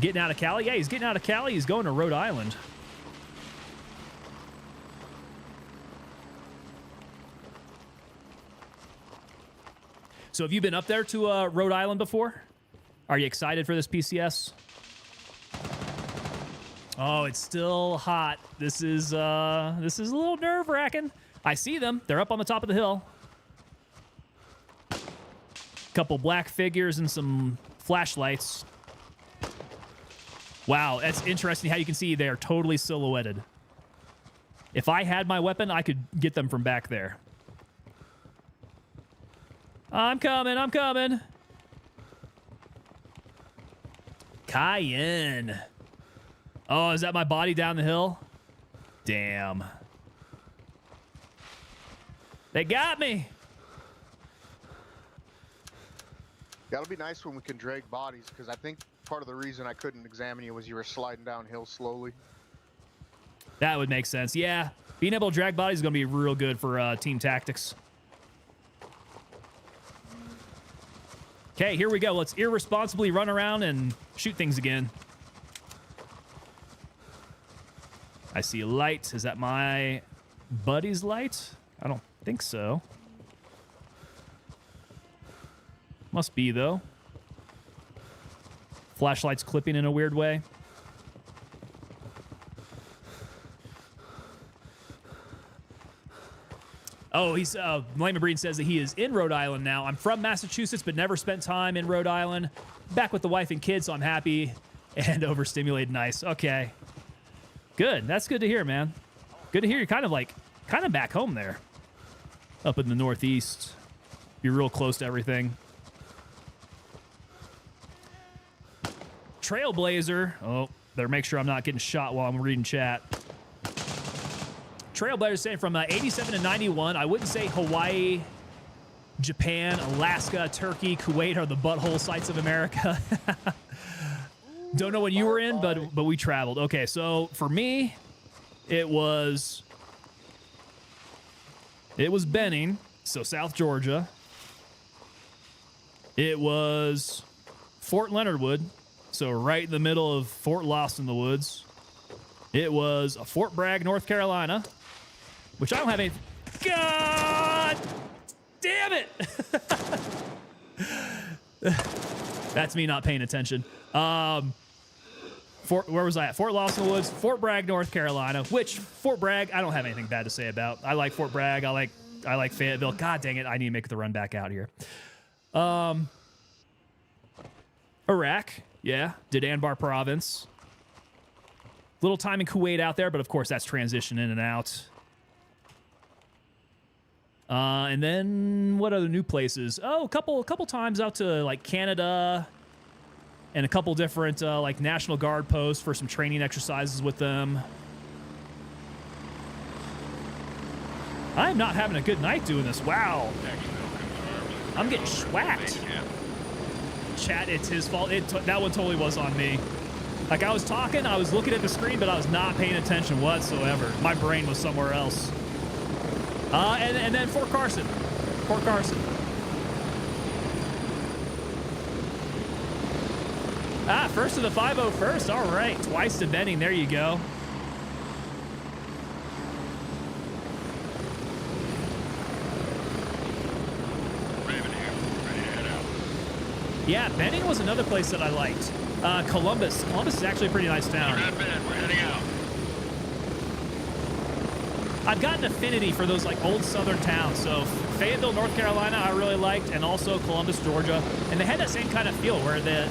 Getting out of Cali? Yeah, he's getting out of Cali. He's going to Rhode Island. So have you been up there to Rhode Island before? Are you excited for this PCS? Oh, it's still hot. This is a little nerve-wracking. I see them. They're up on the top of the hill. Couple black figures and some flashlights. Wow, that's interesting how you can see they're totally silhouetted. If I had my weapon, I could get them from back there. I'm coming, I'm coming. Cayenne. Oh, is that my body down the hill? Damn. They got me. That'll be nice when we can drag bodies, because I think part of the reason I couldn't examine you was you were sliding downhill slowly. That would make sense. Yeah, being able to drag bodies is going to be real good for team tactics. Okay, here we go. Let's irresponsibly run around and shoot things again. I see a light. Is that my buddy's light? I don't think so. Must be, though. Flashlight's clipping in a weird way. Oh, he's Lamang Breed says that he is in Rhode Island now. I'm from Massachusetts, but never spent time in Rhode Island. Back with the wife and kids, so I'm happy and overstimulated. Nice. Okay. Good. That's good to hear, man. Good to hear you're kind of back home there. Up in the Northeast. You're real close to everything. Trailblazer. Oh, better make sure I'm not getting shot while I'm reading chat. Trailblazer saying from 87 to 91, I wouldn't say Hawaii, Japan, Alaska, Turkey, Kuwait are the butthole sites of America. Don't know when you were in, but we traveled. Okay, so for me, it was Benning, so South Georgia. It was Fort Leonard Wood, so right in the middle of Fort Lost in the Woods. It was Fort Bragg, North Carolina, which I don't have any. God damn it! That's me not paying attention. Where was I at? Fort Lost in the Woods, Fort Bragg, North Carolina. Which Fort Bragg, I don't have anything bad to say about. I like Fort Bragg. I like Fayetteville. God dang it! I need to make the run back out here. Iraq, yeah, did Anbar Province. Little time in Kuwait out there, but of course that's transition in and out. And then what other new places? Oh, a couple times out to like Canada and a couple different like National Guard posts for some training exercises with them. I'm not having a good night doing this. Wow. I'm getting schwacked. Chat, it's his fault. That one totally was on me. Like, I was talking, I was looking at the screen, but I was not paying attention whatsoever. My brain was somewhere else. And then Fort Carson. Fort Carson. Ah, first to the 501st. All right. Twice to Benning. There you go. Raven here. Ready to head out. Yeah, Benning was another place that I liked. Columbus. Columbus is actually a pretty nice town. Strap in. We're heading out. I've got an affinity for those like old southern towns. So Fayetteville, North Carolina, I really liked, and also Columbus, Georgia. And they had that same kind of feel where the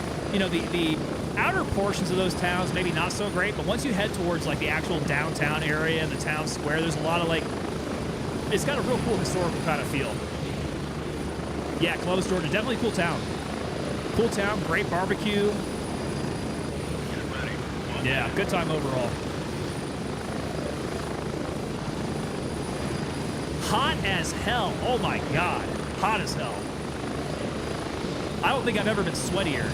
outer portions of those towns maybe not so great, but once you head towards like the actual downtown area and the town square, there's a lot of like, it's got a real cool historical kind of feel. Yeah, Columbus, Georgia, definitely a cool town. Cool town, great barbecue. Get ready. Yeah, good time overall. Hot as hell. Oh my God. Hot as hell. I don't think I've ever been sweatier.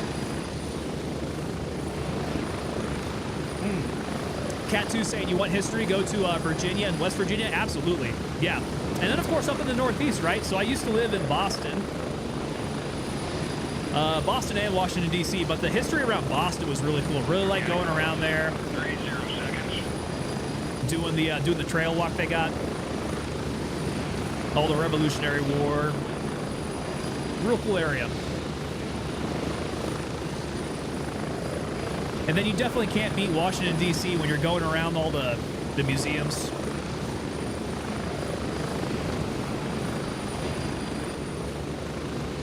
Cat 2 saying you want history, go to Virginia and West Virginia. Absolutely. Yeah. And then, of course, up in the Northeast, right? So I used to live in Boston. Boston and Washington, D.C., but the history around Boston was really cool. Really like going around there. 30 seconds. Doing the trail walk they got. All the Revolutionary War. Real cool area. And then you definitely can't beat Washington, D.C. when you're going around all the museums.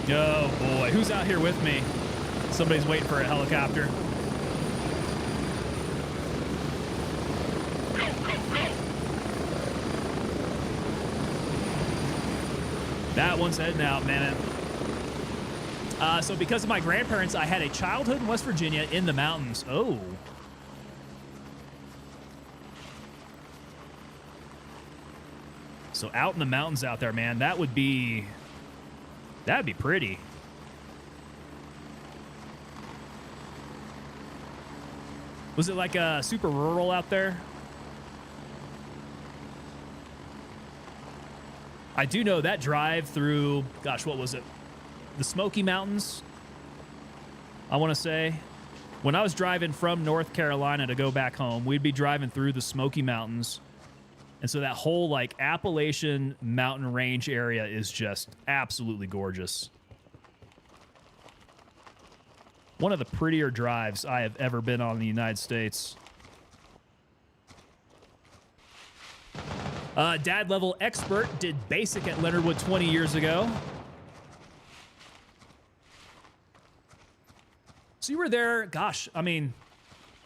Oh, boy. Who's out here with me? Somebody's waiting for a helicopter. Go, go, go. That one's heading out, man. So because of my grandparents, I had a childhood in West Virginia in the mountains. Oh. So out in the mountains out there, man, that'd be pretty. Was it like super rural out there? I do know that drive through, gosh, what was it? The Smoky Mountains, I want to say. When I was driving from North Carolina to go back home, we'd be driving through the Smoky Mountains. And so that whole like Appalachian mountain range area is just absolutely gorgeous. One of the prettier drives I have ever been on in the United States. Dad level expert did basic at Leonard Wood 20 years ago. So you were there, gosh, I mean,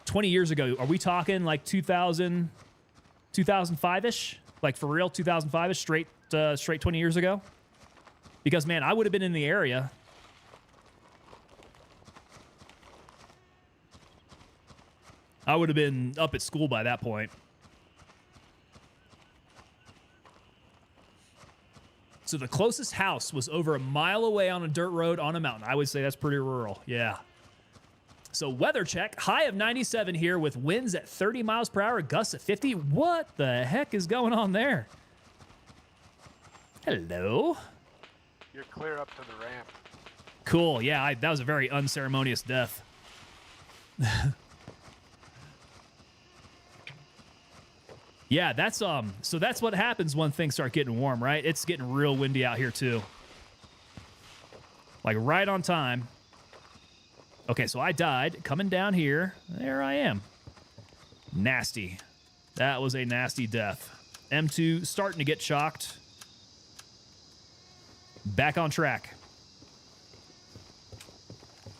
20 years ago. Are we talking like 2000, 2005-ish? Like for real, 2005-ish, straight 20 years ago? Because, man, I would have been in the area. I would have been up at school by that point. So the closest house was over a mile away on a dirt road on a mountain. I would say that's pretty rural. Yeah. So weather check, high of 97 here with winds at 30 miles per hour, gusts at 50. What the heck is going on there? Hello. You're clear up to the ramp. Cool. Yeah, that was a very unceremonious death. Yeah, that's so that's what happens when things start getting warm, right? It's getting real windy out here too. Like right on time. Okay, so I died coming down here. There I am. Nasty. That was a nasty death. M2 starting to get shocked. Back on track.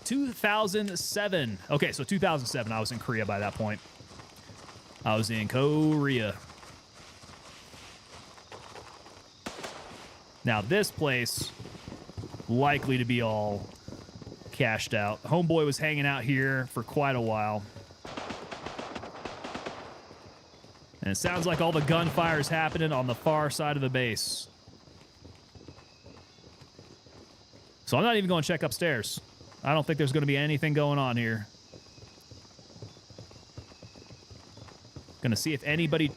2007. Okay, so 2007, I was in Korea by that point. I was in Korea. Now this place, likely to be all cashed out. Homeboy was hanging out here for quite a while. And it sounds like all the gunfire is happening on the far side of the base. So I'm not even going to check upstairs. I don't think there's going to be anything going on here. Gonna see if anybody...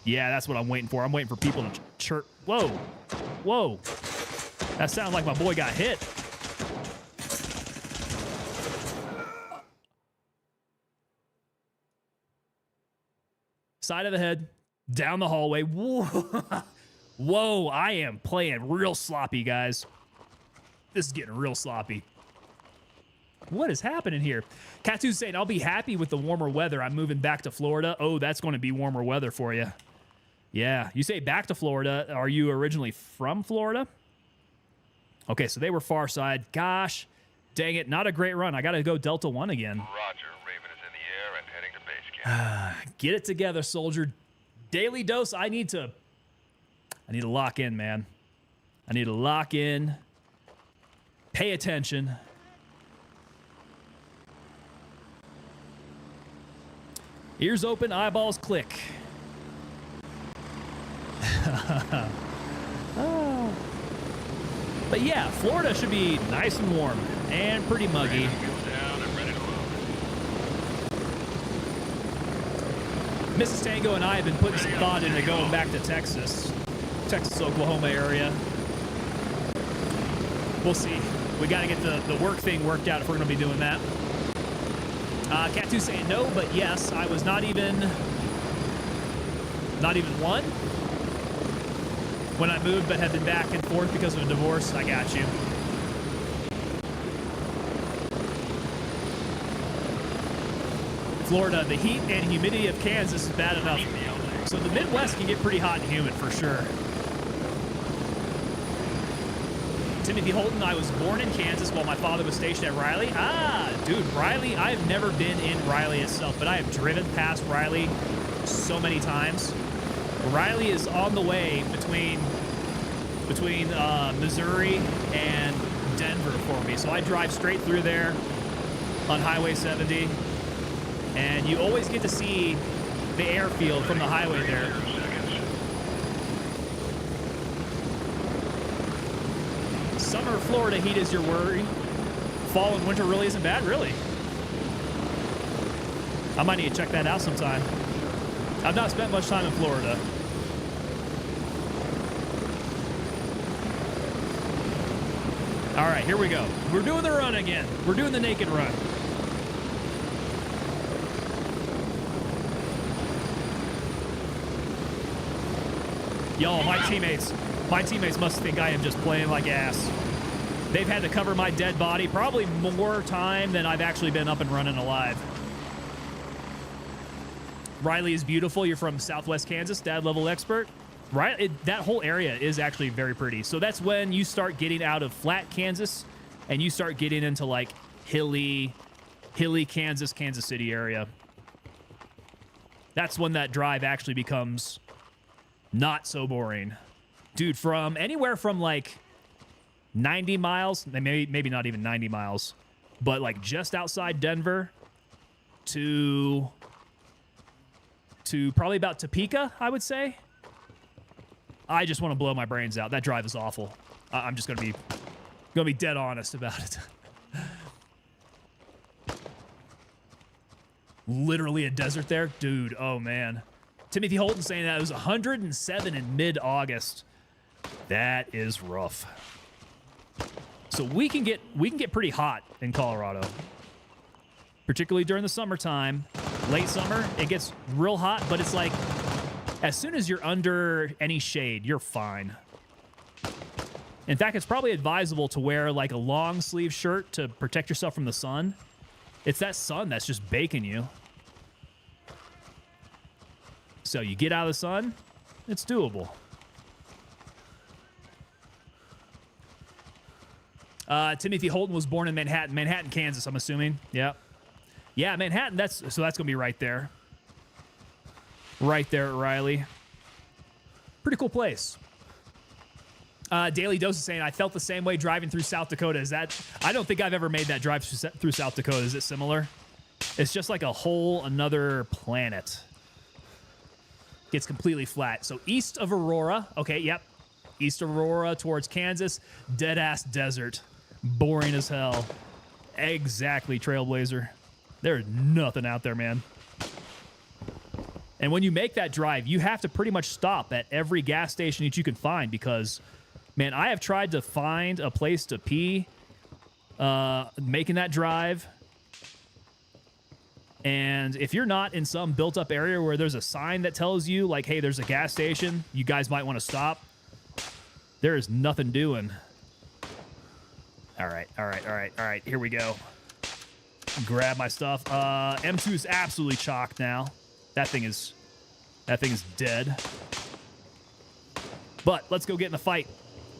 Yeah, that's what I'm waiting for. I'm waiting for people to chirp. Whoa. Whoa. That sounds like my boy got hit. Side of the head, down the hallway. Whoa. Whoa, I am playing real sloppy, guys. This is getting real sloppy. What is happening here? Katu's saying, I'll be happy with the warmer weather. I'm moving back to Florida. Oh, that's going to be warmer weather for you. Yeah, you say back to Florida. Are you originally from Florida? Okay, so they were far side. Gosh, dang it. Not a great run. I got to go Delta 1 again. Roger. Raven is in the air and heading to base camp. Get it together, soldier. Daily dose. I need to lock in, man. I need to lock in. Pay attention. Ears open, eyeballs click. Oh. But yeah, Florida should be nice and warm and pretty muggy. Wheels down and ready to load. Mrs. Tango and I have been putting some thought into going back to Texas, Oklahoma area. We'll see. We got to get the work thing worked out if we're going to be doing that. Katu saying no, but yes, I was not even one when I moved, but have been back and forth because of a divorce. I got you. Florida, the heat and humidity of Kansas is bad enough. So the Midwest can get pretty hot and humid for sure. Timothy Holton, I was born in Kansas while my father was stationed at Riley. Ah, dude, Riley, I've never been in Riley itself, but I have driven past Riley so many times. Riley is on the way between Missouri and Denver for me. So I drive straight through there on Highway 70, and you always get to see the airfield from the highway there. Summer Florida heat is your worry. Fall and winter really isn't bad, really. I might need to check that out sometime. I've not spent much time in Florida. All right, here we go. We're doing the run again. We're doing the naked run. Y'all, my teammates must think I am just playing like ass. They've had to cover my dead body probably more time than I've actually been up and running alive. Riley is beautiful. You're from Southwest Kansas, dad level expert. Right, that whole area is actually very pretty. So that's when you start getting out of flat Kansas and you start getting into like hilly Kansas City area. That's when that drive actually becomes not so boring. Dude, from anywhere from like 90 miles, maybe not even 90 miles, but like just outside Denver to probably about Topeka, I would say. I just want to blow my brains out. That drive is awful. I'm just gonna be dead honest about it. Literally a desert there, dude. Oh man. Timothy Holton saying that it was 107 in mid-August. That is rough. So we can get pretty hot in Colorado, particularly during the summertime. Late summer, it gets real hot, but it's like as soon as you're under any shade, you're fine. In fact, it's probably advisable to wear like a long sleeve shirt to protect yourself from the sun. It's that sun that's just baking you. So you get out of the sun, it's doable. Timothy Holton was born in Manhattan, Kansas, I'm assuming. Yeah. Yeah, Manhattan, that's going to be right there. Right there at Riley. Pretty cool place. Daily Dose is saying, I felt the same way driving through South Dakota. Is that... I don't think I've ever made that drive through South Dakota. Is it similar? It's just like a whole another planet. Gets completely flat. So east of Aurora. Okay, yep. East of Aurora towards Kansas. Dead-ass desert. Boring as hell. Exactly, Trailblazer. There's nothing out there, man. And when you make that drive, you have to pretty much stop at every gas station that you can find because, man, I have tried to find a place to pee making that drive. And if you're not in some built-up area where there's a sign that tells you, like, hey, there's a gas station, you guys might want to stop, there is nothing doing. All right, here we go. Grab my stuff. M2 is absolutely chalked now. That thing is dead. But let's go get in the fight.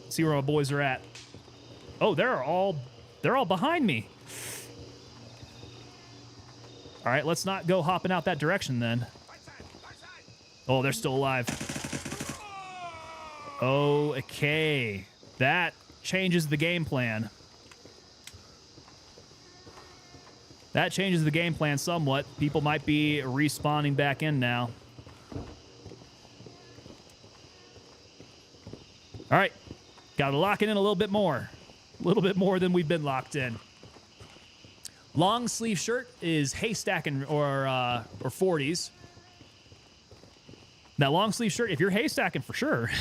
See where my boys are at. Oh, they're all behind me. All right, let's not go hopping out that direction then. Oh, they're still alive. Okay. That changes the game plan. That changes the game plan somewhat. People might be respawning back in now. All right. Got to lock it in a little bit more. A little bit more than we've been locked in. Long sleeve shirt is haystacking or 40s. That long sleeve shirt, if you're haystacking for sure,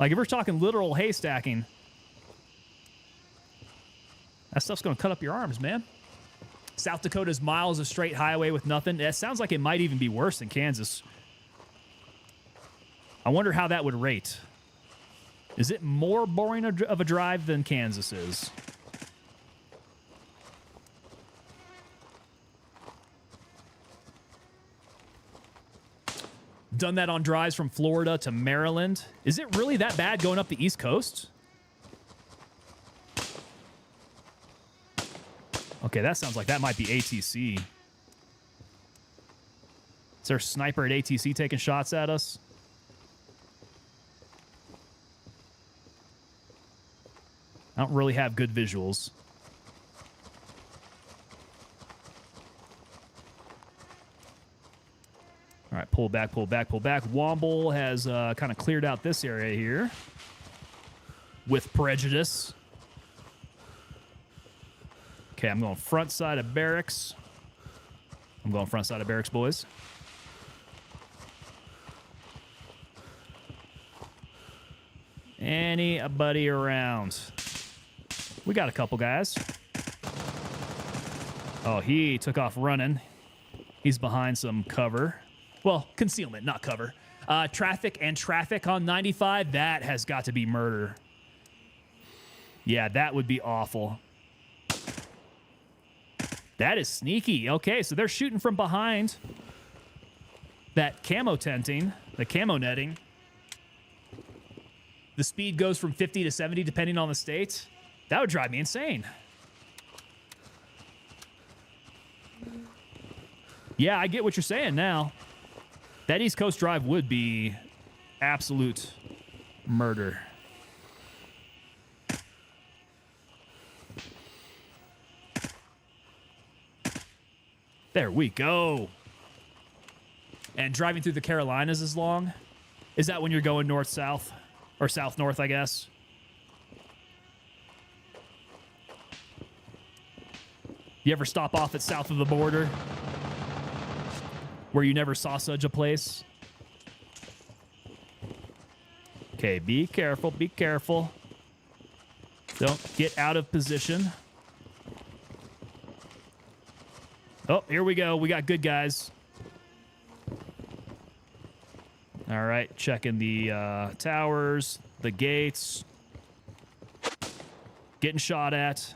like if we're talking literal haystacking, that stuff's going to cut up your arms, man. South Dakota's miles of straight highway with nothing. That sounds like it might even be worse than Kansas. I wonder how that would rate. Is it more boring of a drive than Kansas is? Done that on drives from Florida to Maryland. Is it really that bad going up the East Coast? Okay, that sounds like that might be ATC. Is there a sniper at ATC taking shots at us? I don't really have good visuals. All right, pull back, pull back, pull back. Womble has kind of cleared out this area here with prejudice. Okay, I'm going front side of barracks. I'm going front side of barracks, boys. Anybody around? We got a couple guys. Oh, he took off running. He's behind some cover. Well, concealment, not cover. Traffic on 95. That has got to be murder. Yeah, that would be awful. That is sneaky. Okay, so they're shooting from behind that camo tenting, the camo netting. The speed goes from 50 to 70 depending on the state. That would drive me insane. Yeah, I get what you're saying now. That East Coast drive would be absolute murder. There we go. And driving through the Carolinas is long? Is that when you're going north-south? Or south-north, I guess? You ever stop off at south of the border? Where you never saw such a place? Okay, be careful, be careful. Don't get out of position. Oh, here we go. We got good guys. All right, checking the towers, the gates. Getting shot at.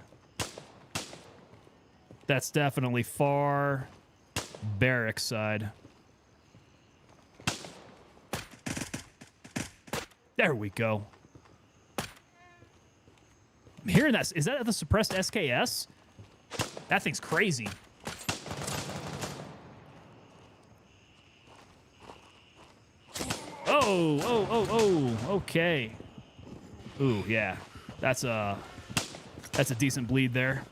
That's definitely far barracks side. There we go. I'm hearing that. Is that the suppressed SKS? That thing's crazy. Oh, okay. Ooh, yeah. That's a decent bleed there.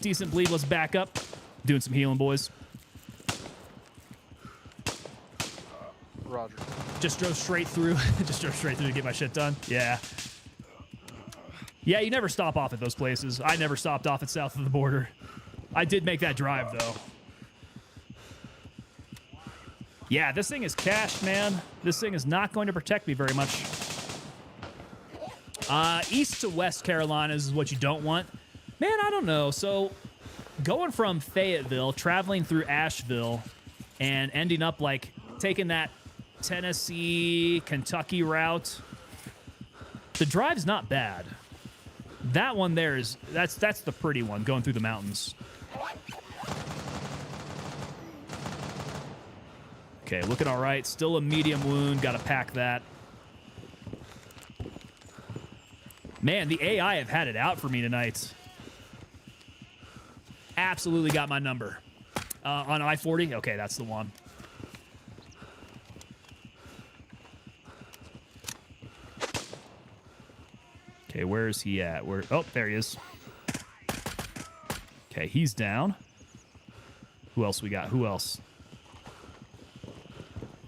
Decent bleed. Let's back up. Doing some healing, boys. Roger. Just drove straight through. Just drove straight through to get my shit done. Yeah. Yeah, you never stop off at those places. I never stopped off at south of the border. I did make that drive, though. Yeah, this thing is cached, man. This thing is not going to protect me very much. East to West Carolina is what you don't want. Man, I don't know. So going from Fayetteville, traveling through Asheville, and ending up like taking that Tennessee, Kentucky route, the drive's not bad. That one there is, that's the pretty one, going through the mountains. Okay, looking all right. Still a medium wound. Got to pack that. Man, the AI have had it out for me tonight. Absolutely got my number. On I-40? Okay, that's the one. Okay, where is he at? Where? Oh, there he is. Okay, he's down. Who else we got? Who else?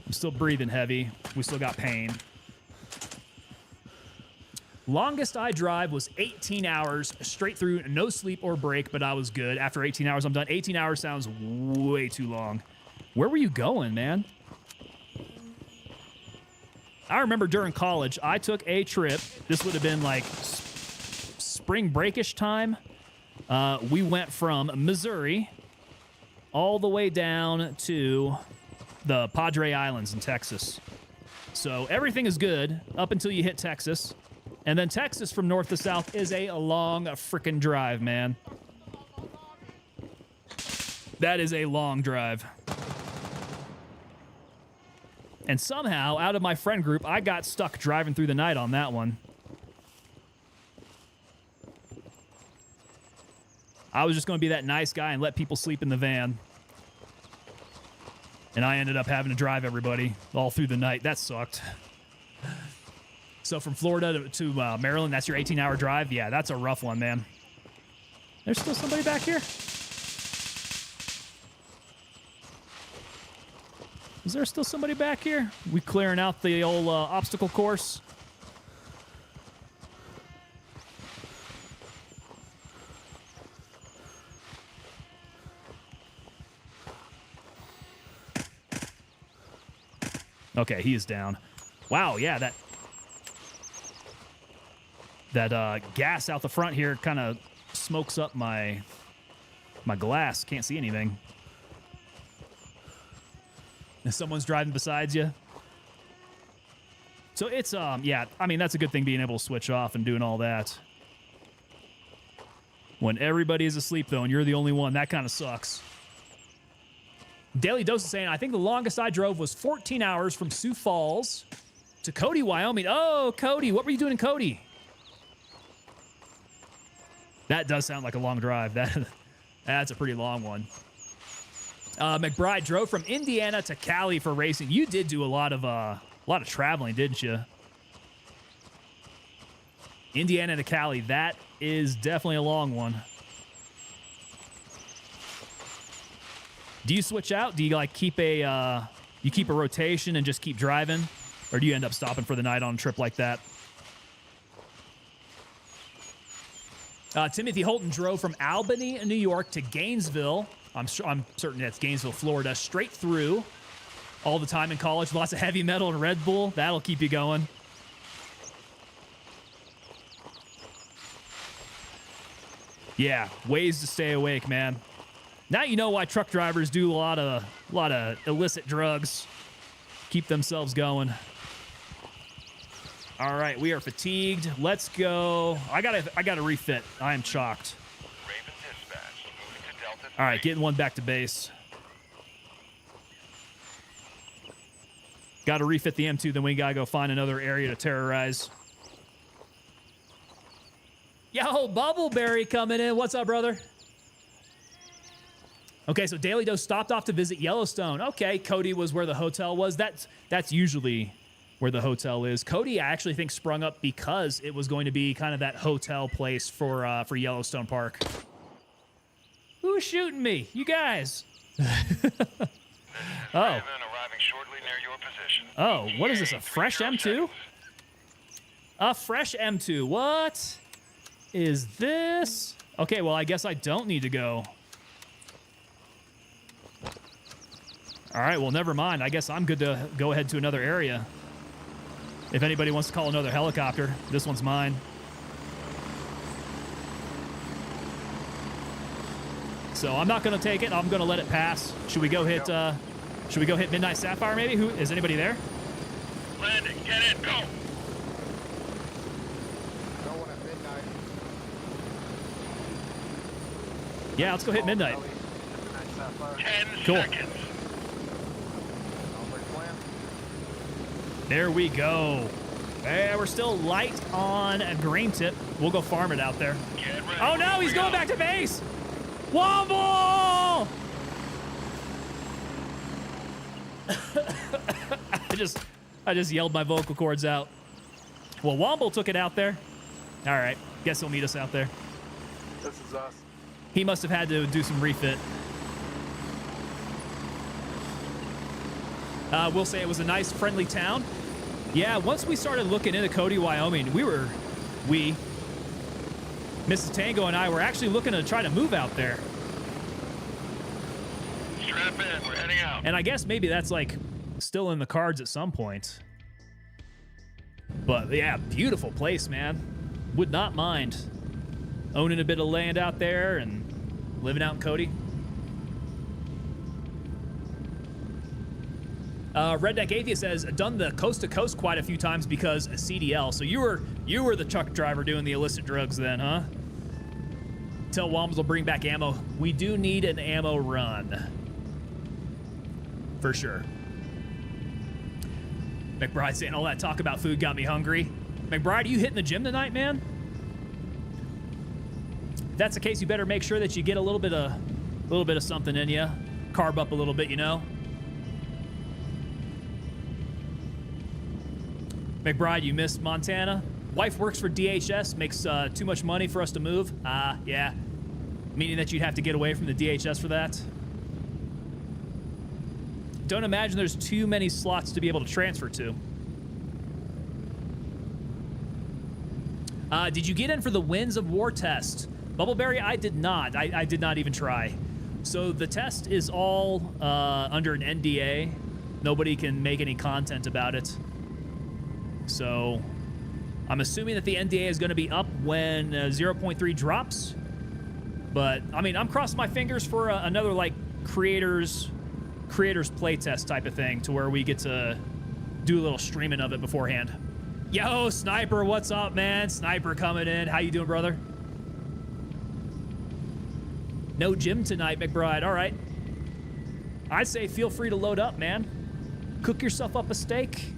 I'm still breathing heavy. We still got pain. Longest I drive was 18 hours straight through, no sleep or break, but I was good. After 18 hours, I'm done. 18 hours sounds way too long. Where were you going, man? I remember during college, I took a trip. This would have been like spring breakish time. We went from Missouri all the way down to the Padre Islands in Texas. So everything is good up until you hit Texas. And then Texas from north to south is a long freaking drive, man. That is a long drive. And somehow, out of my friend group, I got stuck driving through the night on that one. I was just going to be that nice guy and let people sleep in the van. And I ended up having to drive everybody all through the night. That sucked. So from Florida to Maryland, that's your 18-hour drive? Yeah, that's a rough one, man. There's still somebody back here? Is there still somebody back here? We clearing out the old obstacle course? Okay, he is down. Wow, yeah, that gas out the front here kind of smokes up my glass. Can't see anything. If someone's driving besides you. So it's, yeah, I mean, that's a good thing being able to switch off and doing all that. When everybody is asleep, though, and you're the only one, that kind of sucks. Daily Dose is saying, I think the longest I drove was 14 hours from Sioux Falls to Cody, Wyoming. Oh, Cody. What were you doing in Cody? That does sound like a long drive. That's a pretty long one. McBride drove from Indiana to Cali for racing. You did do a lot of traveling, didn't you? Indiana to Cali. That is definitely a long one. Do you switch out? Do you like keep a rotation and just keep driving, or do you end up stopping for the night on a trip like that? Timothy Holton drove from Albany, New York to Gainesville. I'm certain that's Gainesville, Florida, straight through all the time in college. Lots of heavy metal and Red Bull. That'll keep you going. Yeah, ways to stay awake, man. Now you know why truck drivers do a lot of illicit drugs. Keep themselves going. All right, we are fatigued. Let's go. I gotta refit. I am chalked. Raven dispatch. Moving to Delta 3. All right, getting one back to base. Got to refit the M2, then we gotta go find another area to terrorize. Yo, Bubbleberry coming in. What's up, brother? Okay, so Daily Dose stopped off to visit Yellowstone. Okay, Cody was where the hotel was. That's usually where the hotel is. Cody, I actually think, sprung up because it was going to be kind of that hotel place for Yellowstone Park. Who's shooting me? You guys. Raven Oh. arriving shortly near your position. Oh, what is this, a fresh M2? A fresh M2. What is this? Okay, well, I guess I don't need to go. All right, well, never mind. I guess I'm good to go ahead to another area. If anybody wants to call another helicopter, this one's mine. So I'm not going to take it. I'm going to let it pass. Should we go hit? Should we go hit Midnight Sapphire? Maybe. Who is anybody there? Landing. Get in. Go. No one at midnight. Yeah, let's go hit Midnight. 10 Cool. seconds. Sounds like a plan. There we go. We're still light on a green tip. We'll go farm it out there. Get ready. Oh no, he's going back to base. Womble! I just yelled my vocal cords out. Well, Womble took it out there. All right, guess he'll meet us out there. This is us. He must have had to do some refit. We'll say it was a nice, friendly town. Yeah, once we started looking into Cody, Wyoming, Mrs. Tango and I were actually looking to try to move out there. Strap in. We're heading out. And I guess maybe that's like still in the cards at some point. But yeah, beautiful place, man. Would not mind owning a bit of land out there and living out in Cody. Redneck Atheist says, done the coast to coast quite a few times because CDL. So you were the truck driver doing the illicit drugs then, huh? Tell Wombles will bring back ammo. We do need an ammo run. For sure. McBride saying all that talk about food got me hungry. McBride, are you hitting the gym tonight, man? If that's the case, you better make sure that you get a little bit of something in you. Carb up a little bit, you know? McBride, you missed Montana. Wife works for DHS, makes too much money for us to move. Yeah. Meaning that you'd have to get away from the DHS for that. Don't imagine there's too many slots to be able to transfer to. Did you get in for the Winds of War test? Bubbleberry, I did not. I did not even try. So the test is all under an NDA. Nobody can make any content about it. So I'm assuming that the NDA is going to be up when 0.3 drops. But, I mean, I'm crossing my fingers for another, like, creators playtest type of thing to where we get to do a little streaming of it beforehand. Yo, Sniper, what's up, man? Sniper coming in. How you doing, brother? No gym tonight, McBride. All right. I'd say feel free to load up, man. Cook yourself up a steak.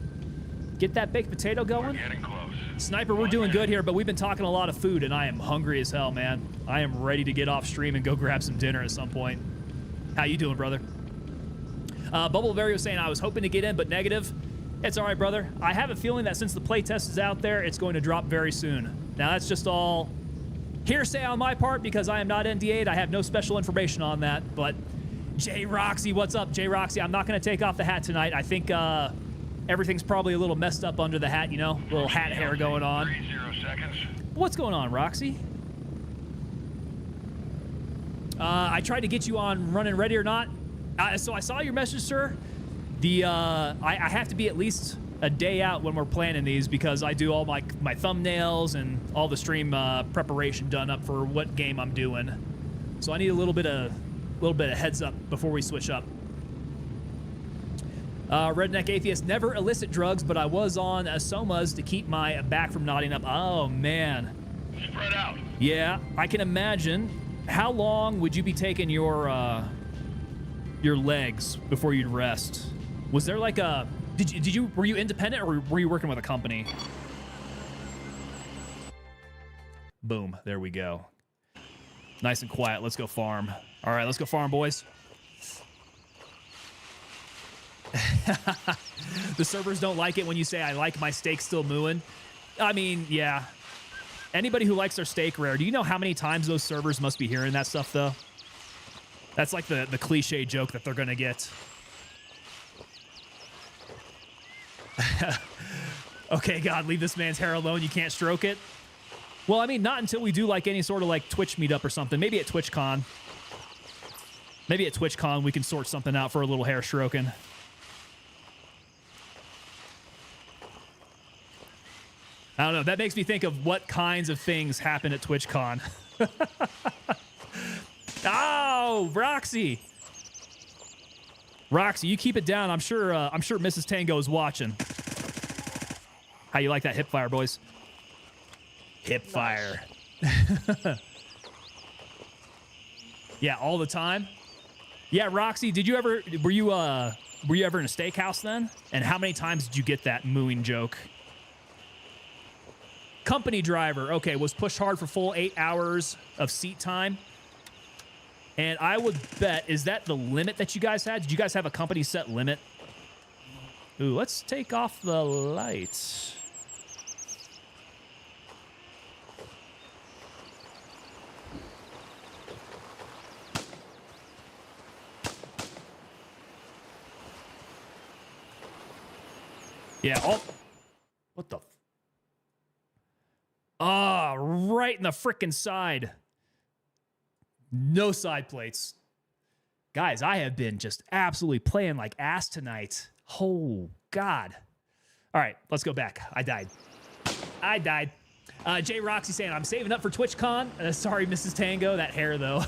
Get that baked potato going. We're getting close. Sniper, we're doing good here, but we've been talking a lot of food, and I am hungry as hell, man. I am ready to get off stream and go grab some dinner at some point. How you doing, brother? Bubbleberry was saying I was hoping to get in, but negative. It's all right, brother. I have a feeling that since the playtest is out there, it's going to drop very soon. Now, that's just all hearsay on my part because I am not NDA'd. I have no special information on that, but J Roxy, what's up, J Roxy? I'm not going to take off the hat tonight. I think everything's probably a little messed up under the hat, you know? A little hat hair going on. 30 seconds. What's going on, Roxy? I tried to get you on Running Ready or Not. So I saw your message, sir. I have to be at least a day out when we're planning these because I do all my thumbnails and all the stream preparation done up for what game I'm doing. So I need a little bit of heads up before we switch up. Redneck Atheist, never illicit drugs, but I was on somas to keep my back from knotting up. Oh, man. Spread out. Yeah, I can imagine. How long would you be taking your legs before you'd rest? Was there like a... Were you independent or were you working with a company? Boom, there we go. Nice and quiet, let's go farm. All right, let's go farm, boys. The servers don't like it when you say I like my steak still mooing. I mean, yeah. Anybody who likes their steak rare, do you know how many times those servers must be hearing that stuff, though? That's like the cliche joke that they're going to get. Okay, God, leave this man's hair alone. You can't stroke it. Well, I mean, not until we do like any sort of like Twitch meetup or something. Maybe at TwitchCon. Maybe at TwitchCon we can sort something out for a little hair stroking. I don't know. That makes me think of what kinds of things happen at TwitchCon. Oh, Roxy. Roxy, you keep it down. I'm sure Mrs. Tango is watching. How you like that hip fire, boys? Hip fire. Yeah, all the time. Yeah, Roxy, were you ever in a steakhouse then? And how many times did you get that mooing joke? Company driver, okay, was pushed hard for full 8 hours of seat time. And I would bet, is that the limit that you guys had? Did you guys have a company set limit? Ooh, let's take off the lights. Yeah, oh. What the? Ah, right in the frickin' side. No side plates. Guys, I have been just absolutely playing like ass tonight. Oh, God. All right, let's go back. I died. Jay Roxy saying, I'm saving up for TwitchCon. Sorry, Mrs. Tango. That hair, though.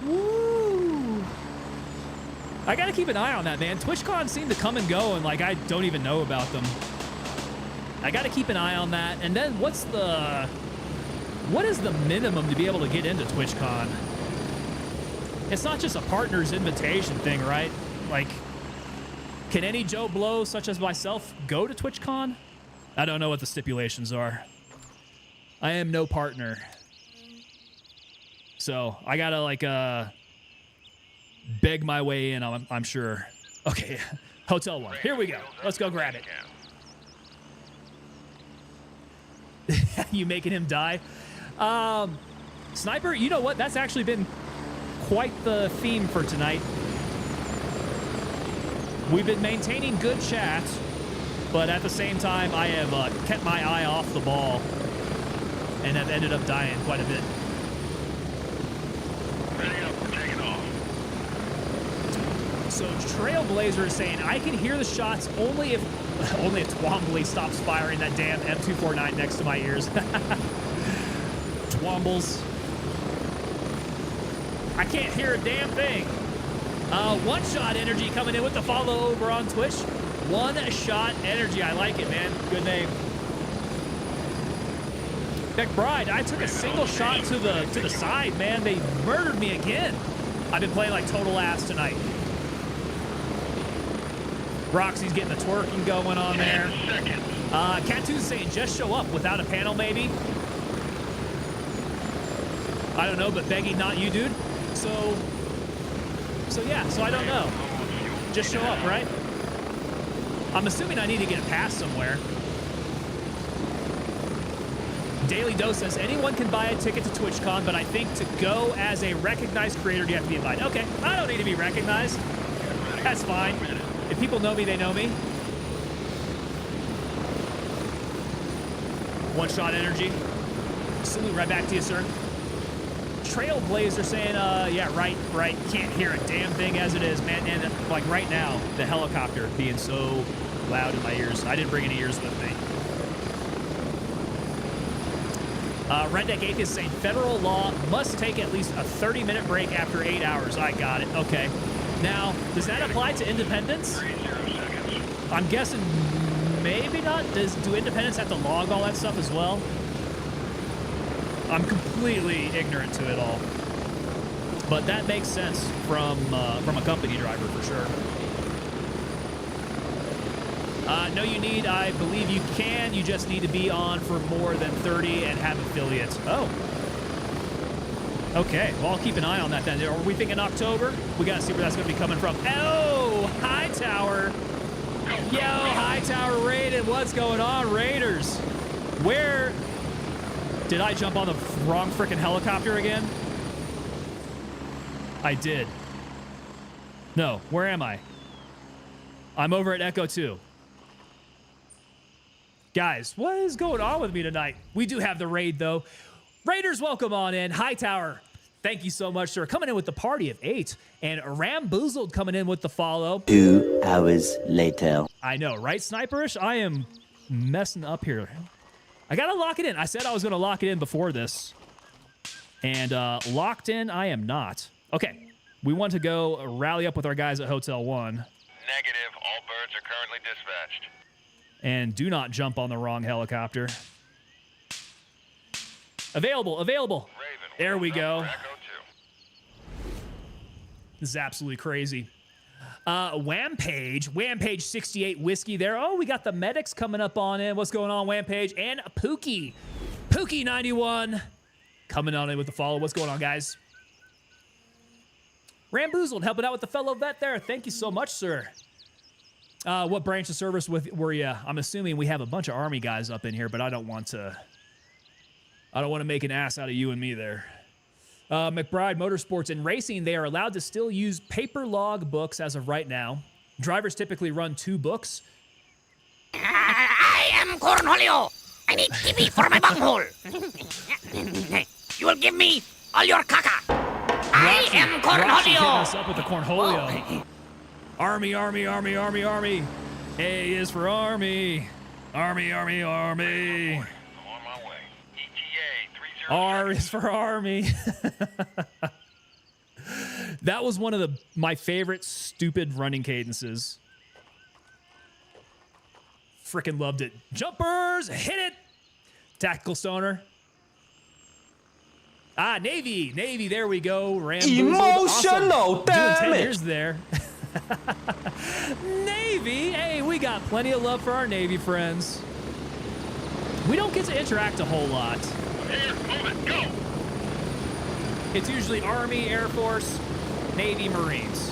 Woo. I got to keep an eye on that, man. TwitchCon seem to come and go, and, like, I don't even know about them. I got to keep an eye on that. And then what is the minimum to be able to get into TwitchCon? It's not just a partner's invitation thing, right? Like, can any Joe Blow, such as myself, go to TwitchCon? I don't know what the stipulations are. I am no partner. So I gotta, like, beg my way in, I'm sure. Okay, Hotel 1. Here we go. Let's go grab it. You making him die? Sniper, you know what? That's actually been quite the theme for tonight. We've been maintaining good chat, but at the same time, I have kept my eye off the ball and have ended up dying quite a bit. Ready up, we're taking off. So Trailblazer is saying, I can hear the shots only if Twombly stops firing that damn M249 next to my ears. Twombles. I can't hear a damn thing. One Shot Energy coming in with the follow over on Twitch. One Shot Energy. I like it, man. Good name. McBride, I took a single shot to the side, man. They murdered me again. I've been playing like total ass tonight. Roxy's getting the twerking going on there. Catu's saying just show up without a panel, maybe. I don't know, but begging not you, dude. So yeah, so I don't know. Just show up, right? I'm assuming I need to get a pass somewhere. Daily Dose says, anyone can buy a ticket to TwitchCon, but I think to go as a recognized creator, you have to be invited. Okay, I don't need to be recognized. That's fine. If people know me, they know me. One Shot Energy. Salute right back to you, sir. Trailblazer saying, yeah, right. Can't hear a damn thing as it is, man. And like right now, the helicopter being so loud in my ears. I didn't bring any ears with me. Redneck Atheist saying, federal law must take at least a 30-minute break after 8 hours. I got it. Okay. Now, does that apply to independents? I'm guessing maybe not. Do independents have to log all that stuff as well? I'm completely ignorant to it all. But that makes sense from a company driver for sure. No, you need, I believe you can. You just need to be on for more than 30 and have affiliates. Oh. Okay, well, I'll keep an eye on that then. Are we thinking October? We got to see where that's going to be coming from. Oh, Hightower. Yo, Hightower raided. What's going on, Raiders? Where... Did I jump on the wrong frickin' helicopter again? I did. No, where am I? I'm over at Echo 2. Guys, what is going on with me tonight? We do have the raid, though. Raiders, welcome on in. Hightower, Thank you so much, sir. Coming in with the party of 8. And Ramboozled coming in with the follow. 2 hours later. I know, right, Sniperish? I am messing up here. I got to lock it in. I said I was going to lock it in before this. And locked in, I am not. Okay, we want to go rally up with our guys at Hotel 1. Negative. All birds are currently dispatched. And do not jump on the wrong helicopter. Available. Raven, There we go. Echo 2. This is absolutely crazy. Wampage 68 whiskey there. Oh, we got the medics coming up on in. What's going on, Wampage? And Pookie 91 coming on in with the follow. What's going on, guys? Ramboozled helping out with the fellow vet there. Thank you so much, sir. What branch of service were you? I'm assuming we have a bunch of Army guys up in here, but I don't want to make an ass out of you and me there. McBride Motorsports and Racing, they are allowed to still use paper log books as of right now. Drivers typically run 2 books. I am Cornholio. I need TV for my bunghole. You will give me all your caca. I am Cornholio. Us up with the Cornholio. Army. A is for Army. Army. I'm on my way. ETA 30. R is for Army. That was one of my favorite stupid running cadences. Freaking loved it. Jumpers, hit it. Tactical stoner. Navy, there we go. Emotional awesome. Doing 10 damage. years there. Navy, hey, we got plenty of love for our Navy friends. We don't get to interact a whole lot. Here, move it, go! It's usually Army, Air Force, Navy, Marines.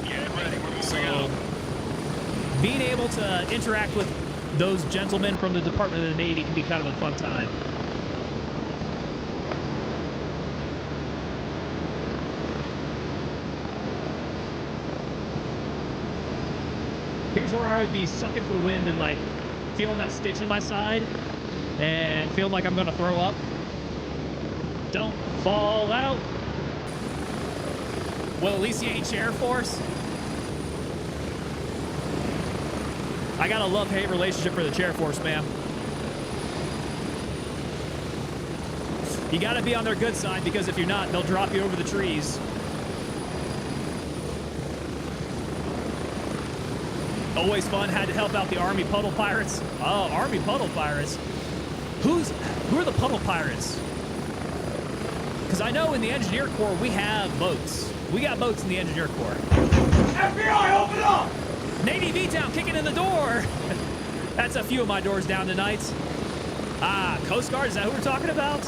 Get ready, we're moving So, out. being able to interact with those gentlemen from the Department of the Navy can be kind of a fun time. Here's where I would be sucking for wind and like feeling that stitch in my side and feeling like I'm gonna throw up. Don't fall out. Well, at least you ain't Air Force. I got a love-hate relationship for the Chair Force, man. You gotta be on their good side because if you're not, they'll drop you over the trees. Always fun. Had to help out the Army Puddle Pirates. Oh, Army Puddle Pirates. Who are the Puddle Pirates? Because I know in the Engineer Corps we have boats. We got boats in the Engineer Corps. FBI, open up! Navy V-Town kicking in the door. That's a few of my doors down tonight. Coast Guard, is that who we're talking about?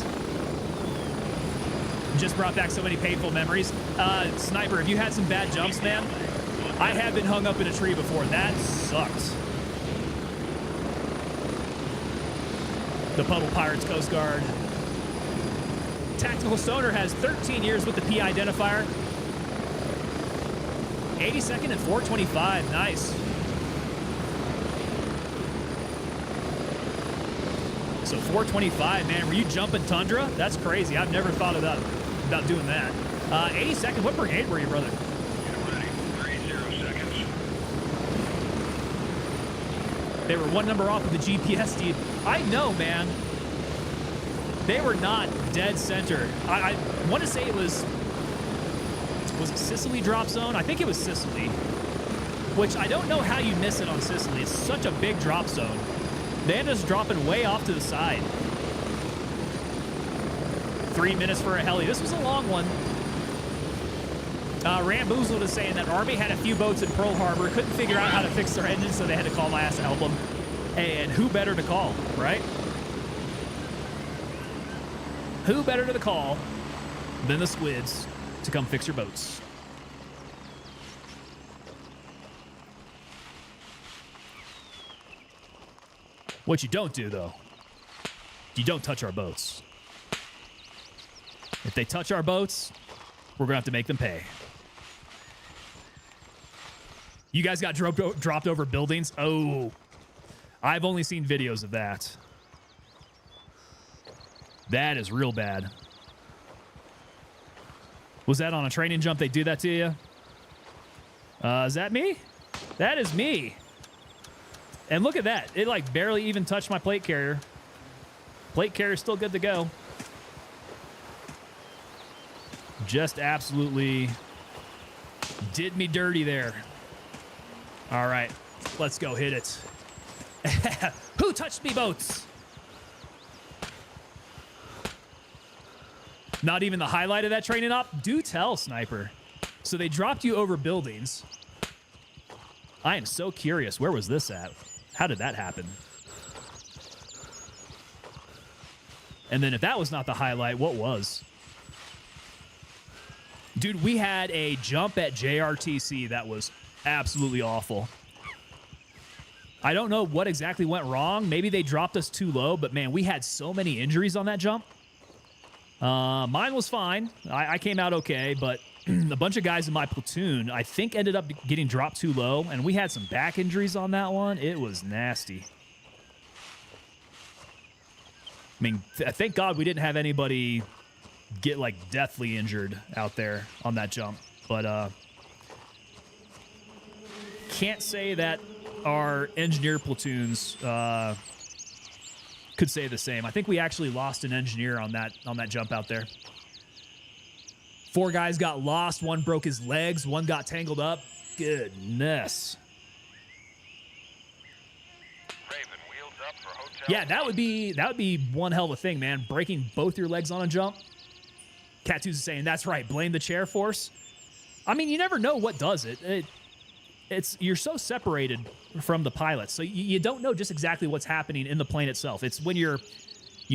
Just brought back so many painful memories. Sniper, have you had some bad jumps, man? I have been hung up in a tree before. That sucked. The Puddle Pirates Coast Guard. Tactical Stoner has 13 years with the P identifier. 82nd and 425. Nice. So 425, man. Were you jumping Tundra? That's crazy. I've never thought about doing that. 82nd. What brigade were you, brother? Get ready. 30 seconds. They were one number off of the GPS, dude. I know, man. They were not dead center. I want to say it was it Sicily drop zone? I think it was Sicily, which I don't know how you miss it on Sicily. It's such a big drop zone. They had us dropping way off to the side. 3 minutes for a heli. This was a long one. Ramboozled is saying that Army had a few boats in Pearl Harbor, couldn't figure out how to fix their engines, so they had to call my ass to help them. And who better to call, right? Who better to call than the Squids to come fix your boats? What you don't do, though, you don't touch our boats. If they touch our boats, we're going to have to make them pay. You guys got dropped over buildings? Oh, I've only seen videos of that. That is real bad. Was that on a training jump they do that to you? Is that me? That is me. And look at that. It like barely even touched my plate carrier. Plate carrier's still good to go. Just absolutely did me dirty there. All right, let's go hit it. Who touched me, boats? Not even the highlight of that training op? Do tell, Sniper. So they dropped you over buildings. I am so curious. Where was this at? How did that happen? And then if that was not the highlight, what was? Dude, we had a jump at JRTC that was absolutely awful. I don't know what exactly went wrong. Maybe they dropped us too low, but man, we had so many injuries on that jump. Mine was fine. I came out okay, but a bunch of guys in my platoon, I think, ended up getting dropped too low, and we had some back injuries on that one. It was nasty. I mean, thank God we didn't have anybody get, like, deathly injured out there on that jump. But can't say that our engineer platoons could say the same. I think we actually lost an engineer on that jump out there. 4 guys got lost. 1 broke his legs. 1 got tangled up. Goodness. Raven, wheels up for hotel. Yeah, that would be one hell of a thing, man. Breaking both your legs on a jump. Cattoos is saying that's right. Blame the chair force. I mean, you never know what does it. You're so separated from the pilots, so you don't know just exactly what's happening in the plane itself. It's when you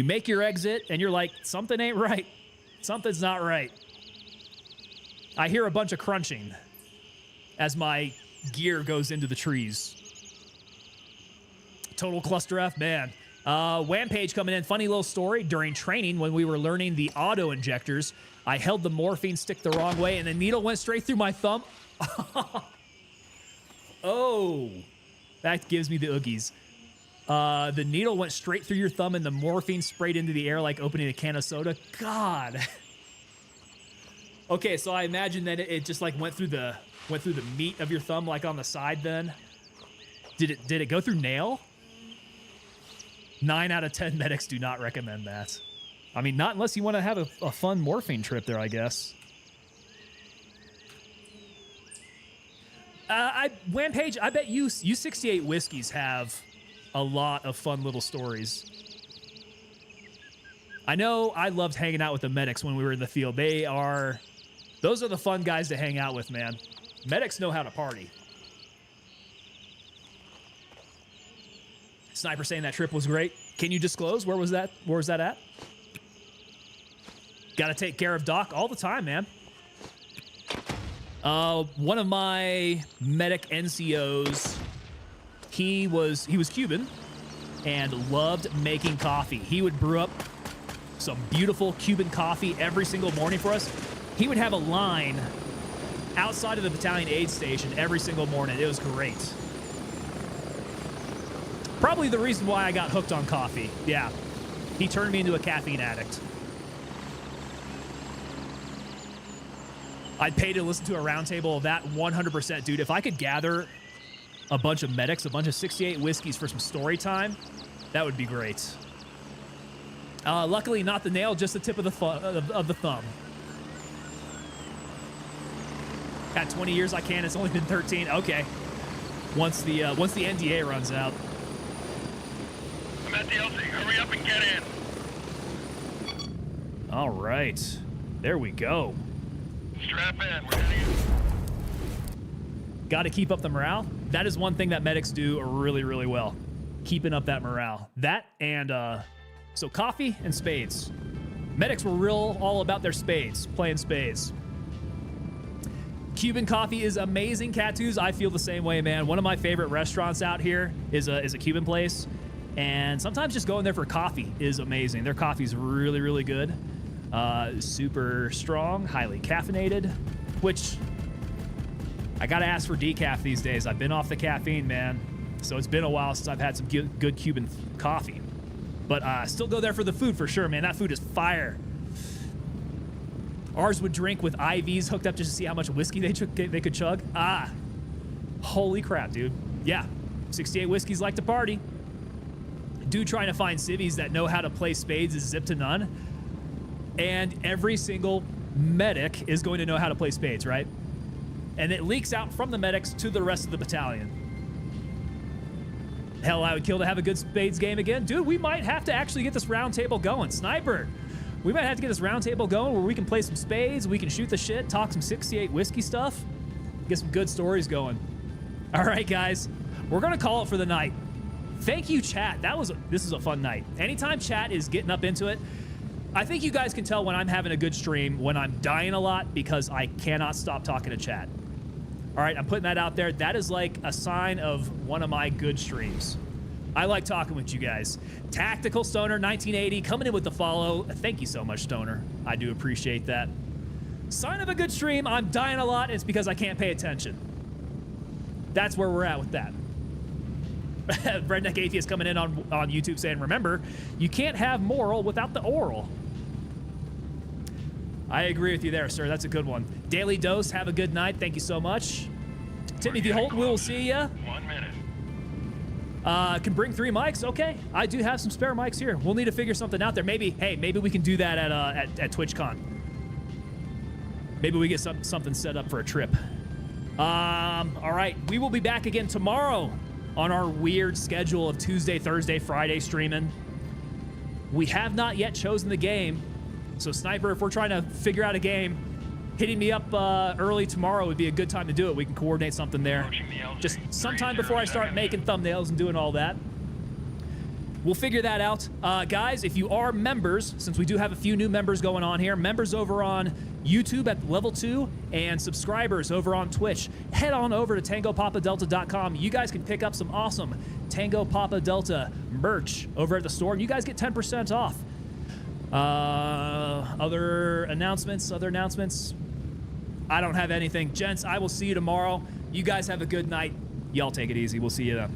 make your exit and you're like, something ain't right. Something's not right. I hear a bunch of crunching as my gear goes into the trees. Total cluster F, man. Wampage coming in. Funny little story. During training, when we were learning the auto injectors, I held the morphine stick the wrong way, and the needle went straight through my thumb. Oh, that gives me the oogies. The needle went straight through your thumb, and the morphine sprayed into the air like opening a can of soda. God. Okay, so I imagine that it just like went through the meat of your thumb, like on the side. Then, did it go through nail? 9 out of 10 medics do not recommend that. I mean, not unless you want to have a fun morphine trip there, I guess. Wampage, I bet you 68 whiskeys have a lot of fun little stories. I know I loved hanging out with the medics when we were in the field. Those are the fun guys to hang out with, man. Medics know how to party. Sniper saying that trip was great. Can you disclose where was that at? Got to take care of Doc all the time, man. One of my medic NCOs, he was Cuban and loved making coffee. He would brew up some beautiful Cuban coffee every single morning for us. He would have a line outside of the battalion aid station every single morning. It was great. Probably the reason why I got hooked on coffee. Yeah, he turned me into a caffeine addict. I'd pay to listen to a roundtable of that 100%, dude. If I could gather a bunch of medics, a bunch of 68 whiskeys for some story time, that would be great. Luckily, not the nail, just the tip of the thumb. Got 20 years I can. It's only been 13. Okay. Once the NDA runs out. I'm at the LZ. Hurry up and get in. All right. There we go. Strap in. We're heading in. Got to keep up the morale. That is one thing that medics do really, really well. Keeping up that morale. That and, so coffee and spades. Medics were all about their spades, playing spades. Cuban coffee is amazing, Cattoos. I feel the same way, man. One of my favorite restaurants out here is a Cuban place. And sometimes just going there for coffee is amazing. Their coffee is really, really good. Super strong, highly caffeinated, which I got to ask for decaf these days. I've been off the caffeine, man. So it's been a while since I've had some good Cuban coffee. But still go there for the food for sure, man. That food is fire. Ours would drink with IVs hooked up just to see how much whiskey they could chug. Ah, holy crap, dude. Yeah, 68 whiskeys like to party. Dude trying to find civvies that know how to play spades is zip to none. And every single medic is going to know how to play spades, right? And it leaks out from the medics to the rest of the battalion. Hell, I would kill to have a good spades game again. Dude, we might have to actually get this round table going. Sniper, we might have to get this round table going where we can play some spades, we can shoot the shit, talk some 68 whiskey stuff, get some good stories going. All right, guys, we're going to call it for the night. Thank you, chat. This is a fun night. Anytime chat is getting up into it, I think you guys can tell when I'm having a good stream, when I'm dying a lot, because I cannot stop talking to chat. All right, I'm putting that out there. That is like a sign of one of my good streams. I like talking with you guys. Tactical Stoner 1980 coming in with the follow. Thank you so much, Stoner. I do appreciate that. Sign of a good stream. I'm dying a lot. It's because I can't pay attention. That's where we're at with that. Redneck Atheist coming in on YouTube saying, remember, you can't have moral without the oral. I agree with you there, sir. That's a good one. Daily Dose, have a good night. Thank you so much. Timothy Holt, we'll see ya. 1 minute. Can bring 3 mics. Okay, I do have some spare mics here. We'll need to figure something out there. Maybe we can do that at TwitchCon. Maybe we get something set up for a trip. All right, we will be back again tomorrow on our weird schedule of Tuesday, Thursday, Friday streaming. We have not yet chosen the game. So Sniper, if we're trying to figure out a game, hitting me up early tomorrow would be a good time to do it. We can coordinate something there. Just sometime before I start making thumbnails and doing all that. We'll figure that out. Guys, if you are members, since we do have a few new members going on here, members over on YouTube at level 2 and subscribers over on Twitch, head on over to TangoPapaDelta.com. You guys can pick up some awesome Tango Papa Delta merch over at the store, and you guys get 10% off. Other announcements? I don't have anything. Gents, I will see you tomorrow. You guys have a good night. Y'all take it easy. We'll see you then.